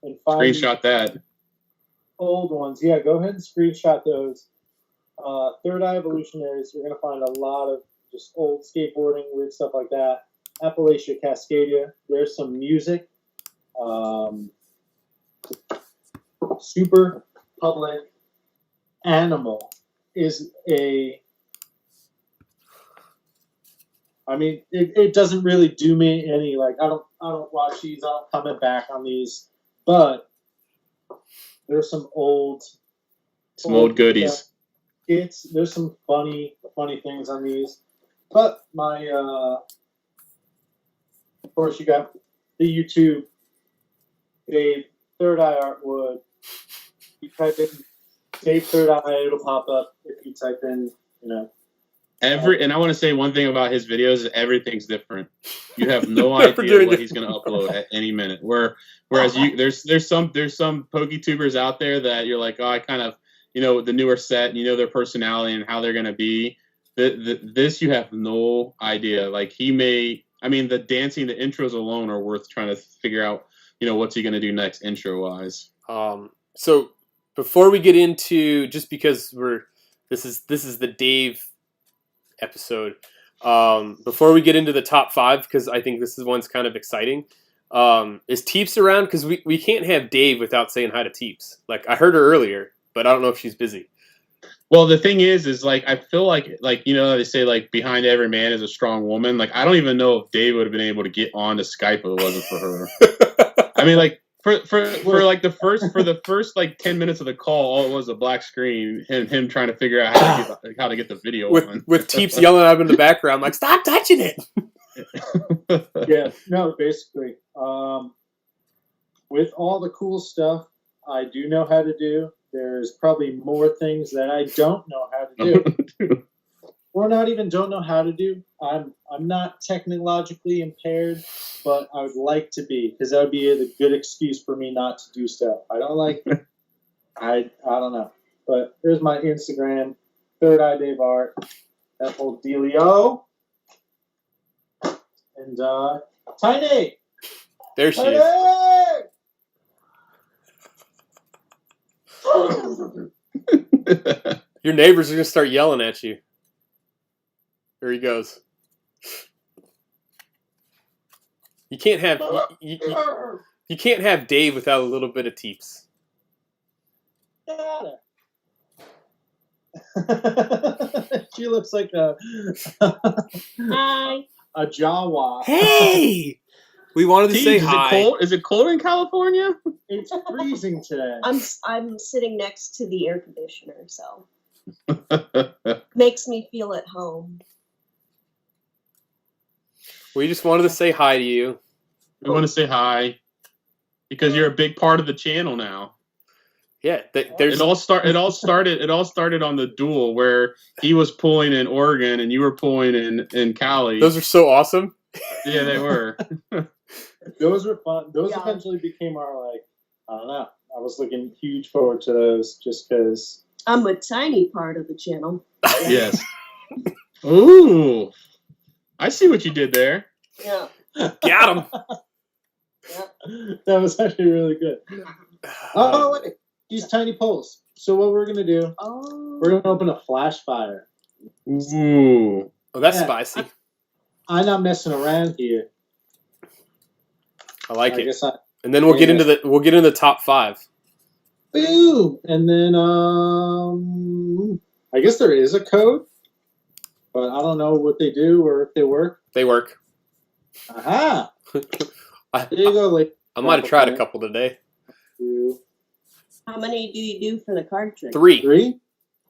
and find Screenshot that. old ones, yeah, go ahead and screenshot those. Third Eye Evolutionaries, you're gonna find a lot of just old skateboarding, weird stuff like that. Appalachia Cascadia, there's some music. Super Public Animal is it doesn't really do me any, like, I don't watch these, I don't comment back on these, but there's some old goodies. There's some funny things on these, but of course you got the YouTube Dave Third Eye Artwood. You type in Dave Third Eye, it'll pop up. If you type in, And I want to say one thing about his videos is everything's different. You have no idea what he's going to upload at any minute. Whereas there's some PokeTubers out there that you're like, oh, I kind of, the newer set, and their personality and how they're going to be. This you have no idea. Like the dancing, the intros alone are worth trying to figure out, what's he going to do next intro wise. So before we get into, just because this is the Dave episode, before we get into the top 5, because I think this one's kind of exciting, is Teeps around? Because we can't have Dave without saying hi to Teeps. Like, I heard her earlier, but I don't know if she's busy. Well, the thing is like, I feel like they say, like, behind every man is a strong woman. Like, I don't even know if Dave would have been able to get on to Skype if it wasn't for her. I mean, like, for the first like 10 minutes of the call, all it was a black screen and him trying to figure out how to get the video on. With Teeps yelling at him in the background, like, stop touching it. Yeah, no, basically, with all the cool stuff I do know how to do, there's probably more things that I don't know how to do. Or not even don't know how to do. I'm not technologically impaired, but I would like to be, because that would be a good excuse for me not to do stuff. I don't like it. I don't know. But here's my Instagram, Third Eye Dave Art, that whole dealio. And Tiny! There she Tiny! is. Your neighbors are going to start yelling at you. There he goes. You can't have you can't have Dave without a little bit of Teeps. She looks like a Jawa. Hey, we wanted to say hi. Is it cold in California? It's freezing today. I'm sitting next to the air conditioner, so makes me feel at home. We just wanted to say hi to you. We want to say hi because you're a big part of the channel now. Yeah, it all started on the duel where he was pulling in Oregon and you were pulling in Cali. Those are so awesome. Yeah, they were. Those were fun. Those eventually became our, like, I don't know. I was looking huge forward to those just because I'm a tiny part of the channel. Yes. Ooh. I see what you did there. Yeah. Got him. Yeah. That was actually really good. Oh, wait. These tiny poles. So what we're going to do, we're going to open a flash fire. Ooh. Oh, that's spicy. I'm not messing around here. I like it. And then we'll get into the top 5. Boom. And then I guess there is a code, but I don't know what they do or if they work. They work. Aha. There you go. Like, I might have tried a couple today. How many do you do for the card trick? 3. 3?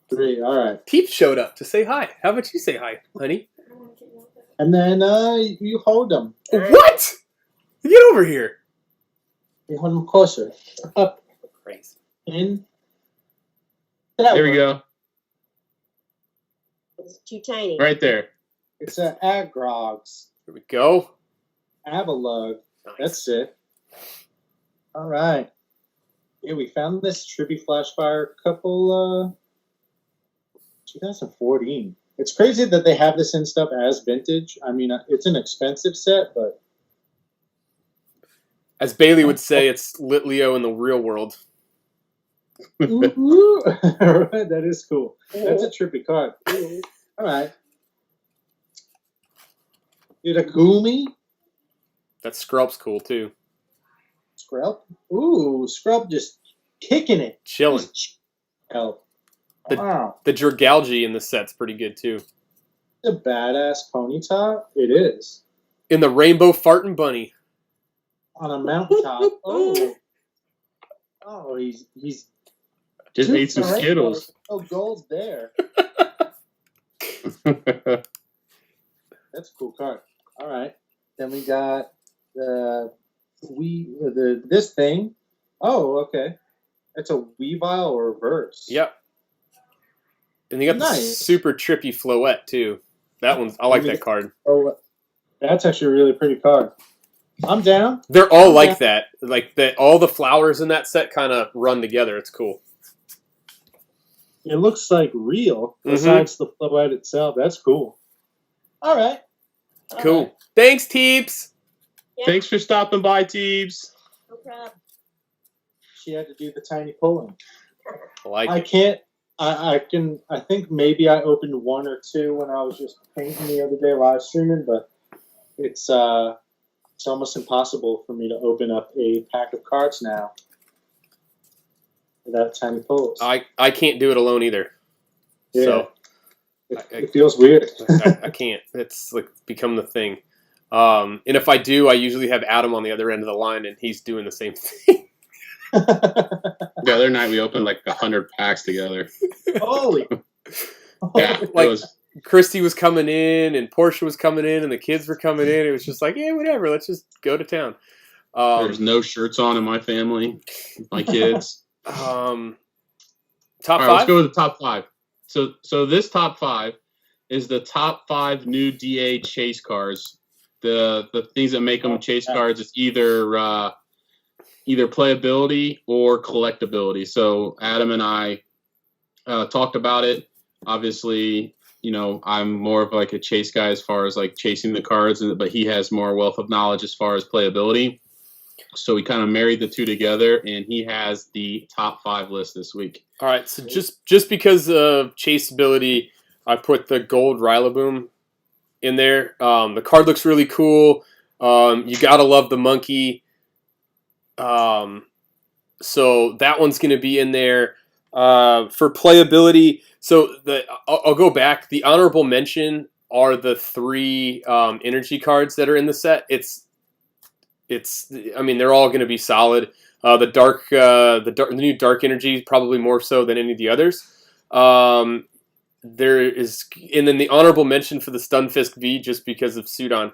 3. All right. Teeps showed up to say hi. How about you say hi, honey? And then you hold them. What? Get over here. You hold them closer. Up. Crazy. In. There we go. It's too tiny. Right there. It's an Agrogs. Here we go. Avalug. Nice. That's it. All right. Yeah, we found this Trippy Flashfire couple 2014. It's crazy that they have this in stuff as vintage. I mean, it's an expensive set, but As Bailey would say, it's Litleo in the real world. ooh, that is cool. That's a trippy card. All right. Dude, a Gumi? That Scrub's cool too. Scrub? Ooh, Scrub just kicking it. Chilling. Hell. The- Wow. The Dragalge in the set's pretty good too. A badass pony top? It is. In the Rainbow Fartin' Bunny. On a mountaintop. Oh. Oh, he's Just ate some Alright, Skittles. Oh, gold's there. That's a cool card. All right. Then we got this thing. Oh, okay. It's a Weavile reverse. Yep. And you got the Nice. super trippy Floette too. That one's, I like that card. Oh, that's actually a really pretty card. I'm down. They're all like that. Like all the flowers in that set kind of run together. It's cool. It looks like real besides the Floette itself. That's cool. All right. All Cool. right. Thanks, Teeps. Yeah. Thanks for stopping by, Teebs. No problem. She had to do the tiny pulling. I like I it. can't. I think maybe I opened one or two when I was just painting the other day live streaming, but it's almost impossible for me to open up a pack of cards now without tiny pulls. I can't do it alone either. Yeah. So It feels weird. I can't. It's like become the thing. And if I do, I usually have Adam on the other end of the line, and he's doing the same thing. The other night we opened like 100 packs together. Holy. Yeah, Like- it was. Christy was coming in, and Portia was coming in, and the kids were coming in. It was just like, yeah, whatever. Let's just go to town. There's no shirts on in my family, my kids. Top All right, five. let's go with the top five. So this top five is the top 5 new DA chase cards. The things that make them chase cards is either playability or collectability. So Adam and I talked about it. Obviously, I'm more of like a chase guy as far as like chasing the cards, but he has more wealth of knowledge as far as playability. So we kind of married the two together, and he has the top 5 list this week. All right, so just because of chaseability, I put the gold Rillaboom in there. The card looks really cool. You gotta love the monkey. So that one's gonna be in there. For playability, so I'll go back. The honorable mention are the 3 energy cards that are in the set. I mean, they're all gonna be solid. The new dark energy probably more so than any of the others. There is, and then the honorable mention for the Stunfisk V just because of Sudan.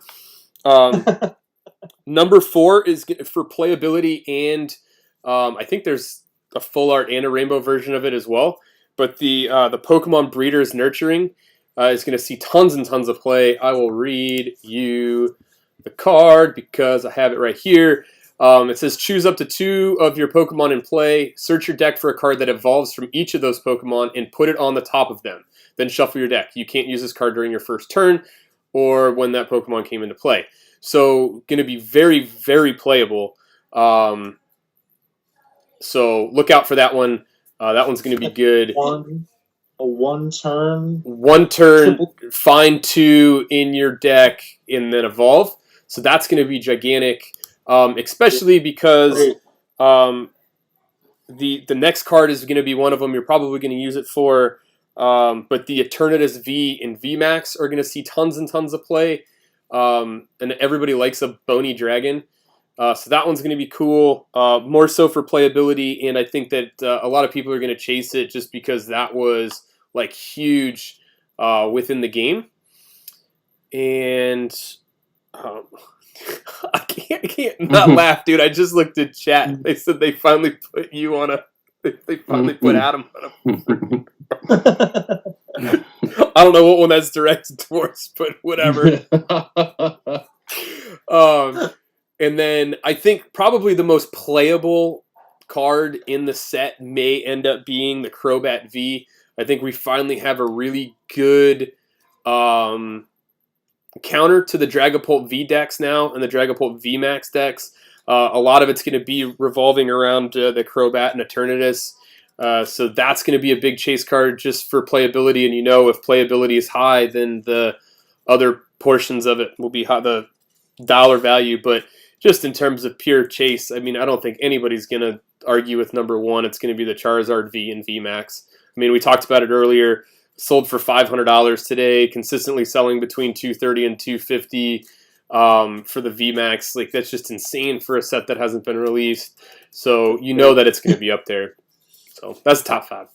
Number 4 is for playability, and I think there's a full art and a rainbow version of it as well. But the Pokemon Breeders Nurturing is going to see tons and tons of play. I will read you the card because I have it right here. It says choose up to 2 of your Pokemon in play. Search your deck for a card that evolves from each of those Pokemon and put it on the top of them. Then shuffle your deck. You can't use this card during your first turn or when that Pokemon came into play. So going to be very, very playable. So look out for that one. That one's going to be good. A one turn. One turn, find 2 in your deck, and then evolve. So that's going to be gigantic, especially because the next card is going to be one of them you're probably going to use it for. But the Eternatus V and VMAX are going to see tons and tons of play. And everybody likes a bony dragon. So that one's going to be cool, more so for playability. And I think that a lot of people are going to chase it just because that was like huge within the game. And I can't not laugh, dude. I just looked at chat. They said they finally put you on They finally put Adam on a I don't know what one that's directed towards, but whatever. And then I think probably the most playable card in the set may end up being the Crobat V. I think we finally have a really good counter to the Dragapult V decks now and the Dragapult V Max decks. A lot of it's going to be revolving around the Crobat and Eternatus. So that's going to be a big chase card just for playability. And if playability is high, then the other portions of it will be high, the dollar value. But just in terms of pure chase, I mean, I don't think anybody's going to argue with number one. It's going to be the Charizard V and V Max. I mean, we talked about it earlier. Sold for $500 today, consistently selling between $230 and $250 for the V Max. Like, that's just insane for a set that hasn't been released. So that it's going to be up there. So that's top 5.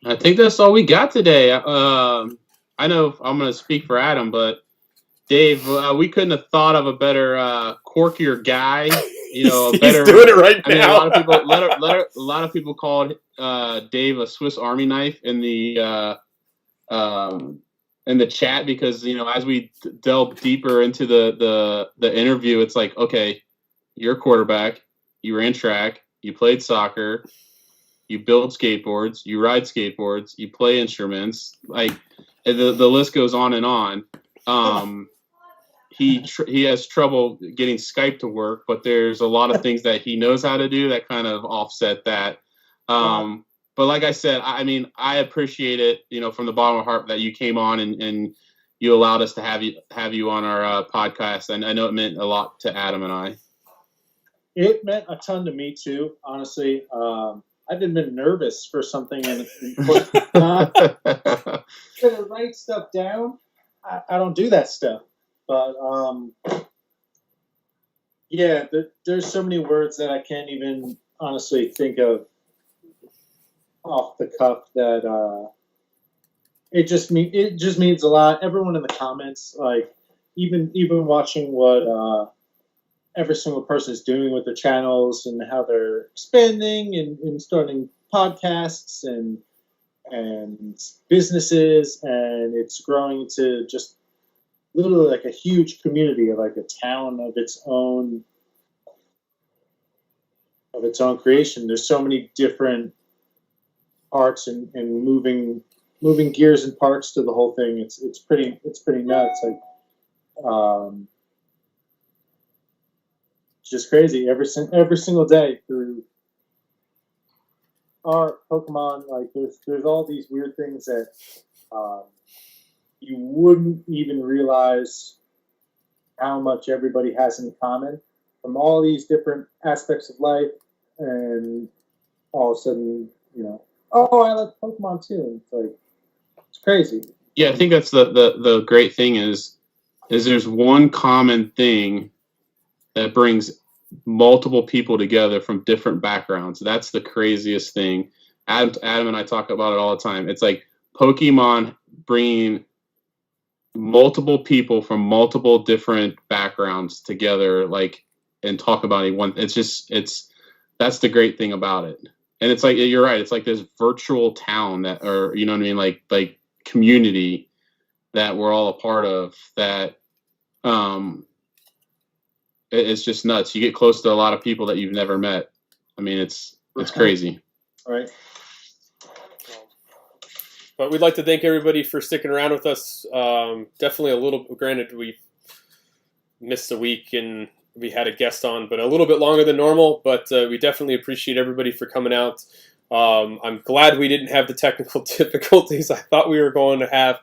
I think that's all we got today. I know I'm going to speak for Adam, but Dave, we couldn't have thought of a better quirkier guy. He's doing it right now. A lot of people called Dave a Swiss Army knife in the chat because as we delve deeper into the interview, it's like, okay, you're a quarterback, you ran track, you played soccer, you build skateboards, you ride skateboards, you play instruments, like the list goes on and on. He has trouble getting Skype to work, but there's a lot of things that he knows how to do that kind of offset that. But like I said, I mean, I appreciate it, from the bottom of my heart that you came on and you allowed us to have you on our podcast. And I know it meant a lot to Adam and I. It meant a ton to me too, honestly. I've been nervous for something and to write stuff down. I don't do that stuff. But there's so many words that I can't even honestly think of off the cuff that it just means a lot. Everyone in the comments, like even watching what every single person is doing with their channels and how they're expanding and starting podcasts and businesses, and it's growing to just literally like a huge community, like a town of its own creation. There's so many different parts and moving gears and parts to the whole thing. It's pretty nuts. Like just crazy every single day through art, Pokemon. Like there's all these weird things that you wouldn't even realize how much everybody has in common from all these different aspects of life, and all of a sudden, oh, I like Pokemon too. It's like, it's crazy. Yeah, I think that's the great thing is there's one common thing that brings multiple people together from different backgrounds. That's the craziest thing. Adam and I talk about it all the time. It's like Pokemon bringing multiple people from multiple different backgrounds together, like, and talk about it. That's the great thing about it. And it's like, you're right. It's like this virtual town that, or, you know what I mean? Like community that we're all a part of that, it's just nuts. You get close to a lot of people that you've never met. I mean, it's crazy. All right. But we'd like to thank everybody for sticking around with us. Definitely granted, we missed a week and we had a guest on, but a little bit longer than normal. But we definitely appreciate everybody for coming out. I'm glad we didn't have the technical difficulties I thought we were going to have.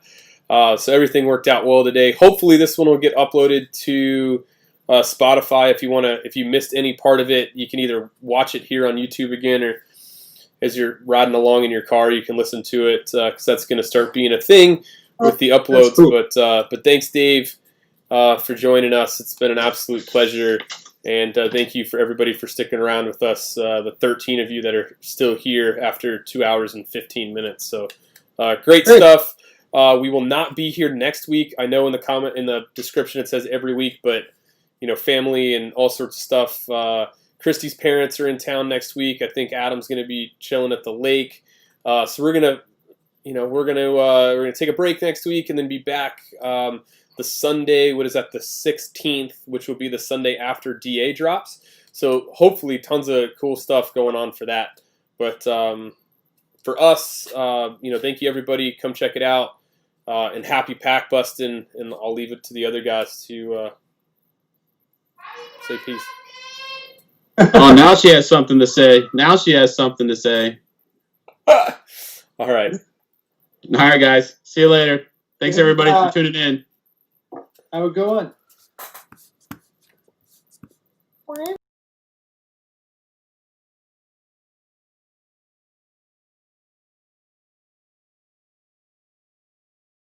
So everything worked out well today. Hopefully this one will get uploaded to Spotify. If you missed any part of it, you can either watch it here on YouTube again, or as you're riding along in your car, you can listen to it, because that's going to start being a thing with the uploads. Cool. But thanks, Dave, for joining us. It's been an absolute pleasure, and thank you for everybody for sticking around with us. The 13 of you that are still here after 2 hours and 15 minutes. So great stuff. We will not be here next week. I know in the description it says every week, but family and all sorts of stuff Christy's parents are in town next week. I think Adam's going to be chilling at the lake. So we're gonna take a break next week and then be back the Sunday. What is that? The 16th, which will be the Sunday after DA drops. So hopefully, tons of cool stuff going on for that. But for us, thank you everybody. Come check it out. And happy pack busting. And I'll leave it to the other guys to say peace. Oh, now she has something to say. All right. All right, guys. See you later. Thanks, everybody, for tuning in. Have a good one.